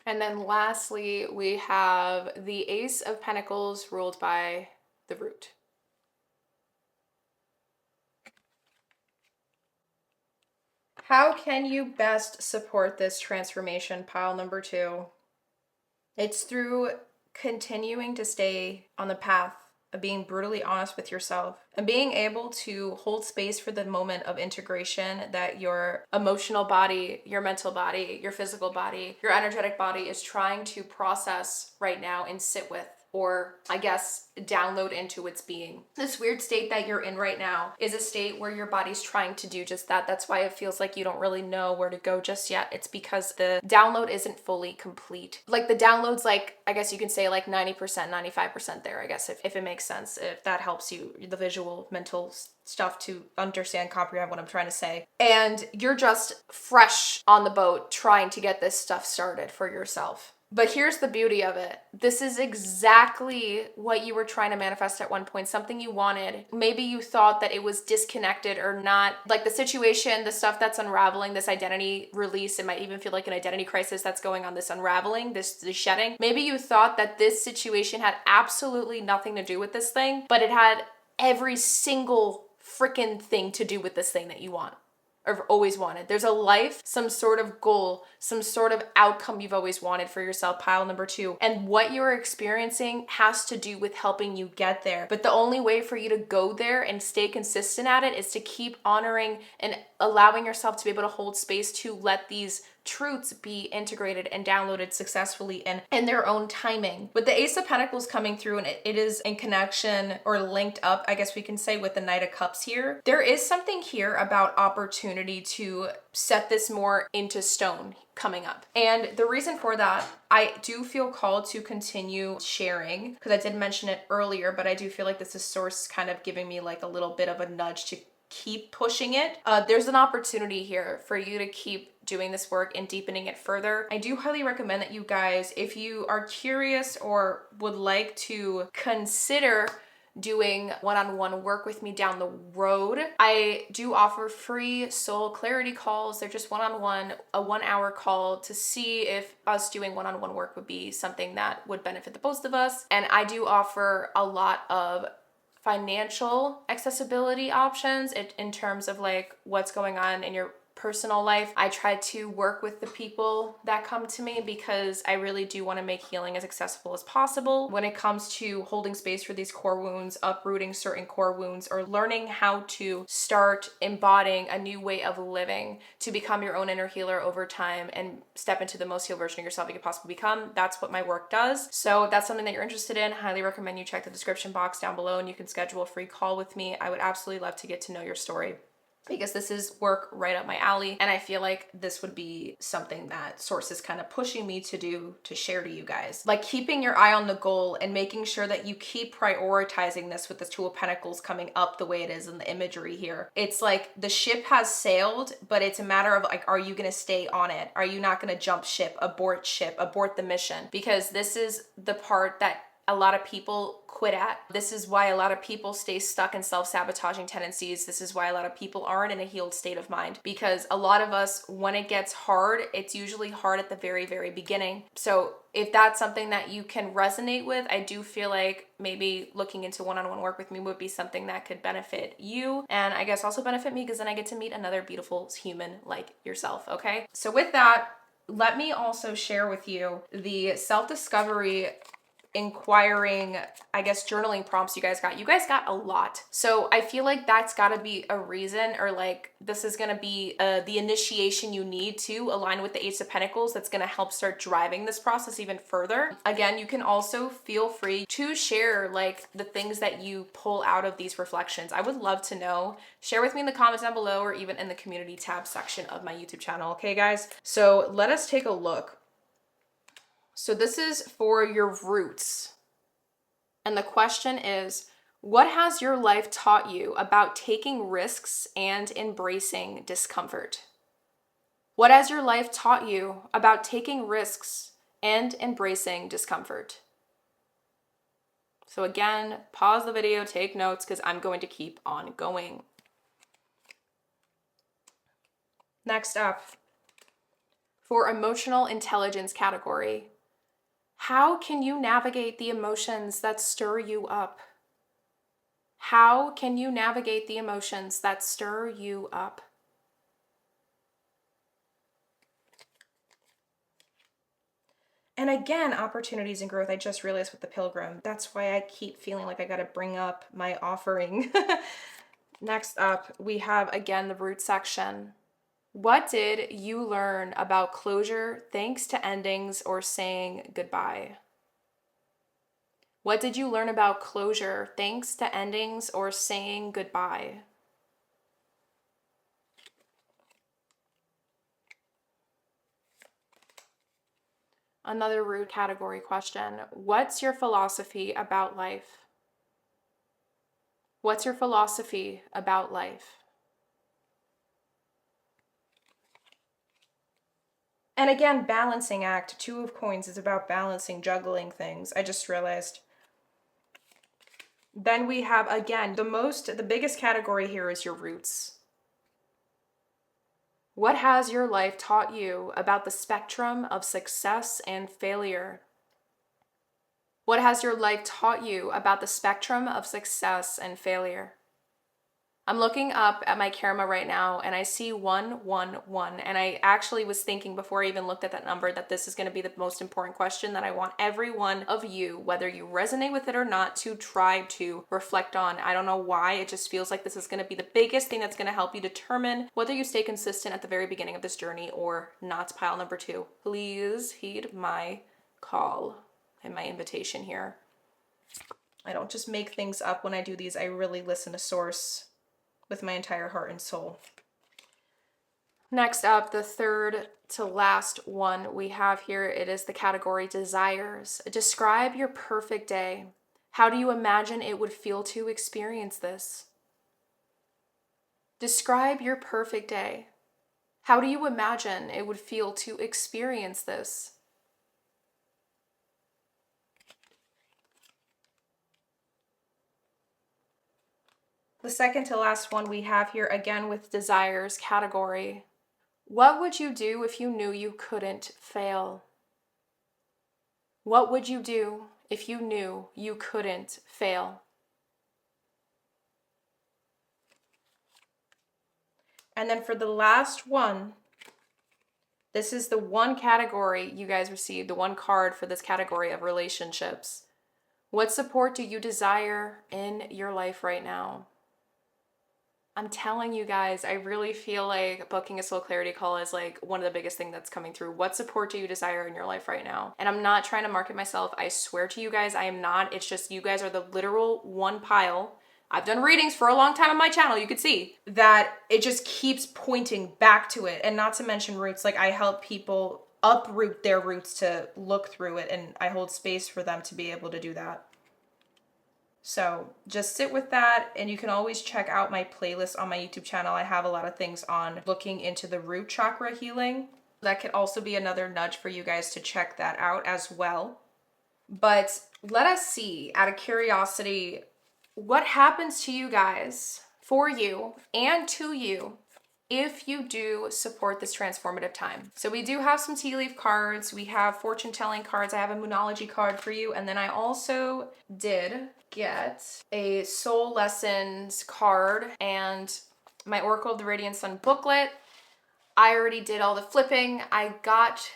And then lastly, we have the Ace of Pentacles ruled by the root. How can you best support this transformation, pile number 2? It's through continuing to stay on the path of being brutally honest with yourself and being able to hold space for the moment of integration that your emotional body, your mental body, your physical body, your energetic body is trying to process right now and sit with, or I guess download into its being. This weird state that you're in right now is a state where your body's trying to do just that. That's why it feels like you don't really know where to go just yet. It's because the download isn't fully complete. Like the download's like, I guess you can say like 90%, 95% there, I guess, if it makes sense, if that helps you, the visual, mental stuff to understand, comprehend what I'm trying to say. And you're just fresh on the boat trying to get this stuff started for yourself. But here's the beauty of it. This is exactly what you were trying to manifest at one point, something you wanted. Maybe you thought that it was disconnected or not. Like the situation, the stuff that's unraveling, this identity release, it might even feel like an identity crisis that's going on, this unraveling, this shedding. Maybe you thought that this situation had absolutely nothing to do with this thing, but it had every single freaking thing to do with this thing that you want. Or always wanted. There's a life, some sort of goal, some sort of outcome you've always wanted for yourself, pile number 2. And what you're experiencing has to do with helping you get there. But the only way for you to go there and stay consistent at it is to keep honoring and allowing yourself to be able to hold space to let these truths be integrated and downloaded successfully and in their own timing. With the Ace of Pentacles coming through, and it is in connection or linked up, I guess we can say, with the Knight of Cups here, there is something here about opportunity to set this more into stone coming up. And the reason for that, I do feel called to continue sharing, because I did mention it earlier, but I do feel like this is source kind of giving me like a little bit of a nudge to keep pushing it. There's an opportunity here for you to keep doing this work and deepening it further. I do highly recommend that you guys, if you are curious or would like to consider doing one-on-one work with me down the road. I do offer free soul clarity calls. They're just one-on-one, a 1-hour call to see if us doing one-on-one work would be something that would benefit the both of us. And I do offer a lot of financial accessibility options in terms of like what's going on in your personal life. I try to work with the people that come to me because I really do want to make healing as accessible as possible when it comes to holding space for these core wounds, uprooting certain core wounds, or learning how to start embodying a new way of living to become your own inner healer over time and step into the most healed version of yourself you could possibly become. That's what my work does. So if that's something that you're interested in, highly recommend you check the description box down below and you can schedule a free call with me. I would absolutely love to get to know your story, because this is work right up my alley. And I feel like this would be something that Source is kind of pushing me to do, to share to you guys. Like keeping your eye on the goal and making sure that you keep prioritizing this with the Two of Pentacles coming up the way it is in the imagery here. It's like the ship has sailed, but it's a matter of like, are you gonna stay on it? Are you not gonna jump ship, abort the mission? Because this is the part that a lot of people quit at. This is why a lot of people stay stuck in self-sabotaging tendencies. This is why a lot of people aren't in a healed state of mind, because a lot of us, when it gets hard, it's usually hard at the very, very beginning. So if that's something that you can resonate with, I do feel like maybe looking into one-on-one work with me would be something that could benefit you, and I guess also benefit me, because then I get to meet another beautiful human like yourself, okay? So with that, let me also share with you the self-discovery inquiring, I guess, journaling prompts you guys got. You guys got a lot. So I feel like that's got to be a reason, or like this is going to be the initiation you need to align with the Ace of Pentacles that's going to help start driving this process even further. Again, you can also feel free to share like the things that you pull out of these reflections. I would love to know. Share with me in the comments down below, or even in the community tab section of my YouTube channel. Okay, guys? So let us take a look. So this is for your roots. And the question is, what has your life taught you about taking risks and embracing discomfort? What has your life taught you about taking risks and embracing discomfort? So again, pause the video, take notes, because I'm going to keep on going. Next up, for emotional intelligence category, how can you navigate the emotions that stir you up? How can you navigate the emotions that stir you up? And again, opportunities and growth. I just realized with the Pilgrim, that's why I keep feeling like I got to bring up my offering. Next up, we have again the root section. What did you learn about closure thanks to endings or saying goodbye? What did you learn about closure thanks to endings or saying goodbye? Another root category question. What's your philosophy about life? What's your philosophy about life? And again, balancing act. Two of Coins is about balancing, juggling things. I just realized. Then we have, again, the biggest category here is your roots. What has your life taught you about the spectrum of success and failure? What has your life taught you about the spectrum of success and failure? I'm looking up at my camera right now and I see 111, and I actually was thinking before I even looked at that number that this is going to be the most important question that I want every one of you, whether you resonate with it or not, to try to reflect on. I don't know why, it just feels like this is going to be the biggest thing that's going to help you determine whether you stay consistent at the very beginning of this journey or not. Pile number 2. Please heed my call and my invitation here. I don't just make things up when I do these. I really listen to Source with my entire heart and soul. Next up, the third to last one we have here, it is the category desires. Describe your perfect day. How do you imagine it would feel to experience this? Describe your perfect day. How do you imagine it would feel to experience this? The second to last one we have here, again with desires category. What would you do if you knew you couldn't fail? What would you do if you knew you couldn't fail? And then for the last one, this is the one category you guys received, the one card for this category of relationships. What support do you desire in your life right now? I'm telling you guys, I really feel like booking a soul clarity call is like one of the biggest things that's coming through. What support do you desire in your life right now? And I'm not trying to market myself. I swear to you guys, I am not. It's just you guys are the literal one pile. I've done readings for a long time on my channel. You could see that it just keeps pointing back to it. And not to mention roots. Like, I help people uproot their roots to look through it, and I hold space for them to be able to do that. So just sit with that, and you can always check out my playlist on my YouTube channel. I have a lot of things on looking into the root chakra healing. That could also be another nudge for you guys to check that out as well. But let us see, out of curiosity, what happens to you guys, for you, and to you if you do support this transformative time. So we do have some tea leaf cards. We have fortune telling cards. I have a Moonology card for you. And then I also did get a soul lessons card and my Oracle of the Radiant Sun booklet. I already did all the flipping. I got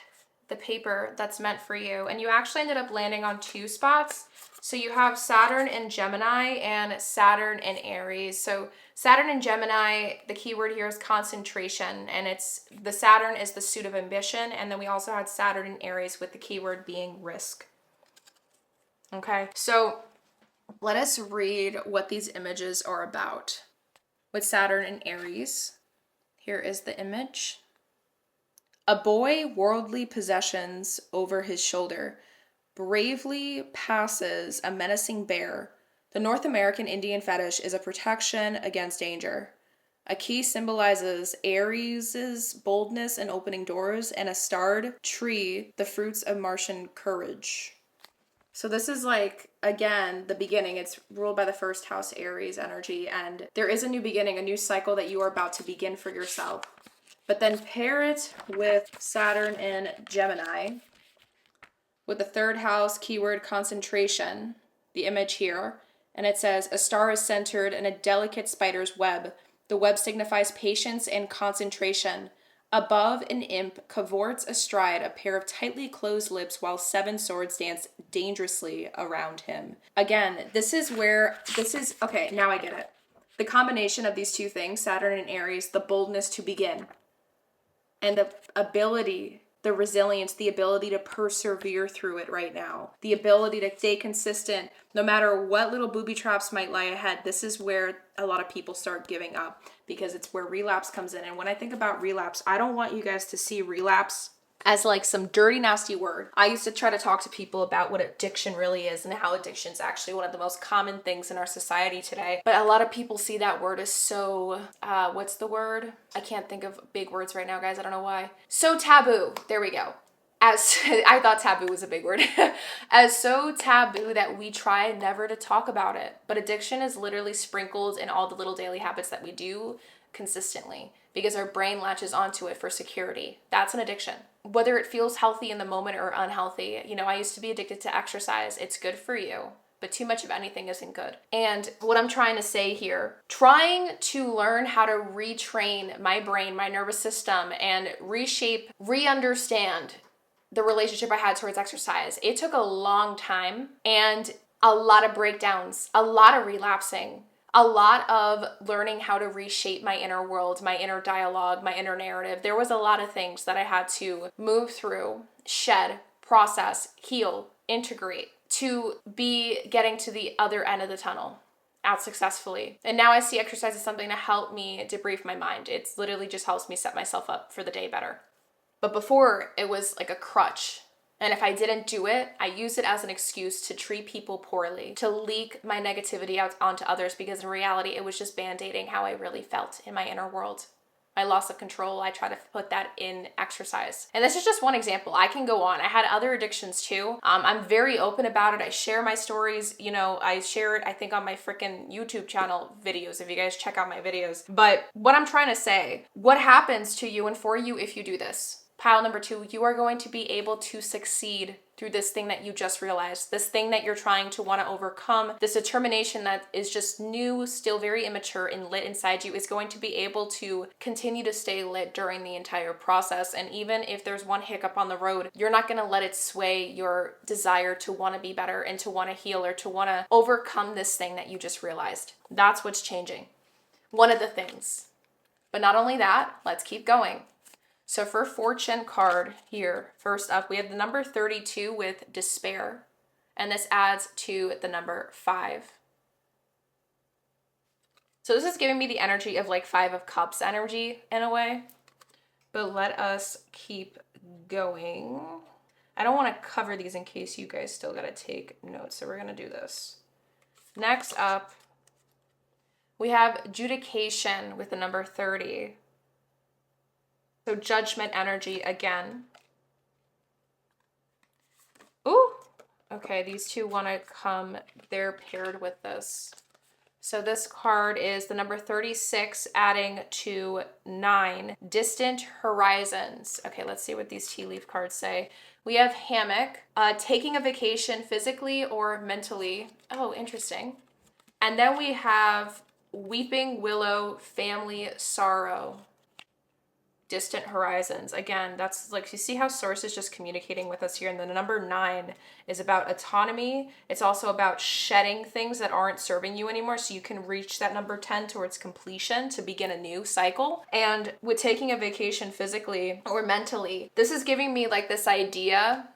the paper that's meant for you. And you actually ended up landing on 2 spots. So you have Saturn in Gemini and Saturn in Aries. So Saturn in Gemini, the keyword here is concentration, and it's the Saturn is the suit of ambition. And then we also had Saturn in Aries with the keyword being risk. Okay, so let us read what these images are about. With Saturn in Aries, here is the image. A boy, worldly possessions over his shoulder, bravely passes a menacing bear. The North American Indian fetish is a protection against danger. A key symbolizes Aries' boldness in opening doors, and a starred tree, the fruits of Martian courage. So this is like, again, the beginning. It's ruled by the first house Aries energy, and there is a new beginning, a new cycle that you are about to begin for yourself. But then pair it with Saturn in Gemini, with the 3rd house keyword concentration, the image here, and it says, a star is centered in a delicate spider's web. The web signifies patience and concentration. Above, an imp cavorts astride a pair of tightly closed lips while 7 swords dance dangerously around him. Again, okay, now I get it. The combination of these 2 things, Saturn and Aries, the boldness to begin, and the ability, the resilience, the ability to persevere through it right now, the ability to stay consistent no matter what little booby traps might lie ahead. This is where a lot of people start giving up, because it's where relapse comes in. And when I think about relapse, I don't want you guys to see relapse as like some dirty, nasty word. I used to try to talk to people about what addiction really is and how addiction is actually one of the most common things in our society today. But a lot of people see that word as so, what's the word? I can't think of big words right now, guys. I don't know why. So taboo. There we go. As I thought taboo was a big word. As so taboo that we try never to talk about it. But addiction is literally sprinkled in all the little daily habits that we do consistently, because our brain latches onto it for security. That's an addiction. Whether it feels healthy in the moment or unhealthy. You know, I used to be addicted to exercise. It's good for you, but too much of anything isn't good. And what I'm trying to say here, trying to learn how to retrain my brain, my nervous system, and reshape, re-understand the relationship I had towards exercise. It took a long time and a lot of breakdowns, a lot of relapsing, a lot of learning how to reshape my inner world, my inner dialogue, my inner narrative. There was a lot of things that I had to move through, shed, process, heal, integrate to be getting to the other end of the tunnel out successfully. And now I see exercise as something to help me debrief my mind. It's literally just helps me set myself up for the day better. But before, it was like a crutch. And if I didn't do it, I used it as an excuse to treat people poorly, to leak my negativity out onto others, because in reality, it was just band-aiding how I really felt in my inner world. my loss of control, I try to put that in exercise. And this is just one example. I can go on. I had other addictions too. I'm very open about it. I share my stories. You know, I share it, I think, on my freaking YouTube channel videos, if you guys check out my videos. But what I'm trying to say, what happens to you and for you if you do this? Pile number 2, you are going to be able to succeed through this thing that you just realized, this thing that you're trying to want to overcome, this determination that is just new, still very immature and lit inside you is going to be able to continue to stay lit during the entire process. And even if there's one hiccup on the road, you're not going to let it sway your desire to want to be better and to want to heal or to want to overcome this thing that you just realized. That's what's changing. One of the things. But not only that, let's keep going. So for fortune card here, first up, we have the number 32 with despair, and this adds to the number 5. So this is giving me the energy of like 5 of Cups energy in a way, but let us keep going. I don't want to cover these in case you guys still got to take notes, so we're going to do this. Next up, we have adjudication with the number 30. So judgment energy again. Ooh, okay, these two want to come, they're paired with this. So this card is the number 36 adding to 9, distant horizons. Okay, let's see what these tea leaf cards say. We have hammock, taking a vacation physically or mentally. Oh, interesting. And then we have weeping willow, family sorrow. Distant horizons. Again, that's like, you see how source is just communicating with us here. And then the number 9 is about autonomy. It's also about shedding things that aren't serving you anymore, so you can reach that number 10 towards completion to begin a new cycle. And with taking a vacation physically or mentally, this is giving me like this idea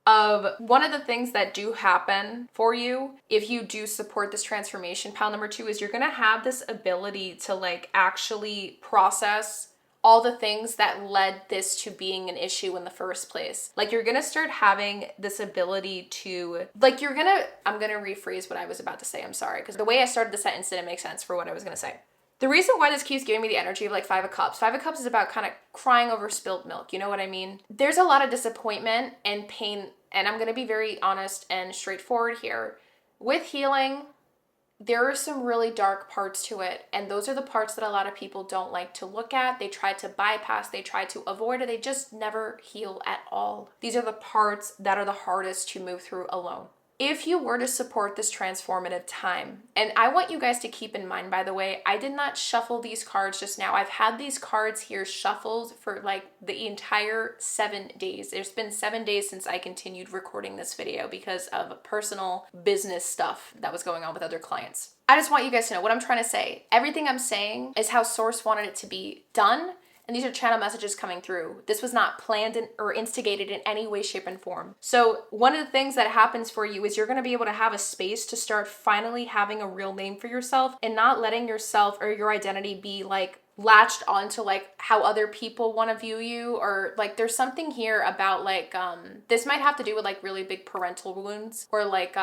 of one of the things that do happen for you if you do support this transformation. Pile number 2 is you're gonna have this ability to like actually process all the things that led this to being an issue in the first place. Like you're gonna start having this ability to, like I'm gonna rephrase what I was about to say, I'm sorry, because the way I started the sentence didn't make sense for what I was gonna say. The reason why this keeps giving me the energy of like 5 of Cups. 5 of Cups is about kind of crying over spilled milk, you know what I mean? There's a lot of disappointment and pain, and I'm gonna be very honest and straightforward here. With healing, there are some really dark parts to it, and those are the parts that a lot of people don't like to look at. They try to bypass, they try to avoid it, they just never heal at all. These are the parts that are the hardest to move through alone. If you were to support this transformative time, and I want you guys to keep in mind, by the way, I did not shuffle these cards just now. I've had these cards here shuffled for like the entire 7 days. There's been 7 days since I continued recording this video because of personal business stuff that was going on with other clients. I just want you guys to know what I'm trying to say. Everything I'm saying is how Source wanted it to be done. And these are channel messages coming through. This was not planned or instigated in any way, shape, and form. So one of the things that happens for you is you're gonna be able to have a space to start finally having a real name for yourself and not letting yourself or your identity be like latched onto like how other people want to view you, or like there's something here about like this might have to do with like really big parental wounds or like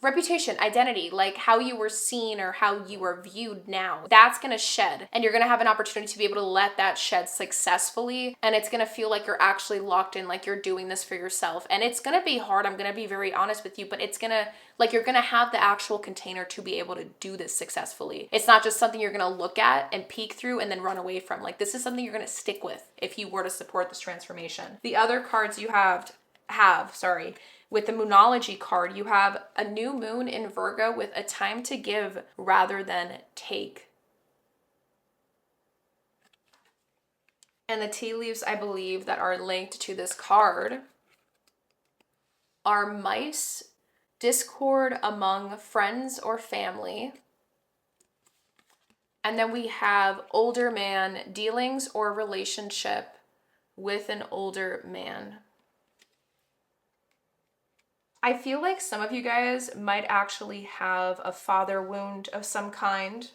reputation, identity, like how you were seen or how you were viewed. Now that's gonna shed, and you're gonna have an opportunity to be able to let that shed successfully, and it's gonna feel like you're actually locked in, like you're doing this for yourself. And it's gonna be hard, I'm gonna be very honest with you, but it's gonna, like, you're gonna have the actual container to be able to do this successfully. It's not just something you're gonna look at and peek through and then run away from. Like, this is something you're gonna stick with if you were to support this transformation. The other cards you have, with the Moonology card, you have a new moon in Virgo with a time to give rather than take. And the tea leaves, I believe, that are linked to this card are mice, discord among friends or family, and then we have older man, dealings or relationship with an older man. I feel like some of you guys might actually have a father wound of some kind.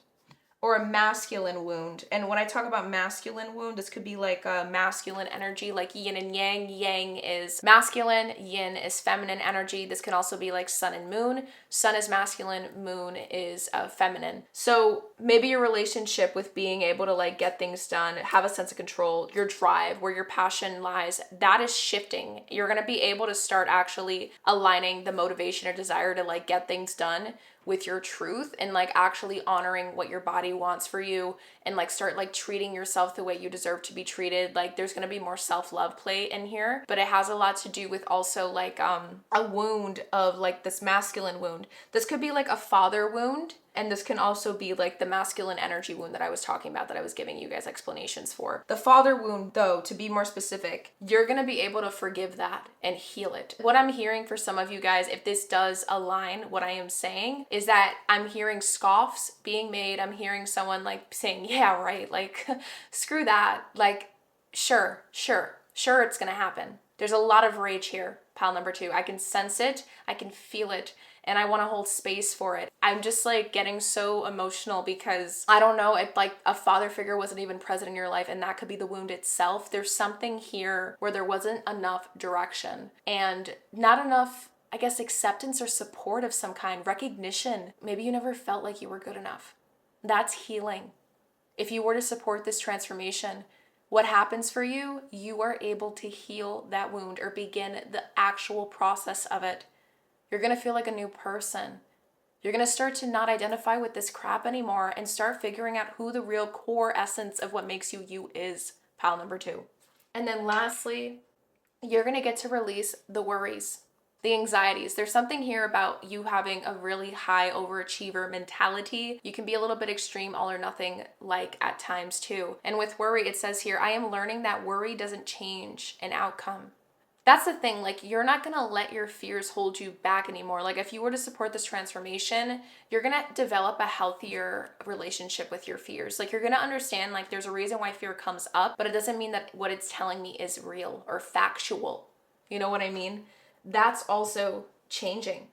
or a masculine wound. And when I talk about masculine wound, this could be like a masculine energy, like yin and yang. Yang is masculine, yin is feminine energy. This can also be like sun and moon. Sun is masculine, moon is feminine. So maybe your relationship with being able to like get things done, have a sense of control, your drive, where your passion lies, that is shifting. You're going to be able to start actually aligning the motivation or desire to like get things done with your truth, and like actually honoring what your body wants for you, and like start like treating yourself the way you deserve to be treated. Like there's going to be more self-love play in here, but it has a lot to do with also like a wound of like this masculine wound. This could be like a father wound, and this can also be like the masculine energy wound that I was talking about, that I was giving you guys explanations for. The father wound, though, to be more specific, you're going to be able to forgive that and heal it. What I'm hearing for some of you guys, if this does align what I am saying, is that I'm hearing scoffs being made. I'm hearing someone like saying, yeah, right, like screw that. Like, sure, it's going to happen. There's a lot of rage here, pile number 2. I can sense it. I can feel it. And I want to hold space for it. I'm just like getting so emotional because I don't know if like a father figure wasn't even present in your life, and that could be the wound itself. There's something here where there wasn't enough direction and not enough, I guess, acceptance or support of some kind, recognition. Maybe you never felt like you were good enough. That's healing. If you were to support this transformation, what happens for you, you are able to heal that wound or begin the actual process of it. You're going to feel like a new person. You're going to start to not identify with this crap anymore and start figuring out who the real core essence of what makes you you is, pile number 2. And then lastly, you're going to get to release the worries, the anxieties. There's something here about you having a really high overachiever mentality. You can be a little bit extreme, all or nothing like at times too. And with worry, it says here, I am learning that worry doesn't change an outcome. That's the thing, like you're not going to let your fears hold you back anymore. Like if you were to support this transformation, you're going to develop a healthier relationship with your fears. Like you're going to understand like there's a reason why fear comes up, but it doesn't mean that what it's telling me is real or factual. You know what I mean? That's also changing.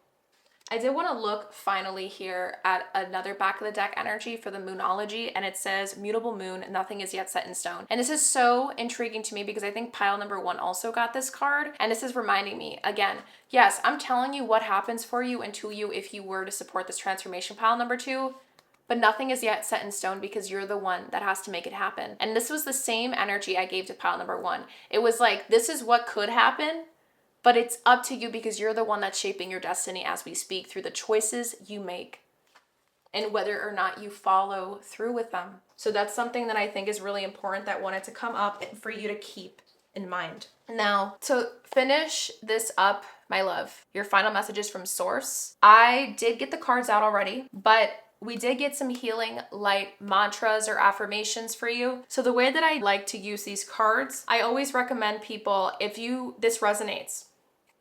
I did want to look finally here at another back of the deck energy for the Moonology, and it says mutable moon, nothing is yet set in stone. And this is so intriguing to me because I think pile number 1 also got this card, and this is reminding me again, yes, I'm telling you what happens for you and to you if you were to support this transformation, pile number 2, but nothing is yet set in stone because you're the one that has to make it happen. And this was the same energy I gave to pile number 1. It was like, this is what could happen, but it's up to you because you're the one that's shaping your destiny as we speak through the choices you make and whether or not you follow through with them. So that's something that I think is really important that wanted to come up and for you to keep in mind. Now, to finish this up, my love, your final messages from Source. I did get the cards out already, but we did get some healing light mantras or affirmations for you. So the way that I like to use these cards, I always recommend people, if this resonates,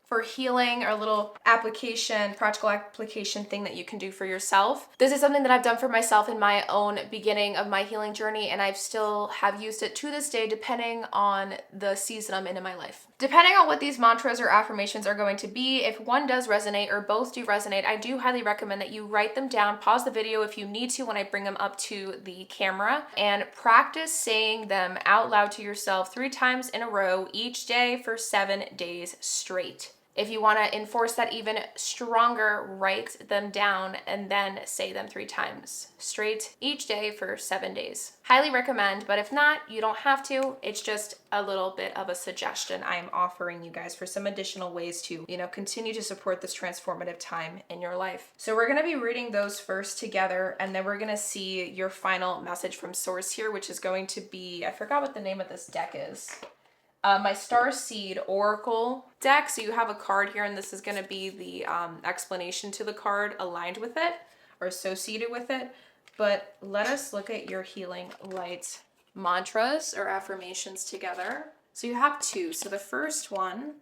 for healing or a little application, practical application thing that you can do for yourself. This is something that I've done for myself in my own beginning of my healing journey, and I still have used it to this day depending on the season I'm in my life. Depending on what these mantras or affirmations are going to be, if one does resonate or both do resonate, I do highly recommend that you write them down, pause the video if you need to when I bring them up to the camera, and practice saying them out loud to yourself 3 times in a row each day for 7 days straight. If you want to enforce that even stronger, write them down and then say them 3 times straight each day for 7 days. Highly recommend, but if not, you don't have to. It's just a little bit of a suggestion I'm offering you guys for some additional ways to, continue to support this transformative time in your life. So we're going to be reading those first together, and then we're going to see your final message from Source here, which is going to be, I forgot what the name of this deck is. My Star Seed Oracle deck. So you have a card here, and this is going to be the explanation to the card aligned with it or associated with it. But let us look at your healing light mantras or affirmations together. So you have 2. So the first one,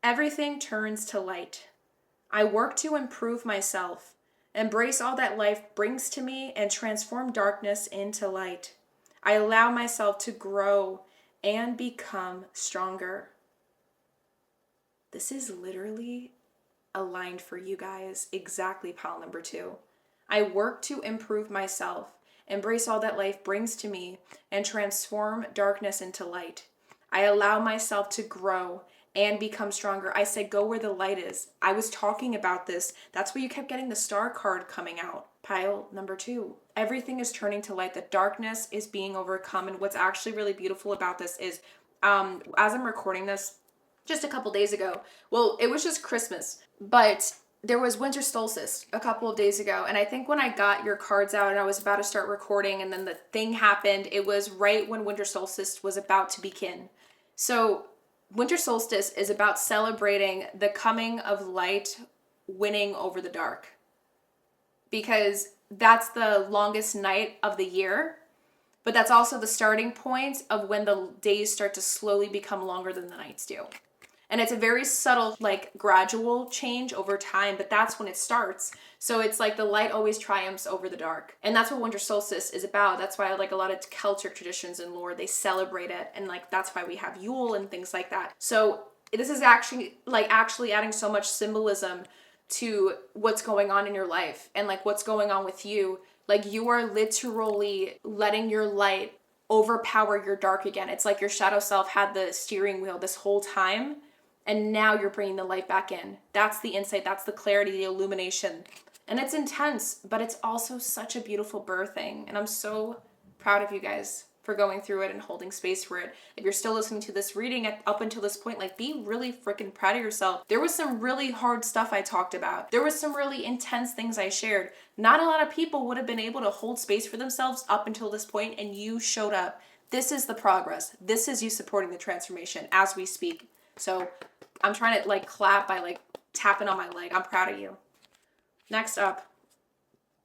everything turns to light. I work to improve myself, embrace all that life brings to me, and transform darkness into light. I allow myself to grow and become stronger. This is literally aligned for you guys, exactly pile number 2. I work to improve myself, embrace all that life brings to me, and transform darkness into light. I allow myself to grow and become stronger. I said, go where the light is. I was talking about this. That's why you kept getting the star card coming out. Pile number 2. Everything is turning to light. The darkness is being overcome. And what's actually really beautiful about this is, as I'm recording this just a couple days ago, well, it was just Christmas, but there was winter solstice a couple of days ago. And I think when I got your cards out and I was about to start recording and then the thing happened, it was right when winter solstice was about to begin. So winter solstice is about celebrating the coming of light winning over the dark, because that's the longest night of the year, but that's also the starting point of when the days start to slowly become longer than the nights do. And it's a very subtle, like gradual change over time, but that's when it starts. So it's like the light always triumphs over the dark. And that's what winter solstice is about. That's why like a lot of Celtic traditions and lore, they celebrate it. And like, that's why we have Yule and things like that. So this is actually adding so much symbolism to what's going on in your life and like what's going on with you. Like you are literally letting your light overpower your dark again. It's like your shadow self had the steering wheel this whole time, and now you're bringing the light back in. That's the insight, that's the clarity, the illumination. And it's intense, but it's also such a beautiful birthing. And I'm so proud of you guys for going through it and holding space for it. If you're still listening to this reading up until this point, like be really freaking proud of yourself. There was some really hard stuff I talked about. There was some really intense things I shared. Not a lot of people would have been able to hold space for themselves up until this point, and you showed up. This is the progress. This is you supporting the transformation as we speak. So I'm trying to like clap by like tapping on my leg. I'm proud of you. Next up,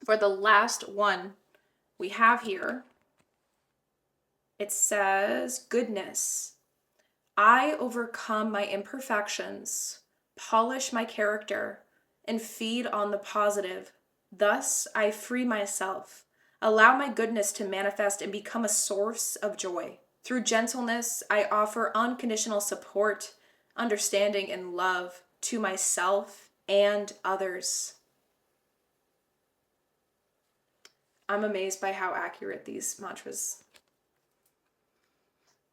for the last one we have here, it says, goodness. I overcome my imperfections, polish my character, and feed on the positive. Thus, I free myself, allow my goodness to manifest and become a source of joy. Through gentleness, I offer unconditional support, understanding, and love to myself and others. I'm amazed by how accurate these mantras.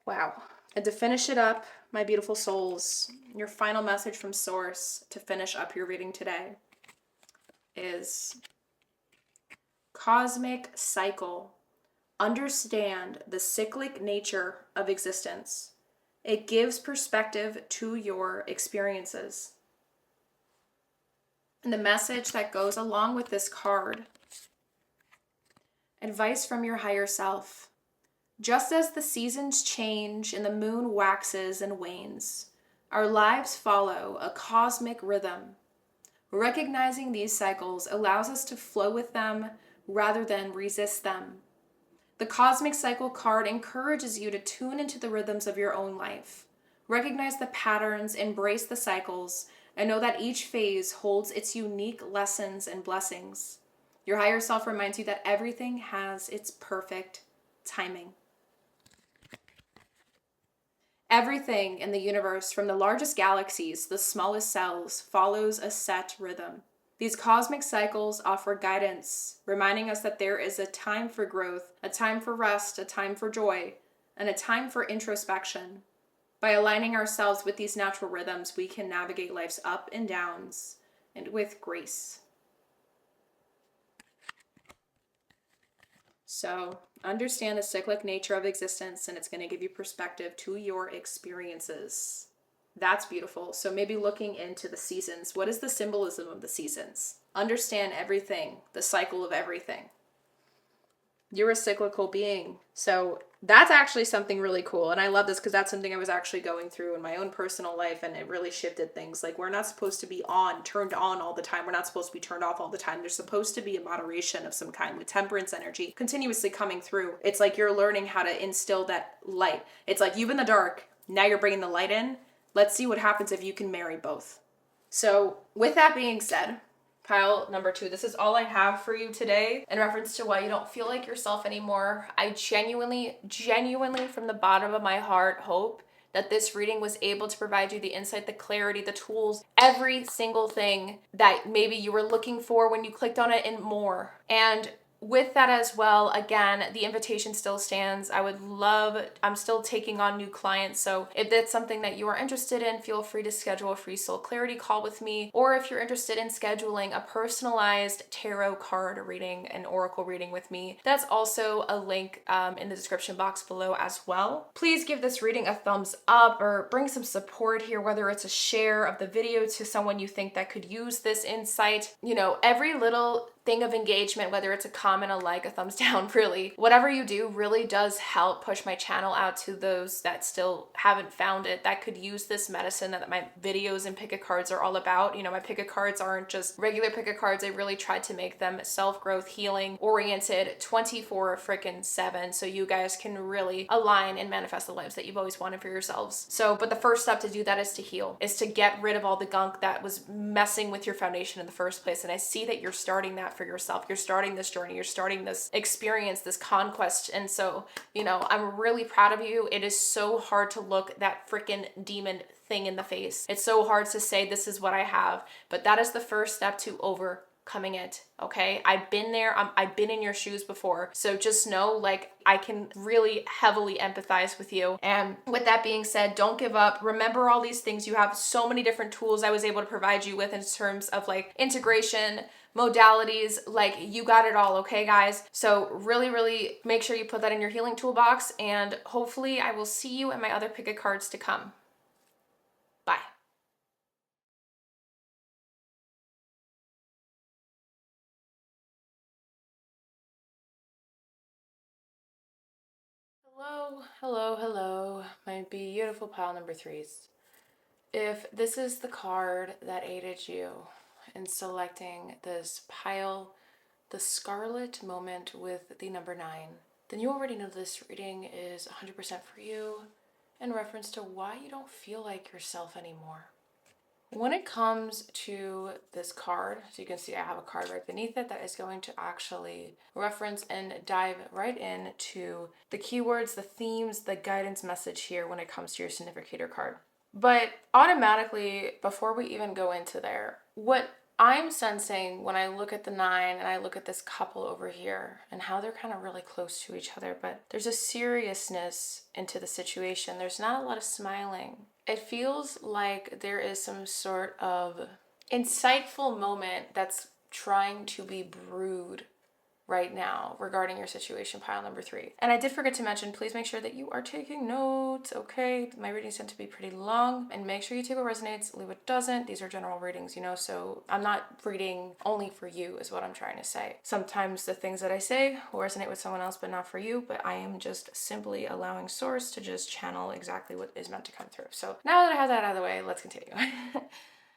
Wow. And to finish it up, my beautiful souls, your final message from Source to finish up your reading today is cosmic cycle. Understand the cyclic nature of existence. It gives perspective to your experiences. And the message that goes along with this card, advice from your higher self. Just as the seasons change and the moon waxes and wanes, our lives follow a cosmic rhythm. Recognizing these cycles allows us to flow with them rather than resist them. The Cosmic Cycle card encourages you to tune into the rhythms of your own life. Recognize the patterns, embrace the cycles, and know that each phase holds its unique lessons and blessings. Your higher self reminds you that everything has its perfect timing. Everything in the universe, from the largest galaxies to the smallest cells, follows a set rhythm. These cosmic cycles offer guidance, reminding us that there is a time for growth, a time for rest, a time for joy, and a time for introspection. By aligning ourselves with these natural rhythms, we can navigate life's up and downs, and with grace. So, understand the cyclic nature of existence, and it's going to give you perspective to your experiences. That's beautiful. So maybe looking into the seasons. What is the symbolism of the seasons? Understand everything, the cycle of everything. You're a cyclical being. So that's actually something really cool. And I love this because that's something I was actually going through in my own personal life, and it really shifted things. Like, we're not supposed to be turned on all the time. We're not supposed to be turned off all the time. There's supposed to be a moderation of some kind with temperance energy continuously coming through. It's like you're learning how to instill that light. It's like you've in the dark. Now you're bringing the light in. Let's see what happens if you can marry both. So with that being said, pile number 2, this is all I have for you today in reference to why you don't feel like yourself anymore. I genuinely from the bottom of my heart hope that this reading was able to provide you the insight, the clarity, the tools, every single thing that maybe you were looking for when you clicked on it and more. And with that as well, again, the invitation still stands. I'm still taking on new clients. So if that's something that you are interested in, feel free to schedule a free soul clarity call with me. Or if you're interested in scheduling a personalized tarot card reading, an oracle reading with me, that's also a link in the description box below as well. Please give this reading a thumbs up or bring some support here, whether it's a share of the video to someone you think that could use this insight. You know, every little thing of engagement, whether it's a comment, a like, a thumbs down, really, whatever you do really does help push my channel out to those that still haven't found it, that could use this medicine that my videos and pick a cards are all about. You know, my pick a cards aren't just regular pick a cards. I really tried to make them self-growth, healing oriented 24/7, so you guys can really align and manifest the lives that you've always wanted for yourselves. So, but the first step to do that is to heal, is to get rid of all the gunk that was messing with your foundation in the first place. And I see that you're starting that for yourself. You're starting this journey, you're starting this experience, this conquest. And so, you know, I'm really proud of you. It is so hard to look that freaking demon thing in the face. It's so hard to say this is what I have, but that is the first step to overcoming it. Okay, I've been there. I've been in your shoes before. So just know, like, I can really heavily empathize with you. And with that being said, don't give up. Remember all these things. You have so many different tools I was able to provide you with in terms of like integration, modalities, like you got it all, okay guys? So really make sure you put that in your healing toolbox, and hopefully I will see you in my other pick a cards to come. Bye. Hello, my beautiful pile number threes. If this is the card that aided you in selecting this pile, the Scarlet Moment with the number 9, then you already know this reading is 100% for you in reference to why you don't feel like yourself anymore. When it comes to this card, so you can see I have a card right beneath it that is going to actually reference and dive right into the keywords, the themes, the guidance message here when it comes to your significator card. But automatically, before we even go into there, what I'm sensing when I look at the 9 and I look at this couple over here and how they're kind of really close to each other, but there's a seriousness into the situation. There's not a lot of smiling. It feels like there is some sort of insightful moment that's trying to be brewed right now regarding your situation, pile number 3. And I did forget to mention, please make sure that you are taking notes, okay? My readings tend to be pretty long, and make sure you take what resonates, leave what doesn't. These are general readings, you know, so I'm not reading only for you is what I'm trying to say. Sometimes the things that I say will resonate with someone else, but not for you, but I am just simply allowing source to just channel exactly what is meant to come through. So now that I have that out of the way, let's continue.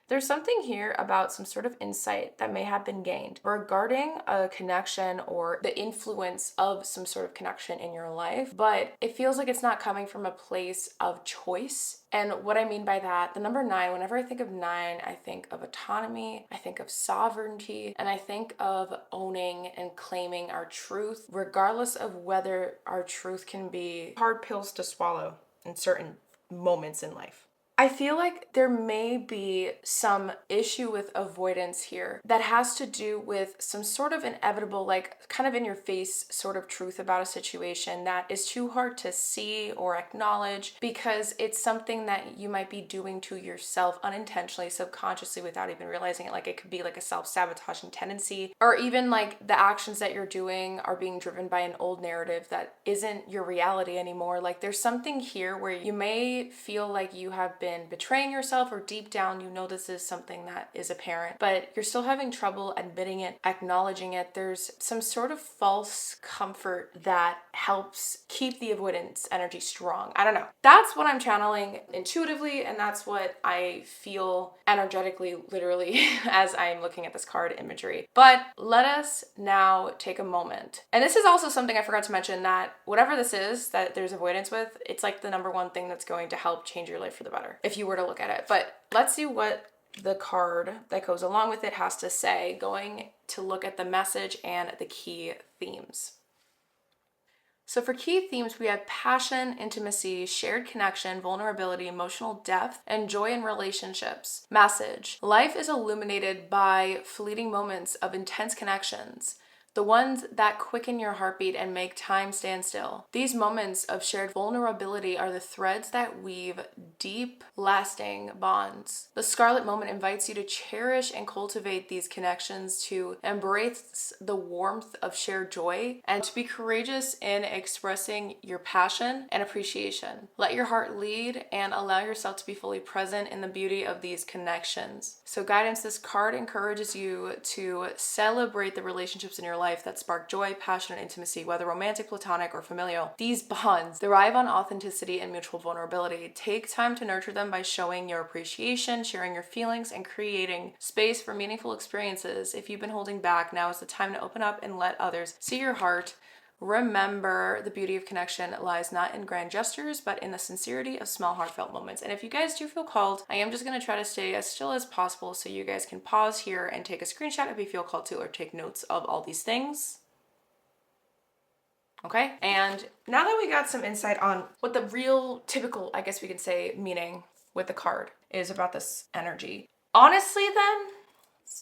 There's something here about some sort of insight that may have been gained regarding a connection or the influence of some sort of connection in your life, but it feels like it's not coming from a place of choice. And what I mean by that, the number 9, whenever I think of 9, I think of autonomy, I think of sovereignty, and I think of owning and claiming our truth, regardless of whether our truth can be hard pills to swallow in certain moments in life. I feel like there may be some issue with avoidance here that has to do with some sort of inevitable, like kind of in your face sort of truth about a situation that is too hard to see or acknowledge because it's something that you might be doing to yourself unintentionally, subconsciously, without even realizing it. Like it could be like a self-sabotaging tendency, or even like the actions that you're doing are being driven by an old narrative that isn't your reality anymore. Like there's something here where you may feel like you have been betraying yourself, or deep down you know this is something that is apparent, but you're still having trouble admitting it, acknowledging it. There's some sort of false comfort that helps keep the avoidance energy strong. I don't know. That's what I'm channeling intuitively, and that's what I feel energetically, literally, as I'm looking at this card imagery. But let us now take a moment. And this is also something I forgot to mention, that whatever this is that there's avoidance with, it's like the number one thing that's going to help change your life for the better, if you were to look at it. But let's see what the card that goes along with it has to say, going to look at the message and the key themes. So for key themes, we have passion, intimacy, shared connection, vulnerability, emotional depth, and joy in relationships. Message: life is illuminated by fleeting moments of intense connections, the ones that quicken your heartbeat and make time stand still. These moments of shared vulnerability are the threads that weave deep, lasting bonds. The Scarlet Moment invites you to cherish and cultivate these connections, to embrace the warmth of shared joy, and to be courageous in expressing your passion and appreciation. Let your heart lead and allow yourself to be fully present in the beauty of these connections. So guidance, this card encourages you to celebrate the relationships in your life that spark joy, passion, and intimacy, whether romantic, platonic, or familial. These bonds thrive on authenticity and mutual vulnerability. Take time to nurture them by showing your appreciation, sharing your feelings, and creating space for meaningful experiences. If you've been holding back, now is the time to open up and let others see your heart. Remember, the beauty of connection lies not in grand gestures, but in the sincerity of small, heartfelt moments. And if you guys do feel called, I am just going to try to stay as still as possible so you guys can pause here and take a screenshot if you feel called to, or take notes of all these things. Okay, and now that we got some insight on what the real typical, I guess we could say, meaning with the card is about this energy, honestly then,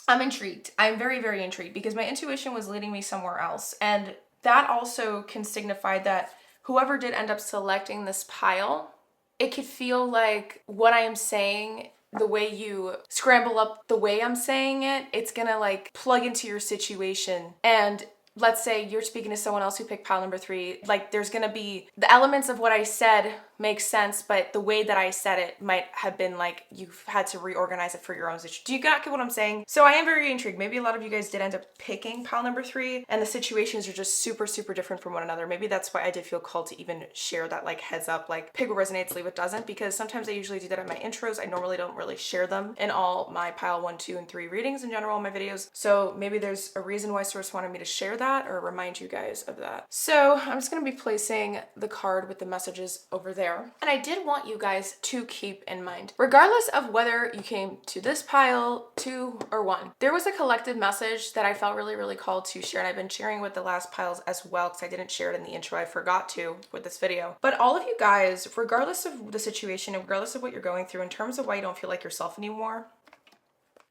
I'm intrigued. I'm very, very intrigued, because my intuition was leading me somewhere else. And that also can signify that whoever did end up selecting this pile, it could feel like what I am saying, the way you scramble up the way I'm saying it, it's gonna like plug into your situation. And let's say you're speaking to someone else who picked pile number 3, like there's gonna be the elements of what I said makes sense, but the way that I said it might have been like you've had to reorganize it for your own situation. Do you get what I'm saying? So I am very intrigued. Maybe a lot of you guys did end up picking pile number 3, and the situations are just super, super different from one another. Maybe that's why I did feel called to even share that like heads up, like pick what resonates, leave what doesn't, because sometimes I usually do that in my intros. I normally don't really share them in all my pile 1, 2, and 3 readings in general in my videos. So maybe there's a reason why source wanted me to share that or remind you guys of that. So I'm just gonna be placing the card with the messages over there. And I did want you guys to keep in mind, regardless of whether you came to this pile, 2, or 1, there was a collective message that I felt really, really called to share. And I've been sharing with the last piles as well, because I didn't share it in the intro. I forgot to with this video. But all of you guys, regardless of the situation and regardless of what you're going through in terms of why you don't feel like yourself anymore,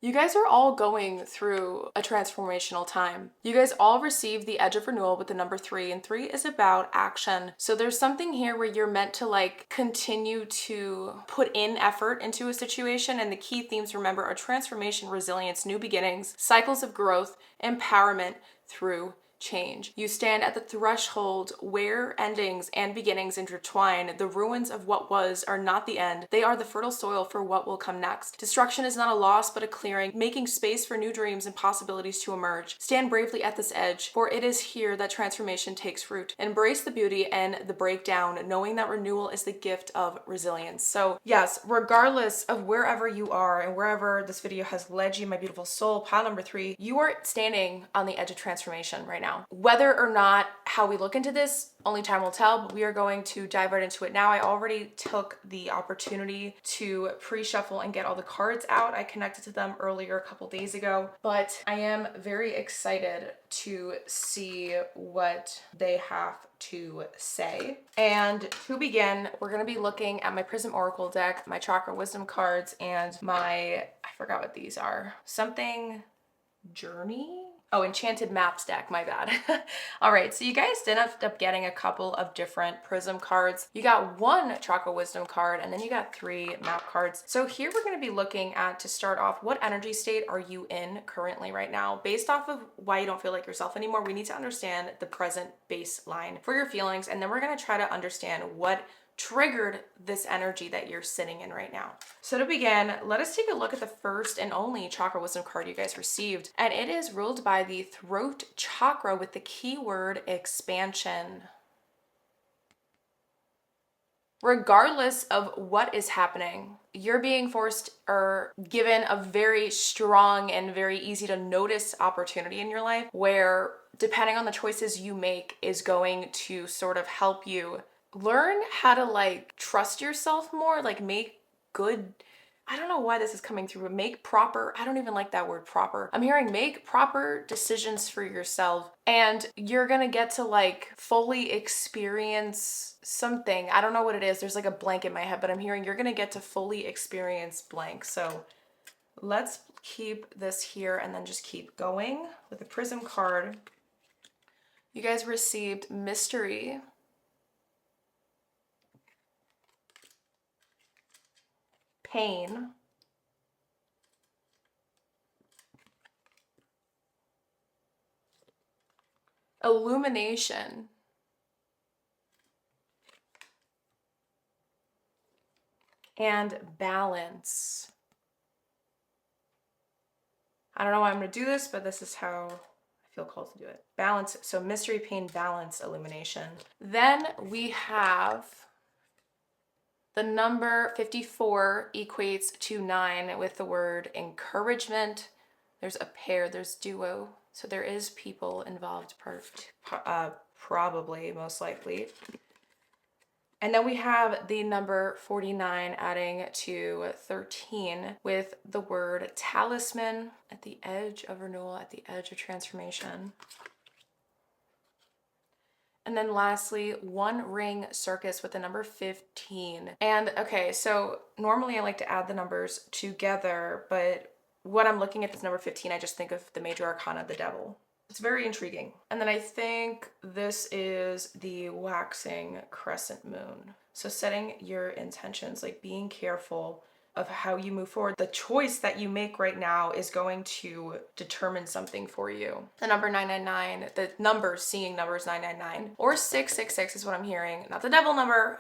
you guys are all going through a transformational time. You guys all received the edge of renewal with the number 3, and 3 is about action. So there's something here where you're meant to like continue to put in effort into a situation, and the key themes, remember, are transformation, resilience, new beginnings, cycles of growth, empowerment through change. You stand at the threshold where endings and beginnings intertwine. The ruins of what was are not the end. They are the fertile soil for what will come next. Destruction is not a loss, but a clearing, making space for new dreams and possibilities to emerge. Stand bravely at this edge, for it is here that transformation takes root. Embrace the beauty and the breakdown, knowing that renewal is the gift of resilience. So yes, regardless of wherever you are and wherever this video has led you, my beautiful soul, pile number 3, you are standing on the edge of transformation right now. Whether or not how we look into this, only time will tell, but we are going to dive right into it now. I already took the opportunity to pre-shuffle and get all the cards out. I connected to them earlier a couple days ago, but I am very excited to see what they have to say. And to begin, we're going to be looking at my Prism Oracle deck, my Chakra Wisdom cards, and my, I forgot what these are, something Journey? Oh, Enchanted Maps deck, my bad. All right, so you guys did end up getting a couple of different Prism cards. You got 1 Chakra Wisdom card, and then you got 3 map cards. So here we're gonna be looking at, to start off, what energy state are you in currently right now? Based off of why you don't feel like yourself anymore, we need to understand the present baseline for your feelings, and then we're gonna try to understand what triggered this energy that you're sitting in right now. So to begin, let us take a look at the first and only Chakra Wisdom card you guys received, and it is ruled by the throat chakra with the keyword expansion. Regardless of what is happening, you're being forced or given a very strong and very easy to notice opportunity in your life where, depending on the choices you make, is going to sort of help you learn how to like trust yourself more, like make good I don't know why this is coming through, but make proper, I don't even like that word proper. I'm hearing make proper decisions for yourself, and you're gonna get to like fully experience something. I don't know what it is. There's like a blank in my head, but I'm hearing you're gonna get to fully experience blank. So let's keep this here and then just keep going with the Prism card. You guys received mystery, pain, illumination, and balance. I don't know why I'm going to do this, but this is how I feel called to do it. Balance. So mystery, pain, balance, illumination. Then we have the number 54 equates to 9 with the word encouragement. There's a pair, there's duo. So there is people involved, probably, most likely. And then we have the number 49 adding to 13 with the word talisman, at the edge of renewal, at the edge of transformation. And then lastly, one ring circus with the number 15. And okay, so normally I like to add the numbers together, but when I'm looking at this number 15, I just think of the major arcana, the devil. It's very intriguing. And then I think this is the waxing crescent moon. So setting your intentions, like being careful of how you move forward. The choice that you make right now is going to determine something for you. The number 999, the numbers, seeing numbers 999 or 666 is what I'm hearing. Not the devil number.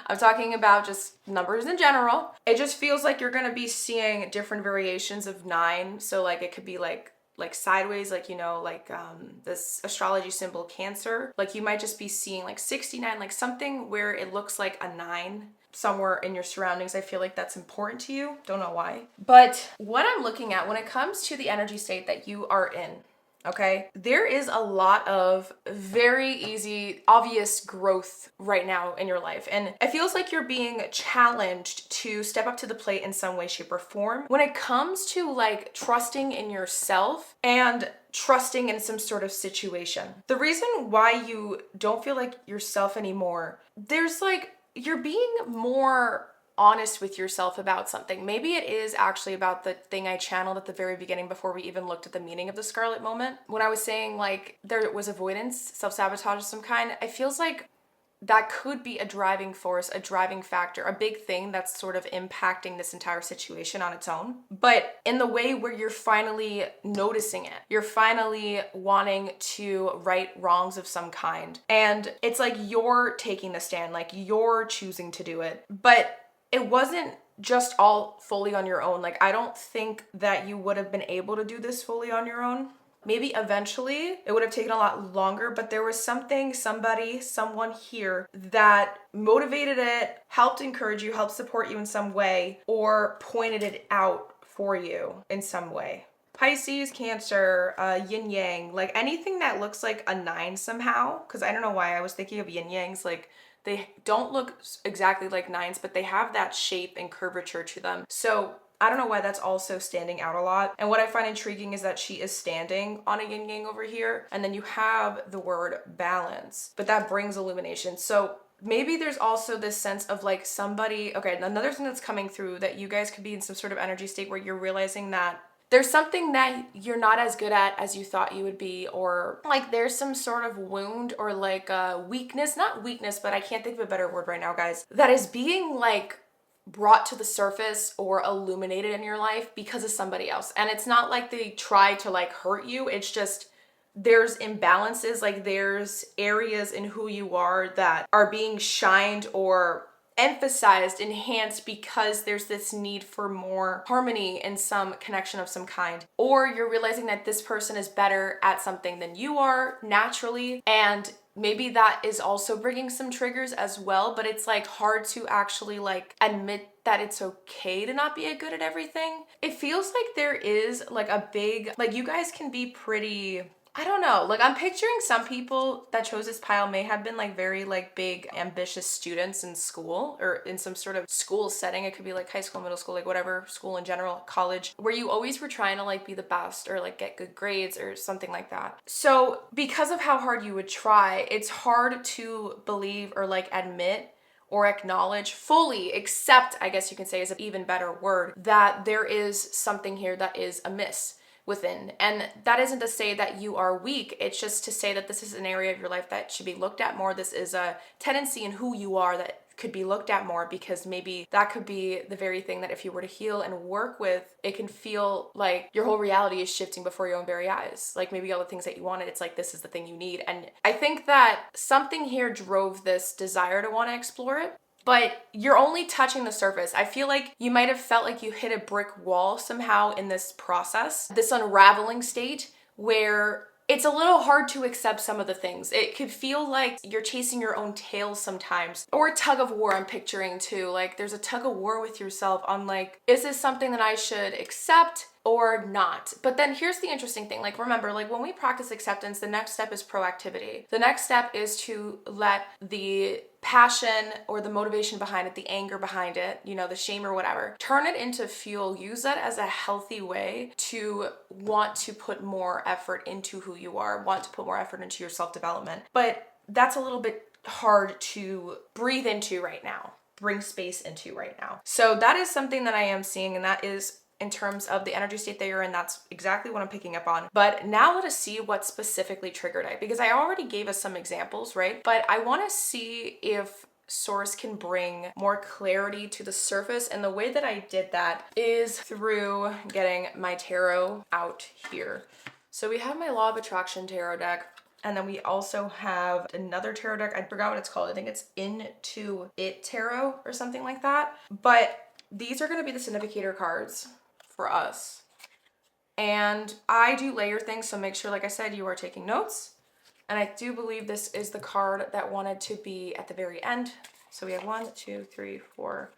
I'm talking about just numbers in general. It just feels like you're gonna be seeing different variations of 9. So like it could be like sideways, like, you know, like this astrology symbol Cancer. Like you might just be seeing like 69, like something where it looks like a 9 somewhere in your surroundings. I feel like that's important to you. Don't know why. But what I'm looking at when it comes to the energy state that you are in, okay, there is a lot of very easy, obvious growth right now in your life. And it feels like you're being challenged to step up to the plate in some way, shape, or form when it comes to like trusting in yourself and trusting in some sort of situation. The reason why you don't feel like yourself anymore, there's like, you're being more honest with yourself about something. Maybe it is actually about the thing I channeled at the very beginning before we even looked at the meaning of the Scarlet moment. When I was saying like there was avoidance, self-sabotage of some kind, it feels like that could be a driving force, a driving factor, a big thing that's sort of impacting this entire situation on its own. But in the way where you're finally noticing it, you're finally wanting to right wrongs of some kind. And it's like you're taking the stand, like you're choosing to do it. But it wasn't just all fully on your own. Like I don't think that you would have been able to do this fully on your own. Maybe eventually it would have taken a lot longer, but there was something, somebody, someone here that motivated it, helped encourage you, helped support you in some way, or pointed it out for you in some way. Pisces, Cancer, yin yang, like anything that looks like a 9 somehow, because I don't know why I was thinking of yin yangs, like they don't look exactly like 9s, but they have that shape and curvature to them. So I don't know why that's also standing out a lot. And what I find intriguing is that she is standing on a yin yang over here. And then you have the word balance, but that brings illumination. So maybe there's also this sense of like somebody, okay, another thing that's coming through that you guys could be in some sort of energy state where you're realizing that there's something that you're not as good at as you thought you would be, or like there's some sort of wound or like a weakness, not weakness, but I can't think of a better word right now, guys, that is being like brought to the surface or illuminated in your life because of somebody else. And it's not like they try to like hurt you. It's just there's imbalances, like there's areas in who you are that are being shined or emphasized, enhanced because there's this need for more harmony and some connection of some kind. Or you're realizing that this person is better at something than you are naturally, and maybe that is also bringing some triggers as well, but it's like hard to actually like admit that it's okay to not be good at everything. It feels like there is like a big, like you guys can be pretty I don't know. Like, I'm picturing some people that chose this pile may have been like very like big ambitious students in school or in some sort of school setting. It could be like high school, middle school, like whatever, school in general, college, where you always were trying to like be the best or like get good grades or something like that. So because of how hard you would try, it's hard to believe or like admit or acknowledge, fully accept, I guess you can say is an even better word, that there is something here that is amiss within. And that isn't to say that you are weak. It's just to say that this is an area of your life that should be looked at more. This is a tendency in who you are that could be looked at more, because maybe that could be the very thing that if you were to heal and work with, it can feel like your whole reality is shifting before your own very eyes. Like maybe all the things that you wanted, it's like this is the thing you need. And I think that something here drove this desire to want to explore it. But you're only touching the surface. I feel like you might have felt like you hit a brick wall somehow in this process, this unraveling state where it's a little hard to accept some of the things. It could feel like you're chasing your own tail sometimes, or a tug of war. I'm picturing too. Like there's a tug of war with yourself on like, is this something that I should accept or not? But then here's the interesting thing. Like remember, like when we practice acceptance, the next step is proactivity. The next step is to let the passion or the motivation behind it, the anger behind it, you know, the shame or whatever, turn it into fuel. Use that as a healthy way to want to put more effort into who you are, want to put more effort into your self-development. But that's a little bit hard to breathe into right now, bring space into right now. So that is something that I am seeing, and that is in terms of the energy state that you're in. That's exactly what I'm picking up on. But now let us see what specifically triggered it, because I already gave us some examples, right? But I want to see if Source can bring more clarity to the surface. And the way that I did that is through getting my tarot out here. So we have my Law of Attraction tarot deck. And then we also have another tarot deck. I forgot what it's called. I think it's Into It Tarot or something like that. But these are going to be the significator cards for us. And I do layer things, so make sure, like I said, you are taking notes. And I do believe this is the card that wanted to be at the very end. So we have 1, 2, 3, 4,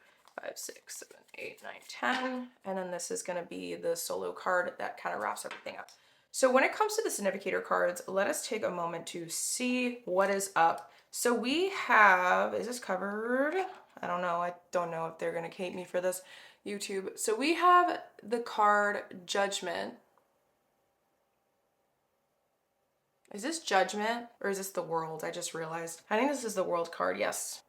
5, 6, 7, 8, 9, 10. And then this is going to be the solo card that kind of wraps everything up. So when it comes to the significator cards, let us take a moment to see what is up. So we have, is this covered? I don't know. I don't know if they're going to hate me for this, YouTube. So we have the card Judgment. Is this Judgment or is this the World? I just realized. I think this is the World card, yes.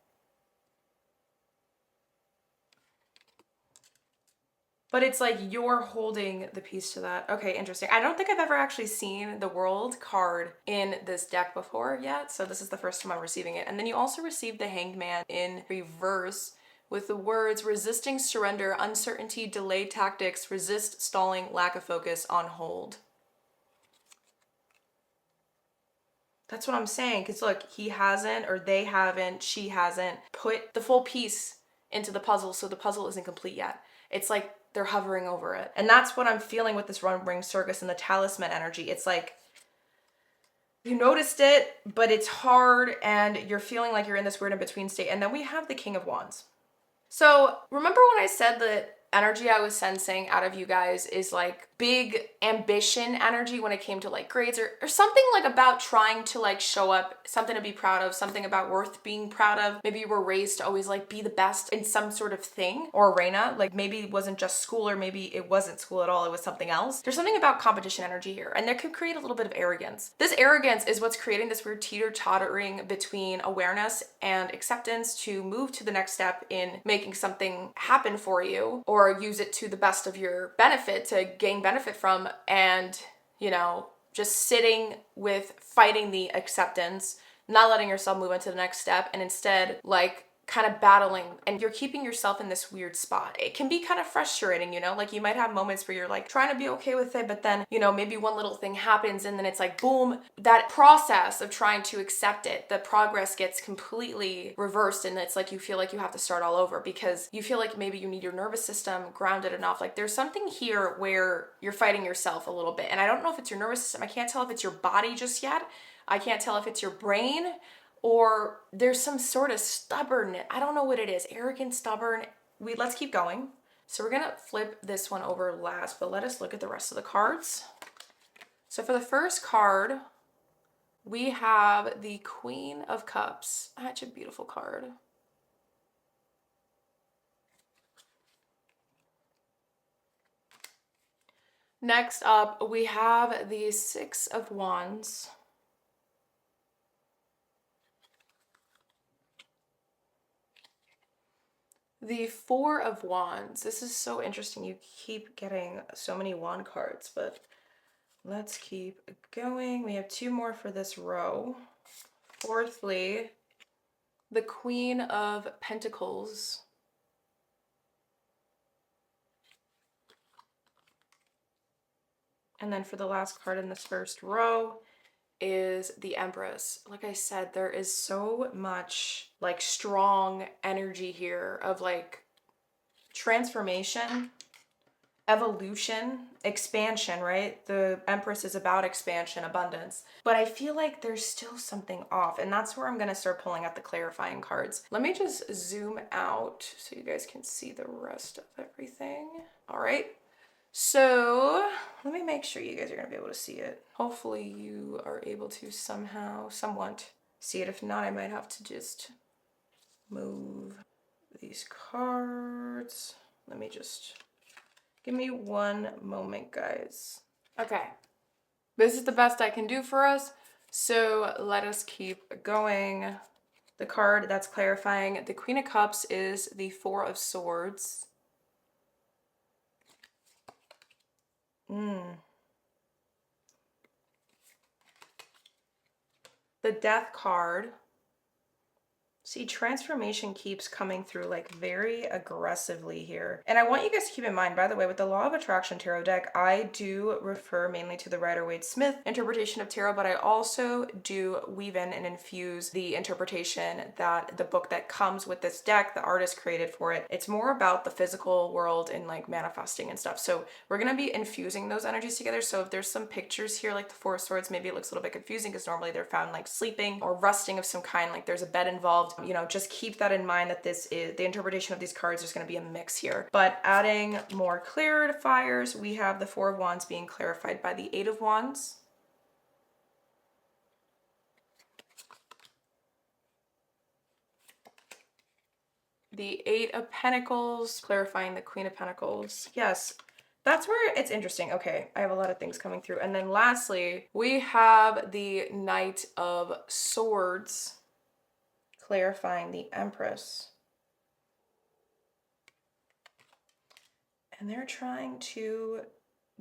But it's like you're holding the piece to that. Okay, interesting. I don't think I've ever actually seen the World card in this deck before yet. So this is the first time I'm receiving it. And then you also received the Hanged Man in reverse with the words resisting surrender, uncertainty, delay tactics, resist stalling, lack of focus, on hold. That's what I'm saying. Because look, he hasn't, or they haven't, she hasn't put the full piece into the puzzle. So the puzzle isn't complete yet. It's like they're hovering over it. And that's what I'm feeling with this Run Ring Circus and the talisman energy. It's like you noticed it, but it's hard and you're feeling like you're in this weird in-between state. And then we have the King of Wands. So remember when I said that energy I was sensing out of you guys is like big ambition energy when it came to like grades or something like about trying to like show up, something to be proud of, something about worth being proud of. Maybe you were raised to always like be the best in some sort of thing or arena. Like maybe it wasn't just school, or maybe it wasn't school at all. It was something else. There's something about competition energy here, and that could create a little bit of arrogance. This arrogance is what's creating this weird teeter-tottering between awareness and acceptance to move to the next step in making something happen for you, or use it to the best of your benefit to gain benefit from, and you know, just sitting with fighting the acceptance, not letting yourself move into the next step, and instead like kind of battling, and you're keeping yourself in this weird spot. It can be kind of frustrating, you know, like you might have moments where you're like trying to be okay with it, but then, you know, maybe one little thing happens and then it's like, boom, that process of trying to accept it, the progress gets completely reversed, and it's like you feel like you have to start all over because you feel like maybe you need your nervous system grounded enough. Like there's something here where you're fighting yourself a little bit, and I don't know if it's your nervous system. I can't tell if it's your body just yet. I can't tell if it's your brain, or there's some sort of stubbornness. I don't know what it is. Arrogant, stubborn. Let's keep going. So we're gonna flip this one over last, but let us look at the rest of the cards. So for the first card, we have the Queen of Cups. Such a beautiful card. Next up, we have the Six of Wands. The Four of Wands. This is so interesting. You keep getting so many wand cards, but let's keep going. We have 2 more for this row. Fourthly, the Queen of Pentacles. And then for the last card in this first row is the Empress. Like I said, there is so much like strong energy here of like transformation, evolution, expansion, right? The Empress is about expansion, abundance. But I feel like there's still something off, and that's where I'm going to start pulling out the clarifying cards. Let me just zoom out so you guys can see the rest of everything. All right. So let me make sure you guys are going to be able to see it. Hopefully you are able to somehow, somewhat see it. If not, I might have to just move these cards. Let me just, give me one moment, guys. Okay, this is the best I can do for us. So let us keep going. The card that's clarifying the Queen of Cups is the Four of Swords. The Death card. See, transformation keeps coming through like very aggressively here. And I want you guys to keep in mind, by the way, with the Law of Attraction Tarot deck, I do refer mainly to the Rider-Waite-Smith interpretation of tarot, but I also do weave in and infuse the interpretation that the book that comes with this deck, the artist created for it. It's more about the physical world and like manifesting and stuff. So we're going to be infusing those energies together. So if there's some pictures here, like the Four of Swords, maybe it looks a little bit confusing because normally they're found like sleeping or resting of some kind, like there's a bed involved. You know, just keep that in mind that this is the interpretation of these cards. There's going to be a mix here, but adding more clarifiers, we have the Four of Wands being clarified by the Eight of Wands. The Eight of Pentacles clarifying the Queen of Pentacles. Yes, that's where it's interesting. Okay, I have a lot of things coming through. And then lastly, we have the Knight of Swords clarifying the Empress. And they're trying to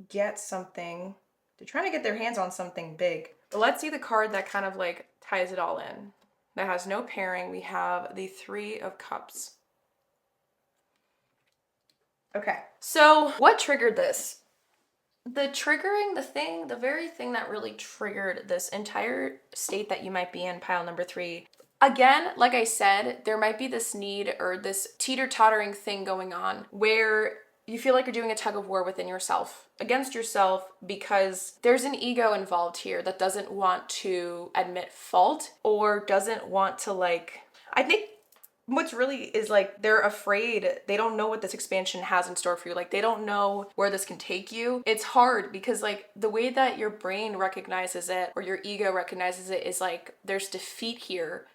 get something. They're trying to get their hands on something big. But let's see the card that kind of like ties it all in. That has no pairing. We have the Three of Cups. Okay, so what triggered this? The very thing that really triggered this entire state that you might be in, pile number 3. Again, like I said, there might be this need or this teeter-tottering thing going on where you feel like you're doing a tug of war within yourself, against yourself, because there's an ego involved here that doesn't want to admit fault or doesn't want to like, I think what's really is like they're afraid. They don't know what this expansion has in store for you. Like they don't know where this can take you. It's hard because like the way that your brain recognizes it or your ego recognizes it is like there's defeat here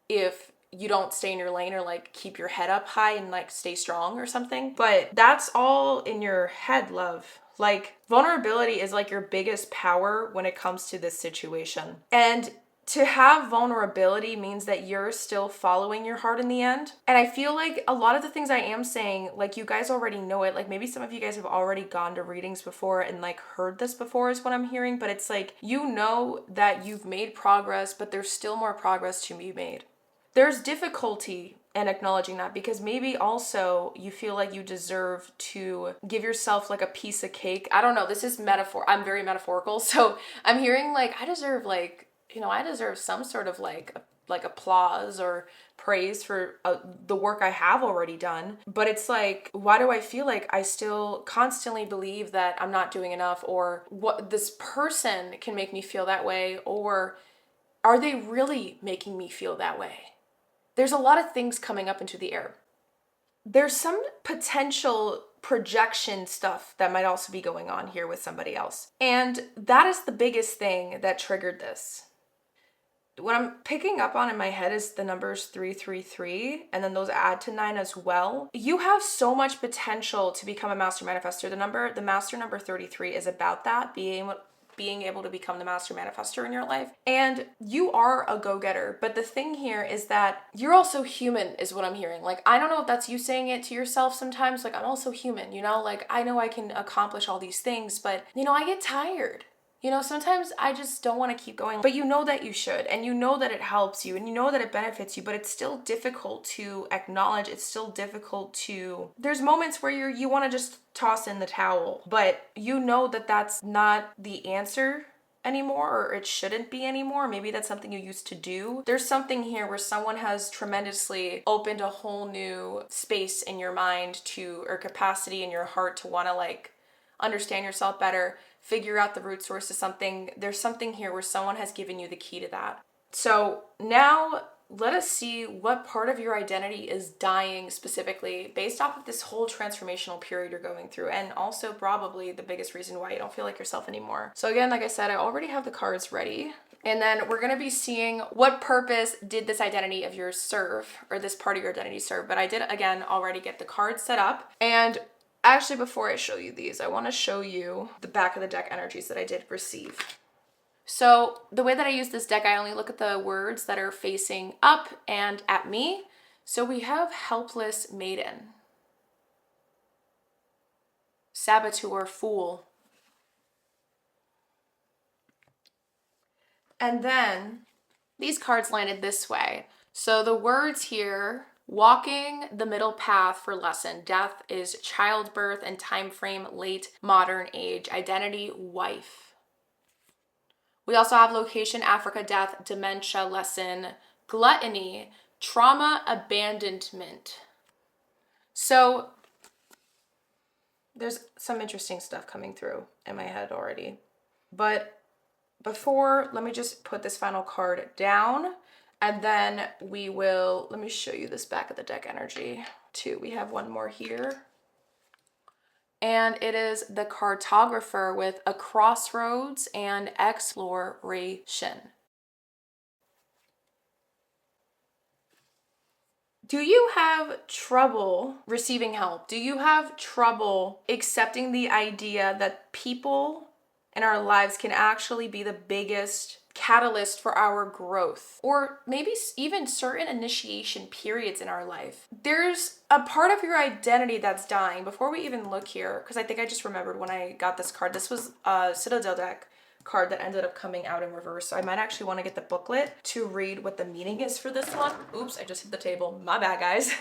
if you don't stay in your lane or like keep your head up high and like stay strong or something. But that's all in your head, love. Like vulnerability is like your biggest power when it comes to this situation. And to have vulnerability means that you're still following your heart in the end. And I feel like a lot of the things I am saying, like you guys already know it. Like maybe some of you guys have already gone to readings before and like heard this before is what I'm hearing. But it's like, you know that you've made progress, but there's still more progress to be made. There's difficulty in acknowledging that because maybe also you feel like you deserve to give yourself like a piece of cake. I don't know. This is metaphor. I'm very metaphorical. So I'm hearing like, I deserve like, you know, I deserve some sort of like applause or praise for the work I have already done. But it's like, why do I feel like I still constantly believe that I'm not doing enough, or what this person can make me feel that way, or are they really making me feel that way? There's a lot of things coming up into the air. There's some potential projection stuff that might also be going on here with somebody else. And that is the biggest thing that triggered this. What I'm picking up on in my head is the numbers 333, and then those add to 9 as well. You have so much potential to become a master manifestor. The master number 33 is about that, being able to become the master manifestor in your life. And you are a go-getter, but the thing here is that you're also human, is what I'm hearing. Like, I don't know if that's you saying it to yourself sometimes, like, I'm also human, you know? Like, I know I can accomplish all these things, but, you know, I get tired. You know, sometimes I just don't want to keep going, but you know that you should, and you know that it helps you, and you know that it benefits you, but it's still difficult to acknowledge. It's still difficult to, there's moments where you want to just toss in the towel, but you know that that's not the answer anymore, or it shouldn't be anymore. Maybe that's something you used to do. There's something here where someone has tremendously opened a whole new space in your mind or capacity in your heart to want to like understand yourself better, figure out the root source of something. There's something here where someone has given you the key to that. So now let us see what part of your identity is dying specifically based off of this whole transformational period you're going through, and also probably the biggest reason why you don't feel like yourself anymore. So again, like I said, I already have the cards ready. And then we're going to be seeing what purpose did this identity of yours serve, or this part of your identity serve. But I did, again, already get the cards set up. And actually, before I show you these, I want to show you the back of the deck energies that I did receive. So the way that I use this deck, I only look at the words that are facing up and at me. So we have Helpless Maiden, Saboteur, Fool. And then these cards landed this way. So the words here: walking the middle path for lesson. Death is childbirth and time frame, late modern age. Identity, wife. We also have location, Africa, death, dementia, lesson, gluttony, trauma, abandonment. So there's some interesting stuff coming through in my head already. But before, let me just put this final card down, and then let me show you this back of the deck energy too. We have one more here. And it is the cartographer with a crossroads and exploration. Do you have trouble receiving help? Do you have trouble accepting the idea that people in our lives can actually be the biggest catalyst for our growth, or maybe even certain initiation periods in our life? There's a part of your identity that's dying. Before we even look here, because I think I just remembered when I got this card, this was a Citadel deck card that ended up coming out in reverse. So I might actually want to get the booklet to read what the meaning is for this one. Oops, I just hit the table. My bad, guys.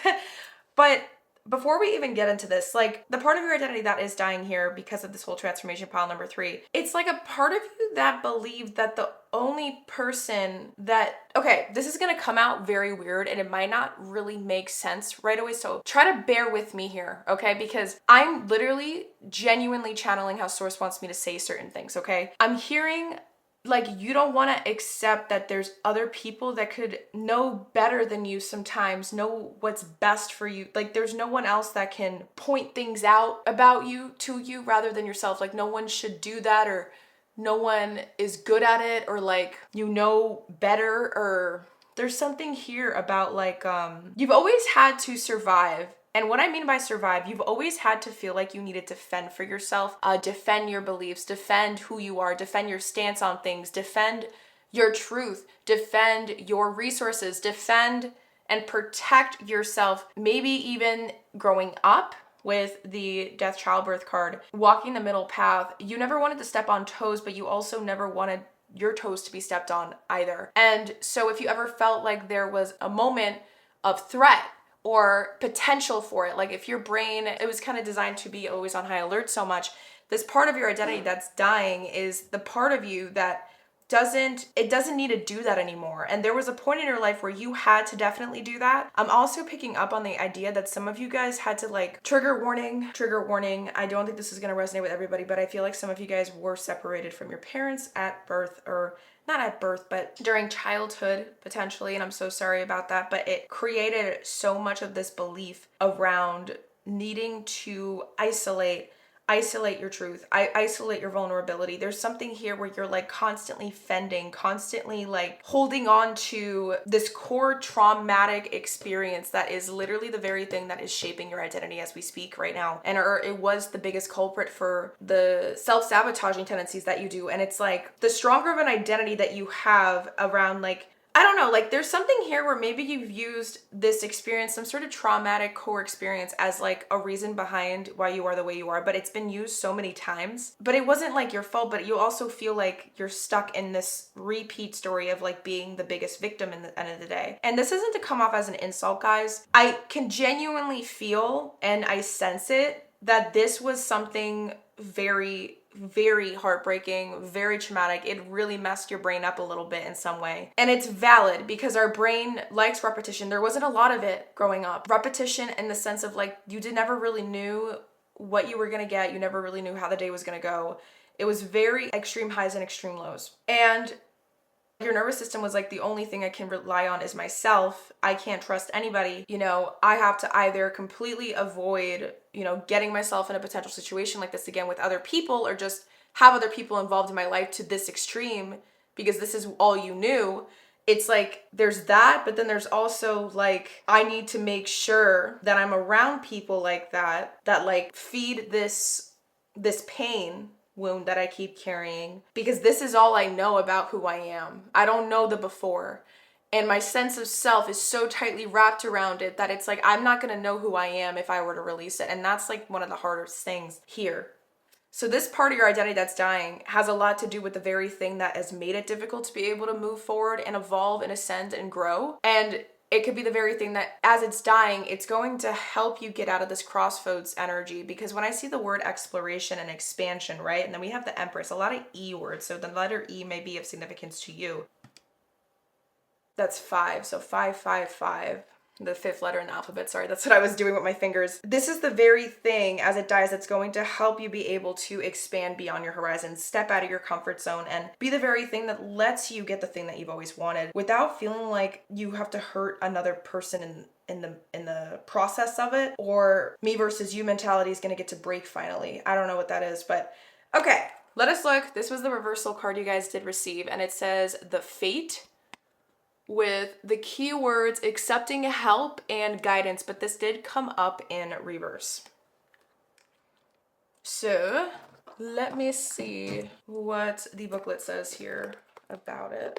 But before we even get into this, like, the part of your identity that is dying here because of this whole transformation pile number 3, it's like a part of you that believed that the only person that, okay, this is going to come out very weird and it might not really make sense right away. So try to bear with me here, okay? Because I'm literally genuinely channeling how Source wants me to say certain things, okay? I'm hearing like you don't want to accept that there's other people that could know better than you sometimes, know what's best for you. Like, there's no one else that can point things out about you to you rather than yourself. Like, no one should do that, or no one is good at it, or like, you know better, or there's something here about like, you've always had to survive. And what I mean by survive, you've always had to feel like you needed to fend for yourself, defend your beliefs, defend who you are, defend your stance on things, defend your truth, defend your resources, defend and protect yourself. Maybe even growing up with the death childbirth card, walking the middle path, you never wanted to step on toes, but you also never wanted your toes to be stepped on either. And so if you ever felt like there was a moment of threat or potential for it, like if your brain, it was kind of designed to be always on high alert so much, this part of your identity that's dying is the part of you that doesn't need to do that anymore. And there was a point in your life where you had to definitely do that. I'm also picking up on the idea that some of you guys had to, like, trigger warning. I don't think this is going to resonate with everybody, but I feel like some of you guys were separated from your parents at birth, or not at birth, but during childhood potentially. And I'm so sorry about that, but it created so much of this belief around needing to isolate your truth, isolate your vulnerability. There's something here where you're like constantly fending, constantly like holding on to this core traumatic experience that is literally the very thing that is shaping your identity as we speak right now. And it was the biggest culprit for the self-sabotaging tendencies that you do. And it's like the stronger of an identity that you have around like, I don't know, like there's something here where maybe you've used this experience, some sort of traumatic core experience as like a reason behind why you are the way you are, but it's been used so many times. But it wasn't like your fault, but you also feel like you're stuck in this repeat story of like being the biggest victim in the end of the day. And this isn't to come off as an insult, guys. I can genuinely feel and I sense it that this was something very heartbreaking, very traumatic. It really messed your brain up a little bit in some way. And it's valid because our brain likes repetition. There wasn't a lot of it growing up. Repetition in the sense of like, you never really knew what you were gonna get. You never really knew how the day was gonna go. It was very extreme highs and extreme lows. And your nervous system was like, the only thing I can rely on is myself. I can't trust anybody. You know, I have to either completely avoid, you know, getting myself in a potential situation like this again with other people, or just have other people involved in my life to this extreme because this is all you knew. It's like, there's that, but then there's also like, I need to make sure that I'm around people like that like feed this pain wound that I keep carrying, because this is all I know about who I am. I don't know the before. And my sense of self is so tightly wrapped around it that it's like, I'm not gonna know who I am if I were to release it. And that's like one of the hardest things here. So this part of your identity that's dying has a lot to do with the very thing that has made it difficult to be able to move forward and evolve and ascend and grow. And it could be the very thing that as it's dying, it's going to help you get out of this crossroads energy. Because when I see the word exploration and expansion, right? And then we have the Empress, a lot of E words. So the letter E may be of significance to you. That's 5. So 555. The 5th letter in the alphabet. Sorry, that's what I was doing with my fingers. This is the very thing as it dies that's going to help you be able to expand beyond your horizon, step out of your comfort zone, and be the very thing that lets you get the thing that you've always wanted without feeling like you have to hurt another person in the process of it, or me versus you mentality is going to get to break finally. I don't know what that is, but okay, let us look. This was the reversal card you guys did receive, and it says the Fate, with the keywords accepting help and guidance, but this did come up in reverse. So let me see what the booklet says here about it.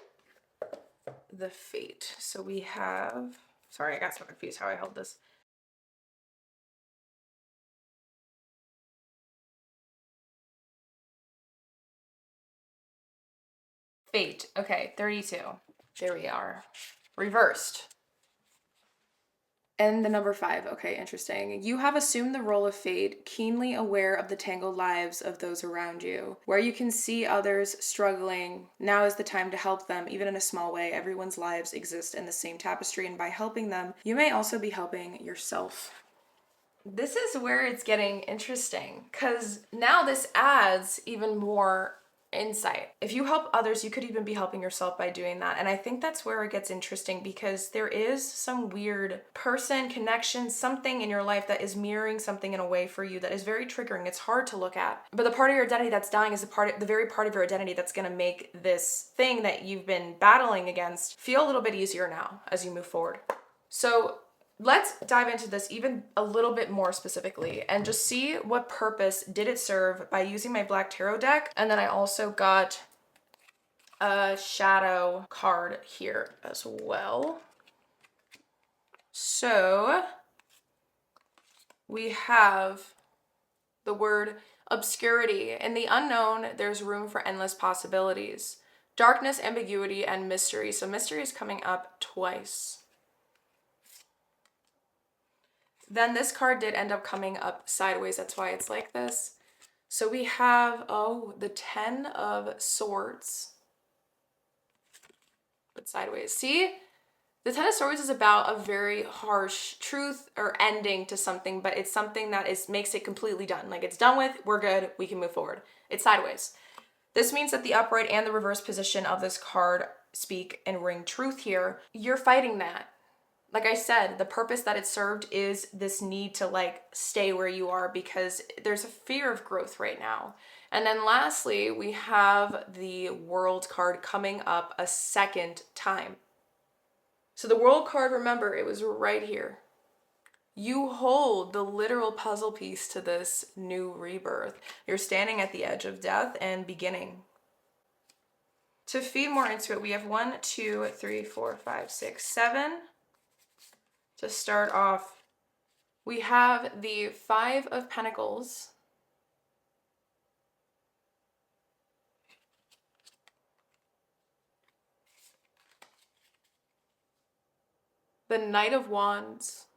The Fate. So we have, sorry, I got so confused how I held this. Fate. Okay, 32. There we are. Reversed. And the number 5. Okay, interesting. You have assumed the role of fate, keenly aware of the tangled lives of those around you. Where you can see others struggling, now is the time to help them, even in a small way. Everyone's lives exist in the same tapestry, and by helping them, you may also be helping yourself. This is where it's getting interesting, because now this adds even more insight. If you help others, you could even be helping yourself by doing that. And I think that's where it gets interesting, because there is some weird person, connection, something in your life that is mirroring something in a way for you that is very triggering. It's hard to look at. But the part of your identity that's dying is the very part of your identity that's going to make this thing that you've been battling against feel a little bit easier now as you move forward. So let's dive into this even a little bit more specifically and just see what purpose did it serve by using my Black Tarot deck. And then I also got a shadow card here as well. So we have the word obscurity. In the unknown, there's room for endless possibilities. Darkness, ambiguity, and mystery. So mystery is coming up twice. Then this card did end up coming up sideways. That's why it's like this. So we have, the 10 of Swords. But sideways. See? The 10 of Swords is about a very harsh truth or ending to something, but it's something that makes it completely done. Like, it's done with, we're good, we can move forward. It's sideways. This means that the upright and the reverse position of this card speak and ring truth here. You're fighting that. like I said, the purpose that it served is this need to like stay where you are because there's a fear of growth right now. And then lastly, we have the World card coming up a second time. So the World card, remember, it was right here. You hold the literal puzzle piece to this new rebirth. You're standing at the edge of death and beginning. To feed more into it, we have 1, 2, 3, 4, 5, 6, 7. To start off, we have the Five of Pentacles, the Knight of Wands,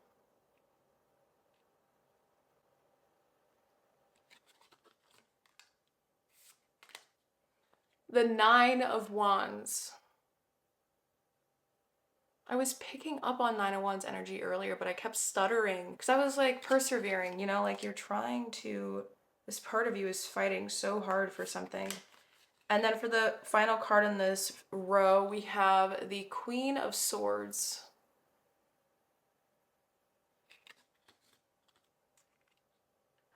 the Nine of Wands. I was picking up on Nine of Wands energy earlier, but I kept stuttering because I was like persevering, you know, like you're trying to, this part of you is fighting so hard for something. And then for the final card in this row, we have the Queen of Swords.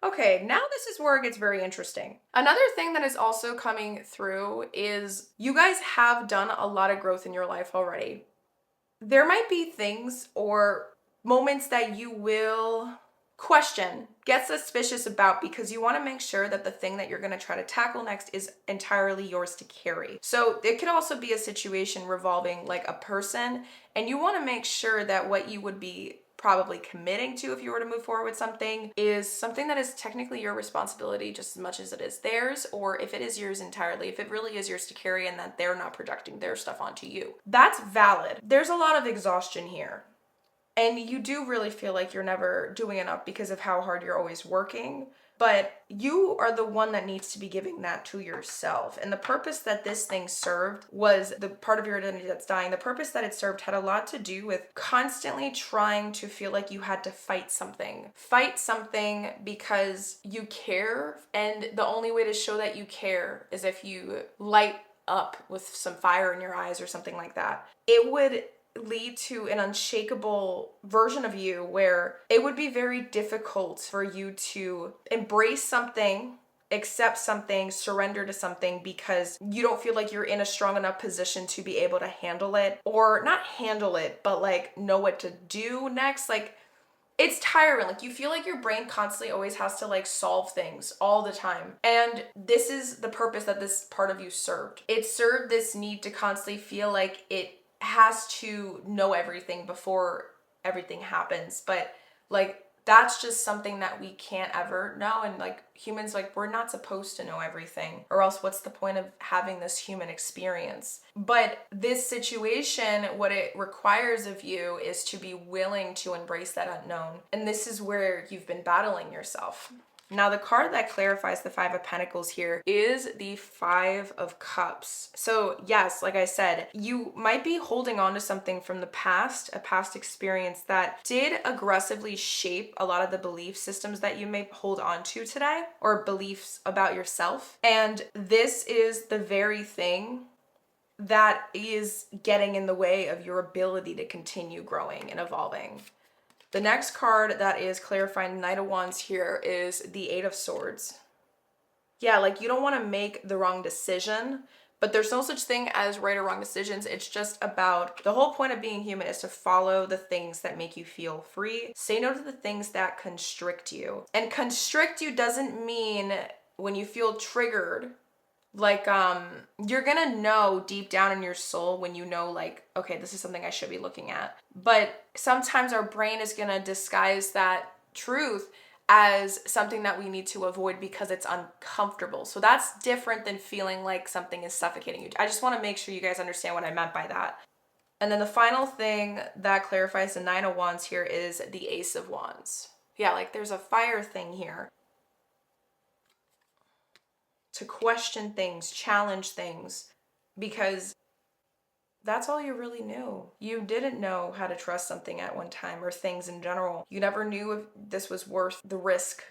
Okay, now this is where it gets very interesting. Another thing that is also coming through is you guys have done a lot of growth in your life already. There might be things or moments that you will question, get suspicious about because you want to make sure that the thing that you're going to try to tackle next is entirely yours to carry. So it could also be a situation revolving like a person, and you want to make sure that what you would be probably committing to if you were to move forward with something is something that is technically your responsibility just as much as it is theirs, or if it is yours entirely, if it really is yours to carry and that they're not projecting their stuff onto you. That's valid. There's a lot of exhaustion here. And you do really feel like you're never doing enough because of how hard you're always working. But you are the one that needs to be giving that to yourself. And the purpose that this thing served was the part of your identity that's dying. The purpose that it served had a lot to do with constantly trying to feel like you had to fight something. Fight something because you care. And the only way to show that you care is if you light up with some fire in your eyes or something like that. It would lead to an unshakable version of you where it would be very difficult for you to embrace something, accept something, surrender to something because you don't feel like you're in a strong enough position to be able to handle it, or not handle it, but like know what to do next. Like it's tiring. Like you feel like your brain constantly always has to like solve things all the time. And this is the purpose that this part of you served. It served this need to constantly feel like it has to know everything before everything happens. But like that's just something that we can't ever know. And like humans, like we're not supposed to know everything, or else what's the point of having this human experience? But this situation, what it requires of you is to be willing to embrace that unknown. And this is where you've been battling yourself. Now, the card that clarifies the Five of Pentacles here is the Five of Cups. So yes, like I said, you might be holding on to something from the past, a past experience that did aggressively shape a lot of the belief systems that you may hold on to today, or beliefs about yourself. And this is the very thing that is getting in the way of your ability to continue growing and evolving. The next card that is clarifying the Knight of Wands here is the Eight of Swords. Yeah, like you don't want to make the wrong decision, but there's no such thing as right or wrong decisions. It's just about the whole point of being human is to follow the things that make you feel free. Say no to the things that constrict you. And constrict you doesn't mean when you feel triggered, like you're gonna know deep down in your soul when you know like, okay, this is something I should be looking at. But sometimes our brain is gonna disguise that truth as something that we need to avoid because it's uncomfortable. So that's different than feeling like something is suffocating you. I just want to make sure you guys understand what I meant by that. And then the final thing that clarifies the Nine of Wands here is the Ace of Wands. Yeah, like there's a fire thing here. To question things, challenge things, because that's all you really knew. You didn't know how to trust something at one time, or things in general. You never knew if this was worth the risk.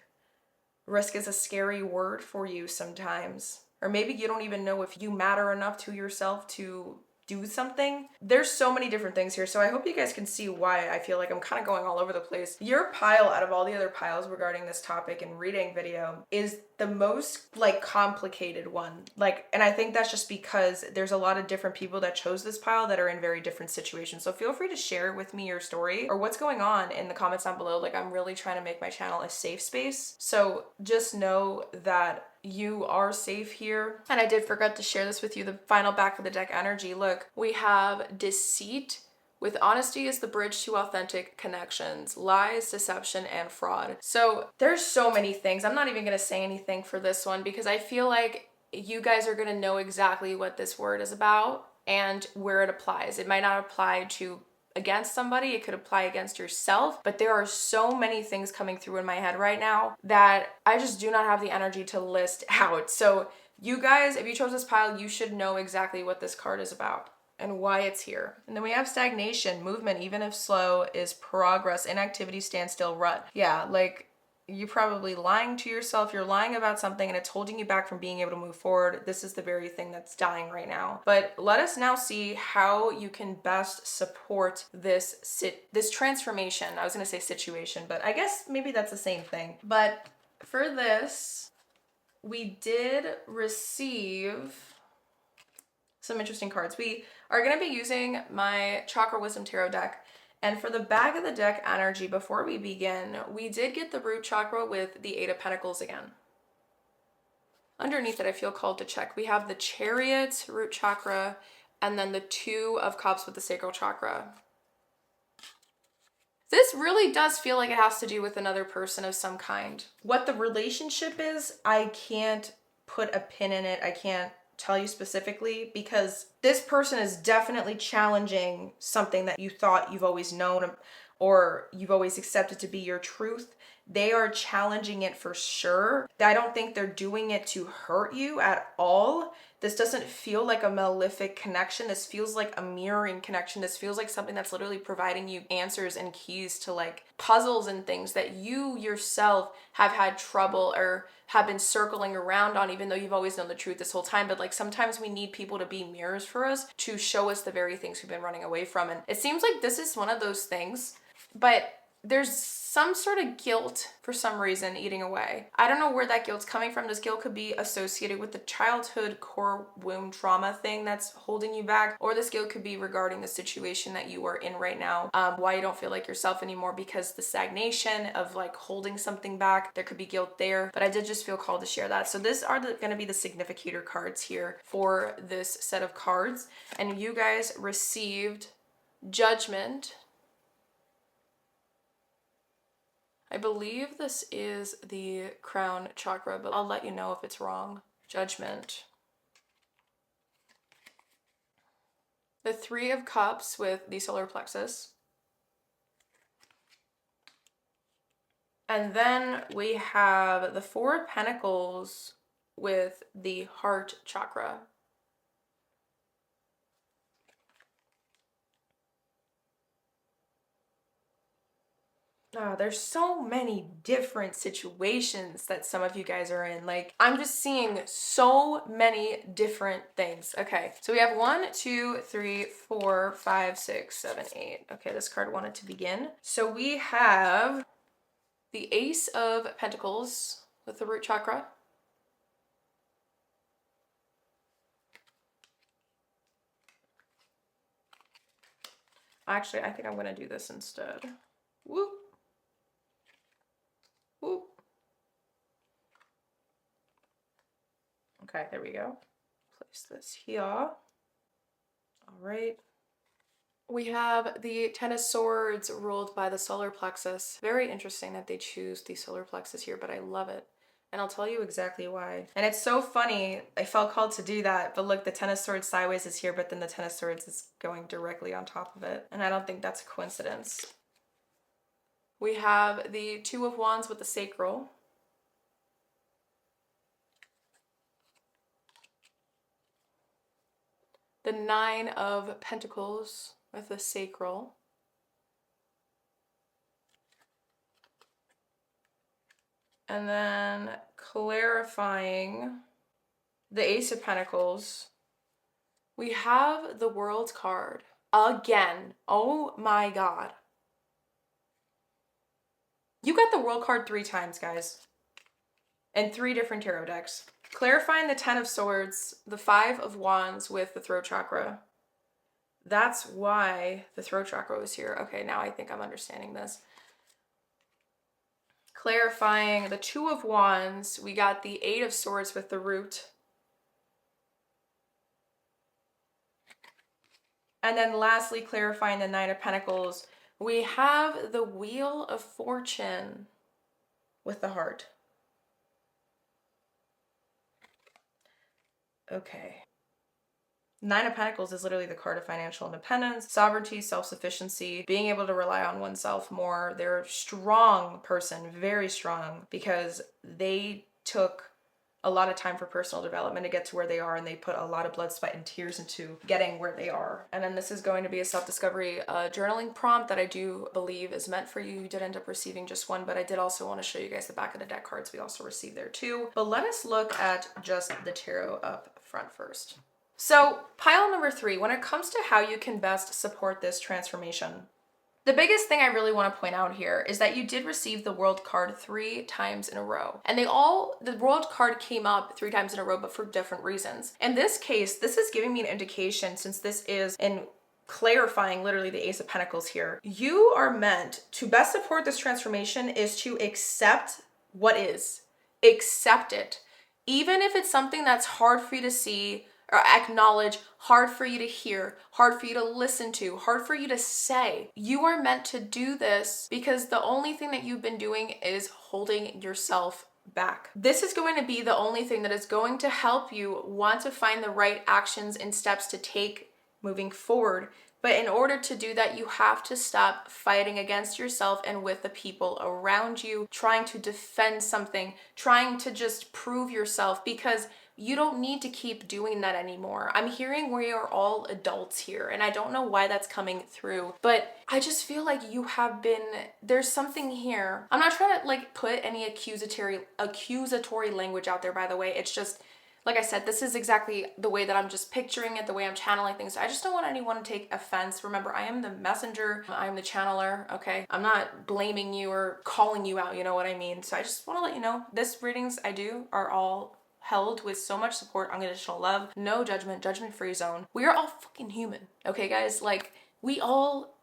Risk is a scary word for you sometimes. Or maybe you don't even know if you matter enough to yourself to do something. There's so many different things here, so I hope you guys can see why I feel like I'm kind of going all over the place. Your pile out of all the other piles regarding this topic and reading video is the most like complicated one. Like, and I think that's just because there's a lot of different people that chose this pile that are in very different situations. So feel free to share with me your story or what's going on in the comments down below. Like, I'm really trying to make my channel a safe space. So just know that you are safe here. And I did forget to share this with you, the final back of the deck energy. Look, we have deceit. With honesty is the bridge to authentic connections, lies, deception, and fraud. So there's so many things. I'm not even going to say anything for this one because I feel like you guys are going to know exactly what this word is about and where it applies. It might not apply to against somebody, it could apply against yourself, but there are so many things coming through in my head right now that I just do not have the energy to list out. So you guys, if you chose this pile, you should know exactly what this card is about and why it's here. And then we have stagnation, movement, even if slow, is progress, inactivity, standstill, rut. Yeah, like you're probably lying to yourself. You're lying about something and it's holding you back from being able to move forward. This is the very thing that's dying right now. But let us now see how you can best support this transformation. I was going to say situation, but I guess maybe that's the same thing. But for this, we did receive some interesting cards. We are going to be using my Chakra Wisdom Tarot deck. And for the back of the deck energy, before we begin, we did get the root chakra with the Eight of Pentacles again. Underneath it, I feel called to check. We have the Chariot root chakra and then the Two of Cups with the sacral chakra. This really does feel like it has to do with another person of some kind. What the relationship is, I can't put a pin in it. I can't tell you specifically because this person is definitely challenging something that you thought you've always known or you've always accepted to be your truth. They are challenging it for sure. I don't think they're doing it to hurt you at all. This doesn't feel like a malefic connection. This feels like a mirroring connection. This feels like something that's literally providing you answers and keys to like puzzles and things that you yourself have had trouble or have been circling around on, even though you've always known the truth this whole time. But like sometimes we need people to be mirrors for us to show us the very things we've been running away from. And it seems like this is one of those things, but there's some sort of guilt for some reason eating away. I don't know where that guilt's coming from. This guilt could be associated with the childhood core wound trauma thing that's holding you back, or this guilt could be regarding the situation that you are in right now, why you don't feel like yourself anymore because the stagnation of like holding something back. There could be guilt there, but I did just feel called to share that. So this are going to be the significator cards here for this set of cards, and you guys received Judgment. I believe this is the crown chakra, but I'll let you know if it's wrong. Judgment. The Three of Cups with the solar plexus. And then we have the Four of Pentacles with the heart chakra. There's so many different situations that some of you guys are in. Like, I'm just seeing so many different things. Okay, so we have 1, 2, 3, 4, 5, 6, 7, 8. Okay, this card wanted to begin. So we have the Ace of Pentacles with the root chakra. Actually, I think I'm going to do this instead. Whoop. Whoop. Okay, there we go. Place this here. All right. We have the Ten of Swords ruled by the solar plexus. Very interesting that they choose the solar plexus here, but I love it. And I'll tell you exactly why. And it's so funny, I felt called to do that, but look, the Ten of Swords sideways is here, but then the Ten of Swords is going directly on top of it. And I don't think that's a coincidence. We have the Two of Wands with the sacral. The Nine of Pentacles with the sacral. And then clarifying the Ace of Pentacles We have the World card again. Oh my God. You got the World card 3 times, guys, in 3 different tarot decks. Clarifying the 10 of Swords, the 5 of Wands with the throat chakra. That's why the throat chakra was here. Okay, now I think I'm understanding this. Clarifying the 2 of Wands, we got the 8 of Swords with the root. And then lastly, clarifying the 9 of Pentacles, we have the Wheel of Fortune with the heart. Okay. 9 of Pentacles is literally the card of financial independence, sovereignty, self-sufficiency, being able to rely on oneself more. They're a strong person, very strong, because they took a lot of time for personal development to get to where they are, and they put a lot of blood, sweat, and tears into getting where they are. And then this is going to be a self-discovery journaling prompt that I do believe is meant for you. You did end up receiving just one, but I did also want to show you guys the back of the deck cards we also received there too. But let us look at just the tarot up front first. So pile number 3, when it comes to how you can best support this transformation, the biggest thing I really want to point out here is that you did receive the World card 3 times in a row. And the World card came up 3 times in a row, but for different reasons. In this case, this is giving me an indication, since this is in clarifying literally the Ace of Pentacles here. You are meant to best support this transformation is to accept what is. Accept it. Even if it's something that's hard for you to see or acknowledge, hard for you to hear, hard for you to listen to, hard for you to say. You are meant to do this because the only thing that you've been doing is holding yourself back. This is going to be the only thing that is going to help you want to find the right actions and steps to take moving forward. But in order to do that, you have to stop fighting against yourself and with the people around you, trying to defend something, trying to just prove yourself, because you don't need to keep doing that anymore. I'm hearing we are all adults here, and I don't know why that's coming through, but I just feel like you have been, there's something here. I'm not trying to like put any accusatory language out there, by the way. It's just, like I said, this is exactly the way that I'm just picturing it, the way I'm channeling things. I just don't want anyone to take offense. Remember, I am the messenger. I'm the channeler, okay? I'm not blaming you or calling you out, you know what I mean? So I just want to let you know, this readings I do are all held with so much support, unconditional love, no judgment, judgment-free zone. We are all fucking human, okay, guys? Like, we all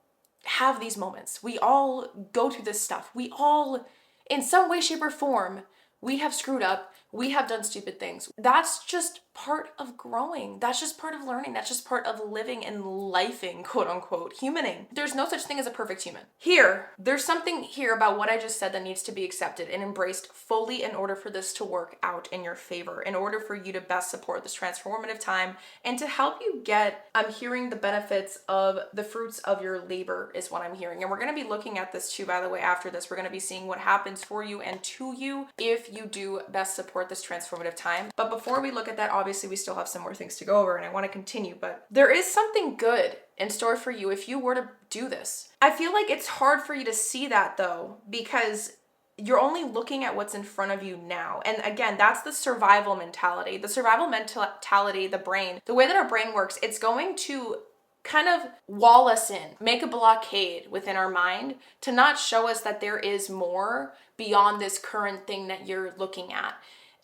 have these moments. We all go through this stuff. We all, in some way, shape, or form, we have screwed up. We have done stupid things. That's just part of growing. That's just part of learning. That's just part of living and lifing, quote unquote, humaning. There's no such thing as a perfect human. Here, there's something here about what I just said that needs to be accepted and embraced fully in order for this to work out in your favor, in order for you to best support this transformative time and to help you get, I'm hearing the benefits of the fruits of your labor is what I'm hearing. And we're going to be looking at this too, by the way, after this. We're going to be seeing what happens for you and to you if you do best support this transformative time. But before we look at that, obviously we still have some more things to go over and I want to continue, but there is something good in store for you if you were to do this. I feel like it's hard for you to see that though, because you're only looking at what's in front of you now. And again, that's the survival mentality. The survival mentality, the brain, the way that our brain works, it's going to kind of wall us in, make a blockade within our mind to not show us that there is more beyond this current thing that you're looking at.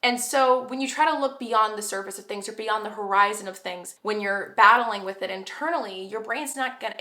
And so when you try to look beyond the surface of things or beyond the horizon of things, when you're battling with it internally, your brain's not gonna,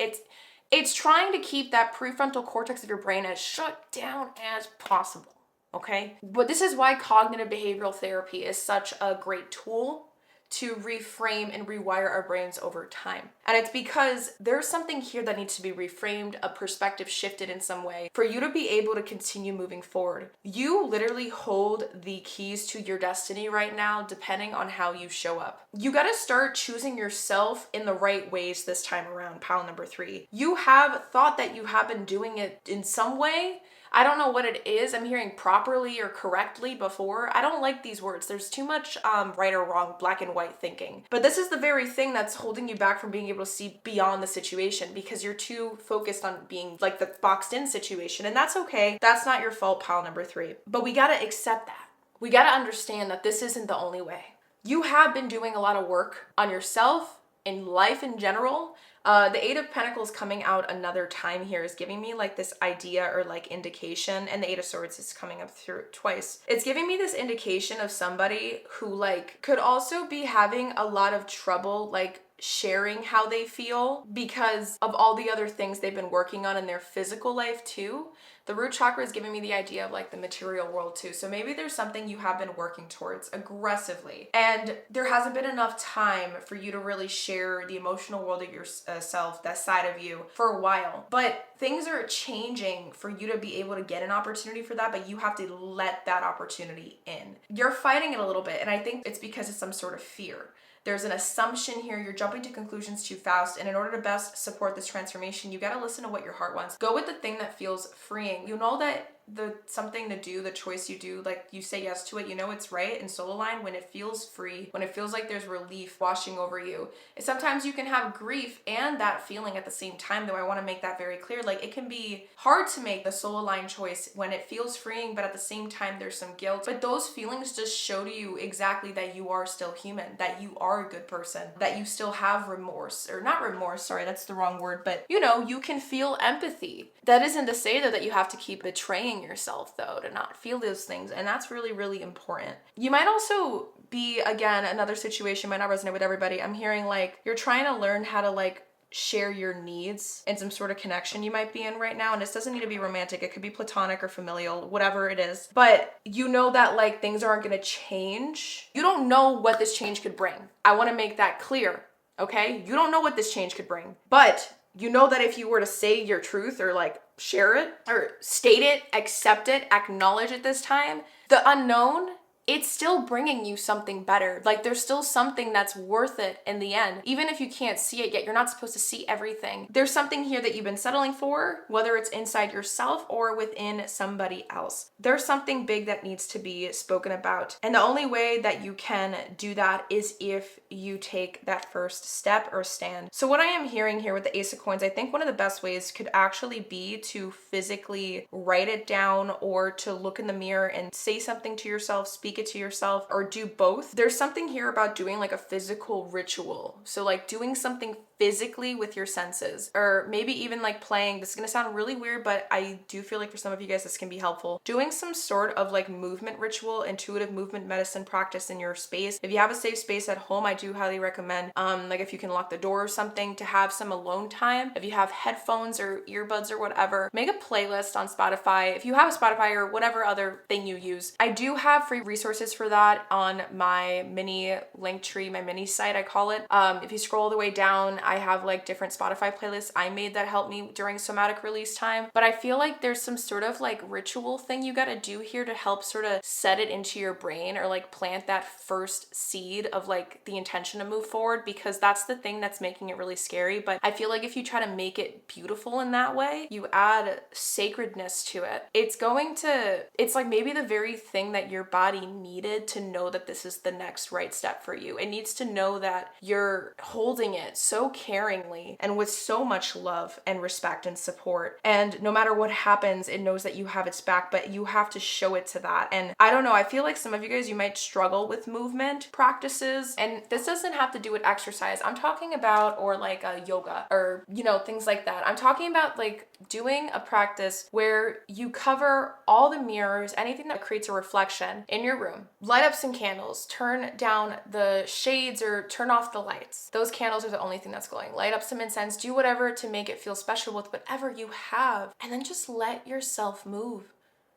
it's trying to keep that prefrontal cortex of your brain as shut down as possible, okay? But this is why cognitive behavioral therapy is such a great tool to reframe and rewire our brains over time. And it's because there's something here that needs to be reframed, a perspective shifted in some way for you to be able to continue moving forward. You literally hold the keys to your destiny right now, depending on how you show up. You got to start choosing yourself in the right ways this time around, pile number 3. You have thought that you have been doing it in some way. I don't know what it is. I'm hearing properly or correctly before. I don't like these words. There's too much right or wrong, black and white thinking. But this is the very thing that's holding you back from being able to see beyond the situation because you're too focused on being like the boxed in situation. And that's okay. That's not your fault, pile number 3. But we got to accept that. We got to understand that this isn't the only way. You have been doing a lot of work on yourself in life in general. The Eight of Pentacles coming out another time here is giving me like this idea or like indication, and the Eight of Swords is coming up through twice. It's giving me this indication of somebody who like could also be having a lot of trouble like sharing how they feel because of all the other things they've been working on in their physical life too. The root chakra is giving me the idea of like the material world too. So maybe there's something you have been working towards aggressively, and there hasn't been enough time for you to really share the emotional world of yourself, that side of you, for a while. But things are changing for you to be able to get an opportunity for that, but you have to let that opportunity in. You're fighting it a little bit, and I think it's because of some sort of fear. There's an assumption here. You're jumping to conclusions too fast. And in order to best support this transformation, you got to listen to what your heart wants. Go with the thing that feels freeing. You know that the something to do, the choice you do, like you say yes to it, you know it's right in soul line when it feels free, when it feels like there's relief washing over you. And sometimes you can have grief and that feeling at the same time, though I want to make that very clear. Like it can be hard to make the soul aligned choice when it feels freeing, but at the same time there's some guilt. But those feelings just show to you exactly that you are still human, that you are a good person, that you still have remorse, or not remorse, sorry, that's the wrong word, but you know, you can feel empathy. That isn't to say though that you have to keep betraying yourself though to not feel those things, and that's really, really important. You might also be, again, another situation might not resonate with everybody. I'm hearing like you're trying to learn how to like share your needs in some sort of connection you might be in right now. And this doesn't need to be romantic. It could be platonic or familial, whatever it is. But you know that like things aren't going to change. You don't know what this change could bring. I want to make that clear. Okay? You don't know what this change could bring. But you know that if you were to say your truth or like share it or state it, accept it, acknowledge it this time, the unknown, it's still bringing you something better. Like there's still something that's worth it in the end. Even if you can't see it yet, you're not supposed to see everything. There's something here that you've been settling for, whether it's inside yourself or within somebody else. There's something big that needs to be spoken about. And the only way that you can do that is if you take that first step or stand. So what I am hearing here with the Ace of Coins, I think one of the best ways could actually be to physically write it down or to look in the mirror and say something to yourself, speak it to yourself, or do both. There's something here about doing like a physical ritual. So like doing something physically with your senses, or maybe even like playing, this is gonna sound really weird, but I do feel like for some of you guys this can be helpful. Doing some sort of like movement ritual, intuitive movement medicine practice in your space. If you have a safe space at home, I do highly recommend like if you can lock the door or something, to have some alone time. If you have headphones or earbuds or whatever, make a playlist on Spotify. If you have a Spotify or whatever other thing you use, I do have free resources for that on my mini link tree, my mini site I call it. If you scroll all the way down, I have like different Spotify playlists I made that helped me during somatic release time. But I feel like there's some sort of like ritual thing you got to do here to help sort of set it into your brain, or like plant that first seed of like the intention to move forward, because that's the thing that's making it really scary. But I feel like if you try to make it beautiful in that way, you add sacredness to it. It's like maybe the very thing that your body needed to know that this is the next right step for you. It needs to know that you're holding it so caringly and with so much love and respect and support. And no matter what happens, it knows that you have its back, but you have to show it to that. And I don't know, I feel like some of you guys, you might struggle with movement practices. And this doesn't have to do with exercise. I'm talking about, or like yoga or, you know, things like that. I'm talking about like doing a practice where you cover all the mirrors, anything that creates a reflection in your room. Light up some candles, turn down the shades or turn off the lights. Those candles are the only thing that's glowing. Light up some incense, do whatever to make it feel special with whatever you have, and then just let yourself move.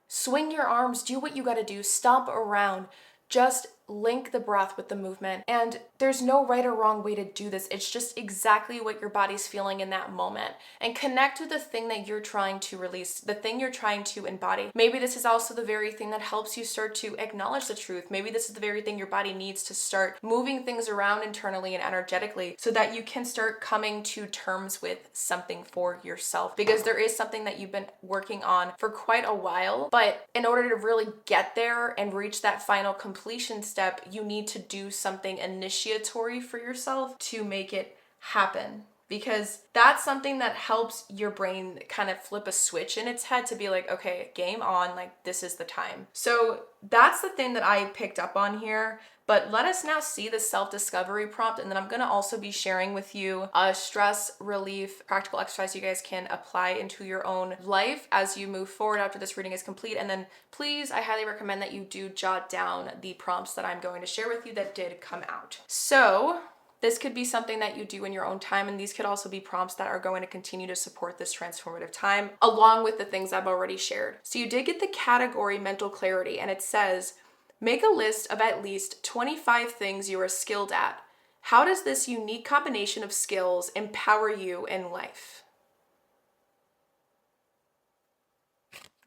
Swing your arms, do what you gotta do, stomp around. Just link the breath with the movement. And there's no right or wrong way to do this. It's just exactly what your body's feeling in that moment. And connect with the thing that you're trying to release, the thing you're trying to embody. Maybe this is also the very thing that helps you start to acknowledge the truth. Maybe this is the very thing your body needs to start moving things around internally and energetically, so that you can start coming to terms with something for yourself. Because there is something that you've been working on for quite a while, but in order to really get there and reach that final completion step, you need to do something initiatory for yourself to make it happen. because that's something that helps your brain kind of flip a switch in its head to be like, okay, game on, like this is the time. So that's the thing that I picked up on here. But let us now see the self-discovery prompt, and then I'm gonna also be sharing with you a stress relief practical exercise you guys can apply into your own life as you move forward after this reading is complete. And then please, I highly recommend that you do jot down the prompts that I'm going to share with you that did come out. So this could be something that you do in your own time, and these could also be prompts that are going to continue to support this transformative time, along with the things I've already shared. So you did get the category mental clarity, and it says, make a list of at least 25 things you are skilled at. How does this unique combination of skills empower you in life?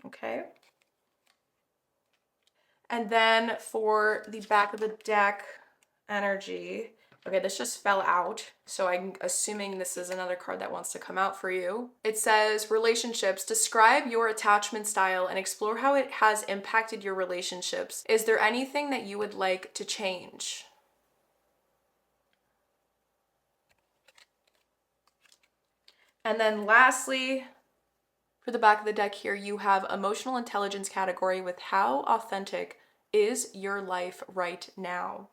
Okay. And then for the back of the deck energy, okay, this just fell out, so I'm assuming this is another card that wants to come out for you. It says, relationships. Describe your attachment style and explore how it has impacted your relationships. Is there anything that you would like to change? And then lastly, for the back of the deck here, you have emotional intelligence category with how authentic is your life right now?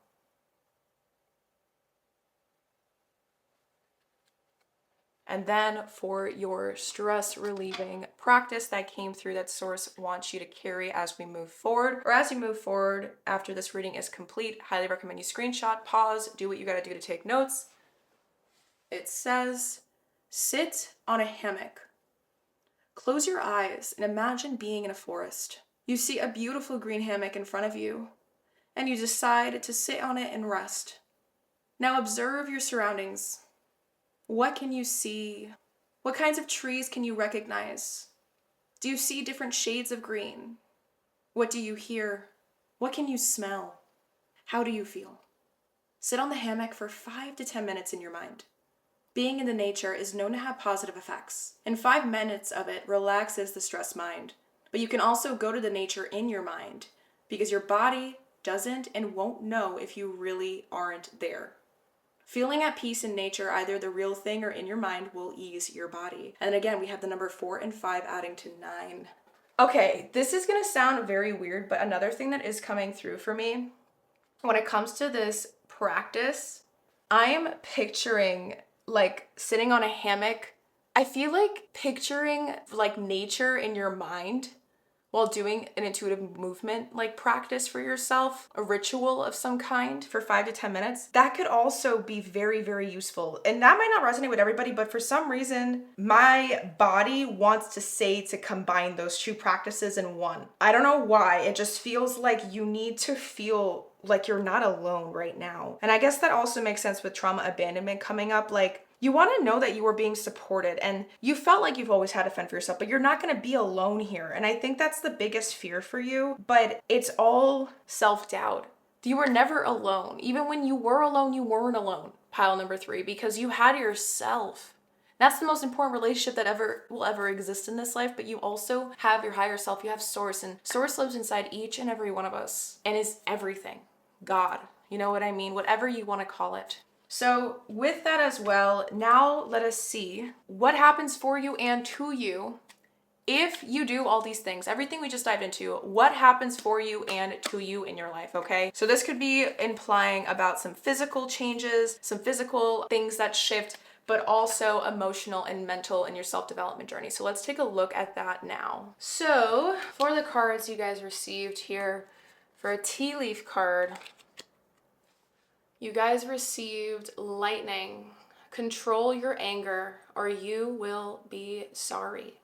And then for your stress relieving practice that came through that source wants you to carry as we move forward, or as you move forward after this reading is complete, highly recommend you screenshot, pause, do what you gotta do to take notes. It says, sit on a hammock. Close your eyes and imagine being in a forest. You see a beautiful green hammock in front of you, and you decide to sit on it and rest. Now observe your surroundings. What can you see? What kinds of trees can you recognize? Do you see different shades of green? What do you hear? What can you smell? How do you feel? Sit on the hammock for 5 to 10 minutes in your mind. Being in the nature is known to have positive effects, and 5 minutes of it relaxes the stressed mind. But you can also go to the nature in your mind, because your body doesn't and won't know if you really aren't there. Feeling at peace in nature, either the real thing or in your mind, will ease your body. And again, we have the number 4 and 5 adding to 9. Okay, this is gonna sound very weird, but another thing that is coming through for me, when it comes to this practice, I am picturing like sitting on a hammock. I feel like picturing like nature in your mind while doing an intuitive movement like practice for yourself, a ritual of some kind for 5 to 10 minutes, that could also be very, very useful. And that might not resonate with everybody, but for some reason, my body wants to say to combine those two practices in one. I don't know why, it just feels like you need to feel like you're not alone right now. And I guess that also makes sense with trauma abandonment coming up. Like, you want to know that you are being supported, and you felt like you've always had to fend for yourself, but you're not going to be alone here. And I think that's the biggest fear for you, but it's all self-doubt. You were never alone. Even when you were alone, you weren't alone. Pile number 3, because you had yourself. That's the most important relationship that will ever exist in this life, but you also have your higher self. You have Source, and Source lives inside each and every one of us and is everything. God, you know what I mean? Whatever you want to call it. So with that as well, now let us see what happens for you and to you if you do all these things. Everything we just dived into, what happens for you and to you in your life, okay? So this could be implying about some physical changes, some physical things that shift, but also emotional and mental in your self-development journey. So let's take a look at that now. So for the cards you guys received here, for a tea leaf card, you guys received lightning. Control your anger or you will be sorry.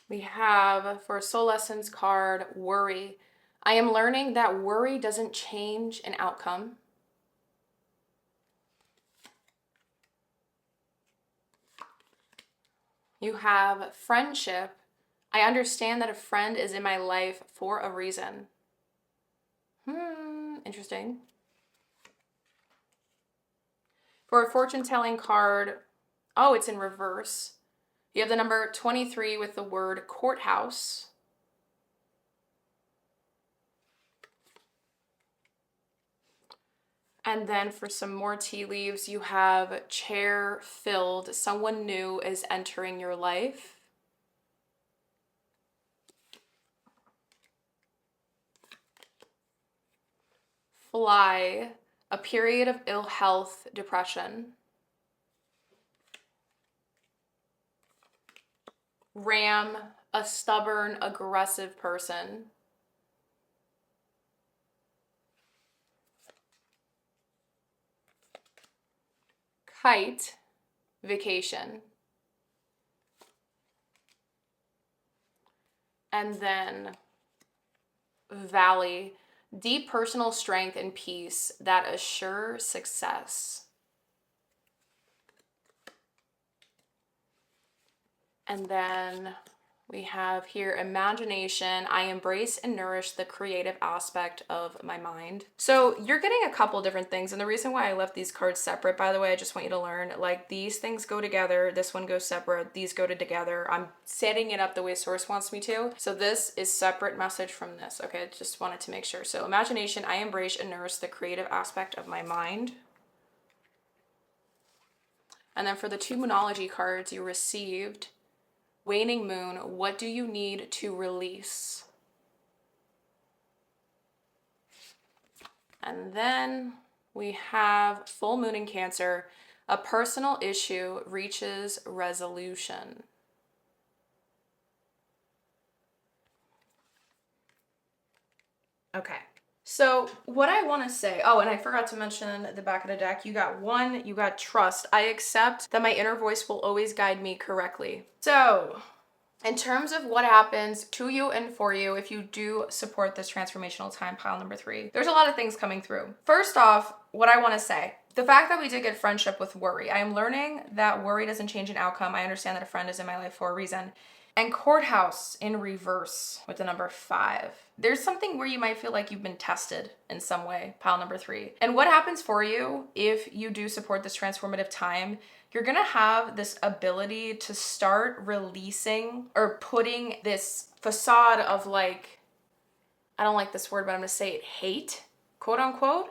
We have, for a soul lessons card, worry. I am learning that worry doesn't change an outcome. You have friendship. I understand that a friend is in my life for a reason. Interesting. For a fortune telling card, oh, it's in reverse. You have the number 23 with the word courthouse. And then for some more tea leaves, you have chair filled. Someone new is entering your life. Fly, a period of ill health, depression. Ram, a stubborn, aggressive person. Kite, vacation. And then Valley, deep personal strength and peace that assure success. And then we have here imagination. I embrace and nourish the creative aspect of my mind. So you're getting a couple different things. And the reason why I left these cards separate, by the way, I just want you to learn, like, these things go together. This one goes separate. These go together. I'm setting it up the way source wants me to. So this is separate message from this. Okay, just wanted to make sure. So imagination, I embrace and nourish the creative aspect of my mind. And then for the two Moonology cards you received, Waning Moon, what do you need to release? And then we have Full Moon in Cancer, a personal issue reaches resolution. Okay. So what I want to say, oh, and I forgot to mention the back of the deck, you got one, you got trust. I accept that my inner voice will always guide me correctly. So in terms of what happens to you and for you if you do support this transformational time, pile number 3, there's a lot of things coming through. First off, what I want to say, the fact that we did get friendship with worry, I am learning that worry doesn't change an outcome. I understand that a friend is in my life for a reason. And courthouse in reverse with the number 5. There's something where you might feel like you've been tested in some way, pile number 3. And what happens for you if you do support this transformative time, you're gonna have this ability to start releasing or putting this facade of, like, I don't like this word, but I'm gonna say it, hate, quote unquote,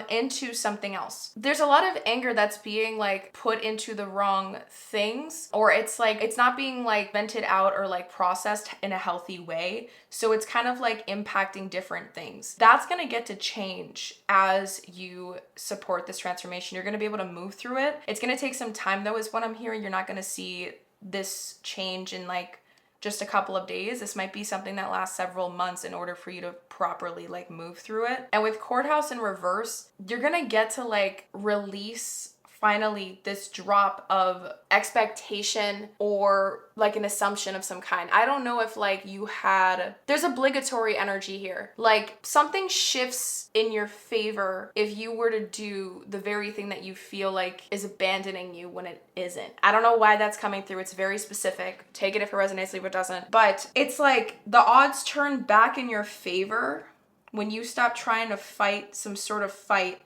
into something else. There's a lot of anger that's being, like, put into the wrong things, or it's like it's not being, like, vented out or, like, processed in a healthy way. So it's kind of like impacting different things. That's gonna get to change as you support this transformation. You're gonna be able to move through it. It's gonna take some time though, is what I'm hearing. You're not gonna see this change in, like, just a couple of days. This might be something that lasts several months in order for you to properly, like, move through it. And with courthouse in reverse, you're gonna get to, like, release finally this drop of expectation or, like, an assumption of some kind. I don't know if, like, there's obligatory energy here. Like, something shifts in your favor if you were to do the very thing that you feel like is abandoning you when it isn't. I don't know why that's coming through. It's very specific. Take it if it resonates, leave it doesn't. But it's like the odds turn back in your favor when you stop trying to fight some sort of fight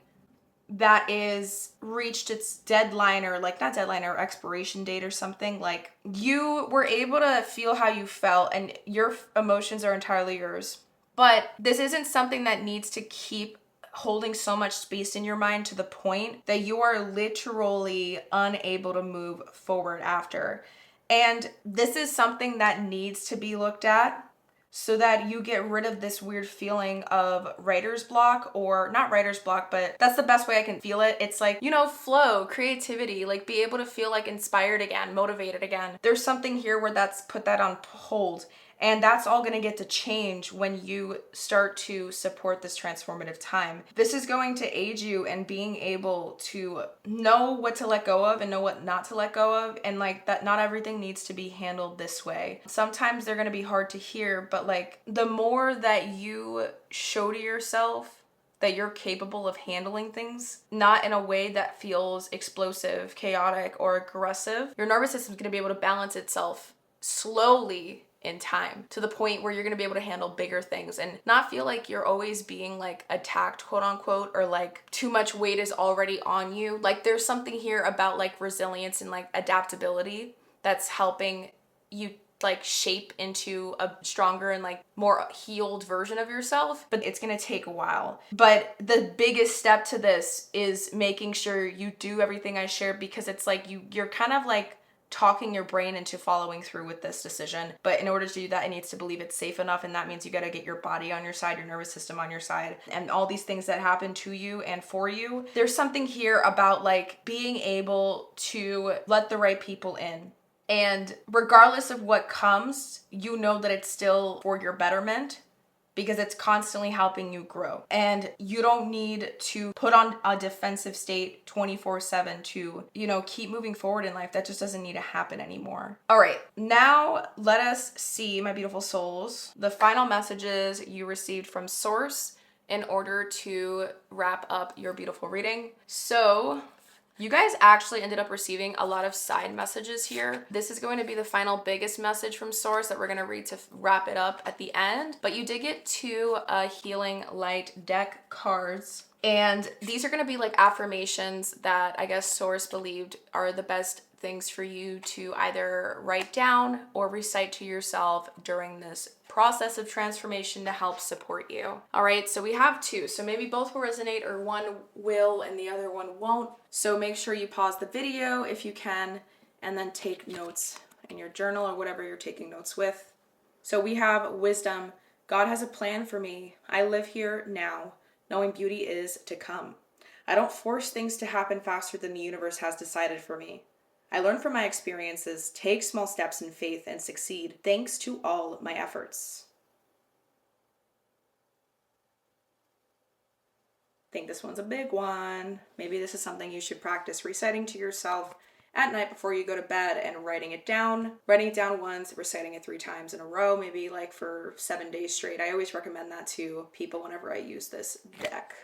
that is reached its deadline, or, like, not deadline, or expiration date or something. Like, you were able to feel how you felt and your emotions are entirely yours. But this isn't something that needs to keep holding so much space in your mind to the point that you are literally unable to move forward after. And this is something that needs to be looked at so that you get rid of this weird feeling of writer's block, or not writer's block, but that's the best way I can feel it. It's like, you know, flow, creativity, like, be able to feel, like, inspired again, motivated again. There's something here where that's put that on hold. And that's all going to get to change when you start to support this transformative time. This is going to aid you in being able to know what to let go of and know what not to let go of. And, like, that not everything needs to be handled this way. Sometimes they're going to be hard to hear, but, like, the more that you show to yourself that you're capable of handling things, not in a way that feels explosive, chaotic, or aggressive, your nervous system is going to be able to balance itself slowly in time to the point where you're going to be able to handle bigger things and not feel like you're always being, like, attacked, quote unquote, or, like, too much weight is already on you. Like, there's something here about, like, resilience and, like, adaptability that's helping you like shape into a stronger and like more healed version of yourself, but it's gonna take a while. But the biggest step to this is making sure you do everything I shared, because it's like you're kind of like talking your brain into following through with this decision. But in order to do that, it needs to believe it's safe enough, and that means you got to get your body on your side, your nervous system on your side, and all these things that happen to you and for you. There's something here about like being able to let the right people in. And regardless of what comes, you know that it's still for your betterment, because it's constantly helping you grow. And you don't need to put on a defensive state 24/7 to, keep moving forward in life. That just doesn't need to happen anymore. All right, now let us see, my beautiful souls, the final messages you received from Source in order to wrap up your beautiful reading. So you guys actually ended up receiving a lot of side messages here. This is going to be the final biggest message from Source that we're going to read to wrap it up at the end. But you did get 2 Healing Light deck cards. And these are going to be like affirmations that I guess Source believed are the best things for you to either write down or recite to yourself during this process of transformation to help support you. All right, so we have 2. So maybe both will resonate, or one will and the other one won't. So make sure you pause the video if you can, and then take notes in your journal or whatever you're taking notes with. So we have wisdom. God has a plan for me. I live here now, knowing beauty is to come. I don't force things to happen faster than the universe has decided for me. I learn from my experiences, take small steps in faith, and succeed thanks to all my efforts. I think this one's a big one. Maybe this is something you should practice reciting to yourself at night before you go to bed, and writing it down. Writing it down once, reciting it 3 times in a row, maybe like for 7 days straight. I always recommend that to people whenever I use this deck.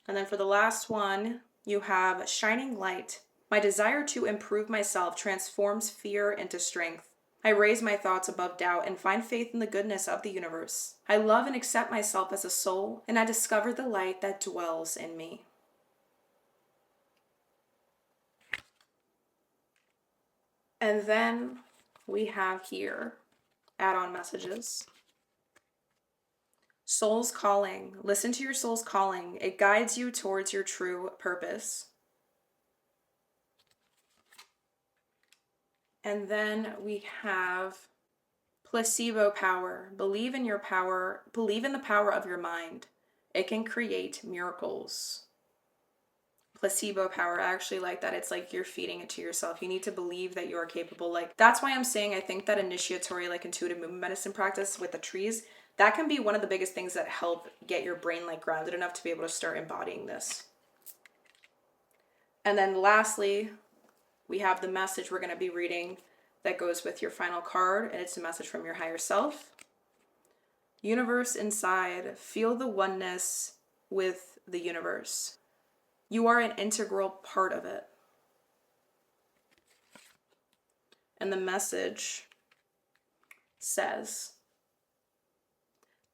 And then for the last one, you have shining light. My desire to improve myself transforms fear into strength. I raise my thoughts above doubt and find faith in the goodness of the universe. I love and accept myself as a soul, and I discover the light that dwells in me. And then we have here add-on messages. Soul's calling. Listen to your soul's calling. It guides you towards your true purpose. And then we have placebo power. Believe in your power. Believe in the power of your mind. It can create miracles. Placebo power. I actually like that. It's like you're feeding it to yourself. You need to believe that you are capable. Like, that's why I'm saying I think that initiatory, like intuitive movement medicine practice with the trees, that can be one of the biggest things that help get your brain like grounded enough to be able to start embodying this. And then lastly, we have the message we're going to be reading that goes with your final card, and it's a message from your higher self. Universe inside, feel the oneness with the universe. You are an integral part of it. And the message says,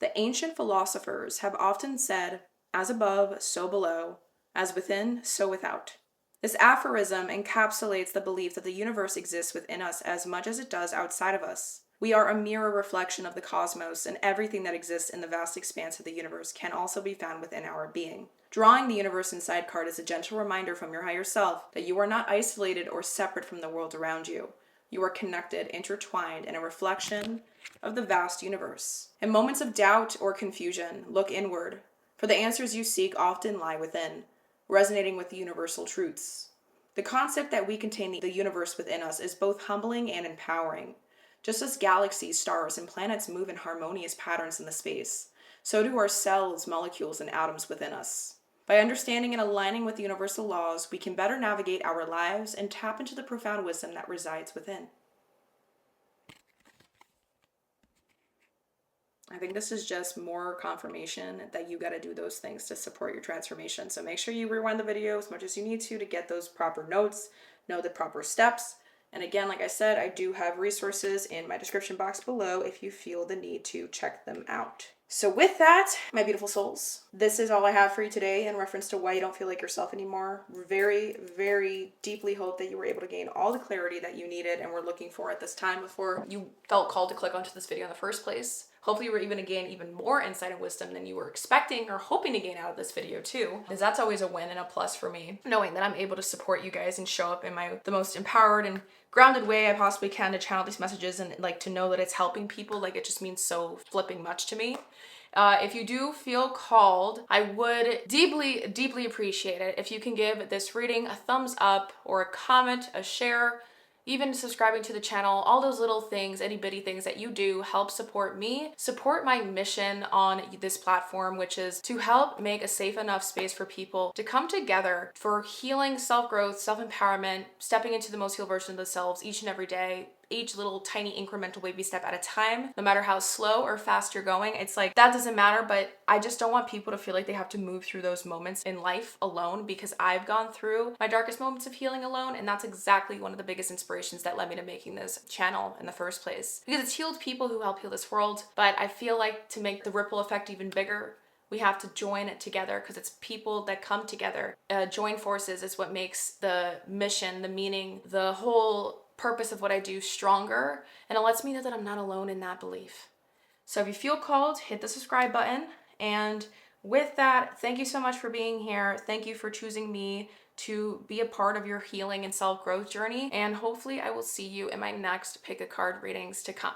the ancient philosophers have often said, as above, so below, as within, so without. This aphorism encapsulates the belief that the universe exists within us as much as it does outside of us. We are a mirror reflection of the cosmos, and everything that exists in the vast expanse of the universe can also be found within our being. Drawing the Universe Inside card is a gentle reminder from your higher self that you are not isolated or separate from the world around you. You are connected, intertwined, and a reflection of the vast universe. In moments of doubt or confusion, look inward, for the answers you seek often lie within, resonating with the universal truths. The concept that we contain the universe within us is both humbling and empowering. Just as galaxies, stars, and planets move in harmonious patterns in the space, so do our cells, molecules, and atoms within us. By understanding and aligning with universal laws, we can better navigate our lives and tap into the profound wisdom that resides within. I think this is just more confirmation that you got to do those things to support your transformation. So make sure you rewind the video as much as you need to get those proper notes, know the proper steps. And again, like I said, I do have resources in my description box below if you feel the need to check them out. So with that, my beautiful souls, this is all I have for you today in reference to why you don't feel like yourself anymore. Very, very deeply hope that you were able to gain all the clarity that you needed and were looking for at this time before you felt called to click onto this video in the first place. Hopefully you were able to gain even more insight and wisdom than you were expecting or hoping to gain out of this video too, because that's always a win and a plus for me, knowing that I'm able to support you guys and show up in the most empowered and grounded way I possibly can to channel these messages, and like to know that it's helping people, like it just means so flipping much to me. If you do feel called, I would deeply, deeply appreciate it if you can give this reading a thumbs up or a comment, a share, even subscribing to the channel. All those little things, itty bitty things that you do help support me, support my mission on this platform, which is to help make a safe enough space for people to come together for healing, self-growth, self-empowerment, stepping into the most healed version of themselves each and every day, each little tiny incremental baby step at a time. No matter how slow or fast you're going, it's like that doesn't matter, but I just don't want people to feel like they have to move through those moments in life alone, because I've gone through my darkest moments of healing alone, and that's exactly one of the biggest inspirations that led me to making this channel in the first place, because it's healed people who help heal this world. But I feel like to make the ripple effect even bigger, we have to join it together, because it's people that come together. Join forces is what makes the mission, the meaning, the whole purpose of what I do stronger, and it lets me know that I'm not alone in that belief. So if you feel called, hit the subscribe button. And with that, thank you so much for being here. Thank you for choosing me to be a part of your healing and self-growth journey. And hopefully I will see you in my next pick a card readings to come.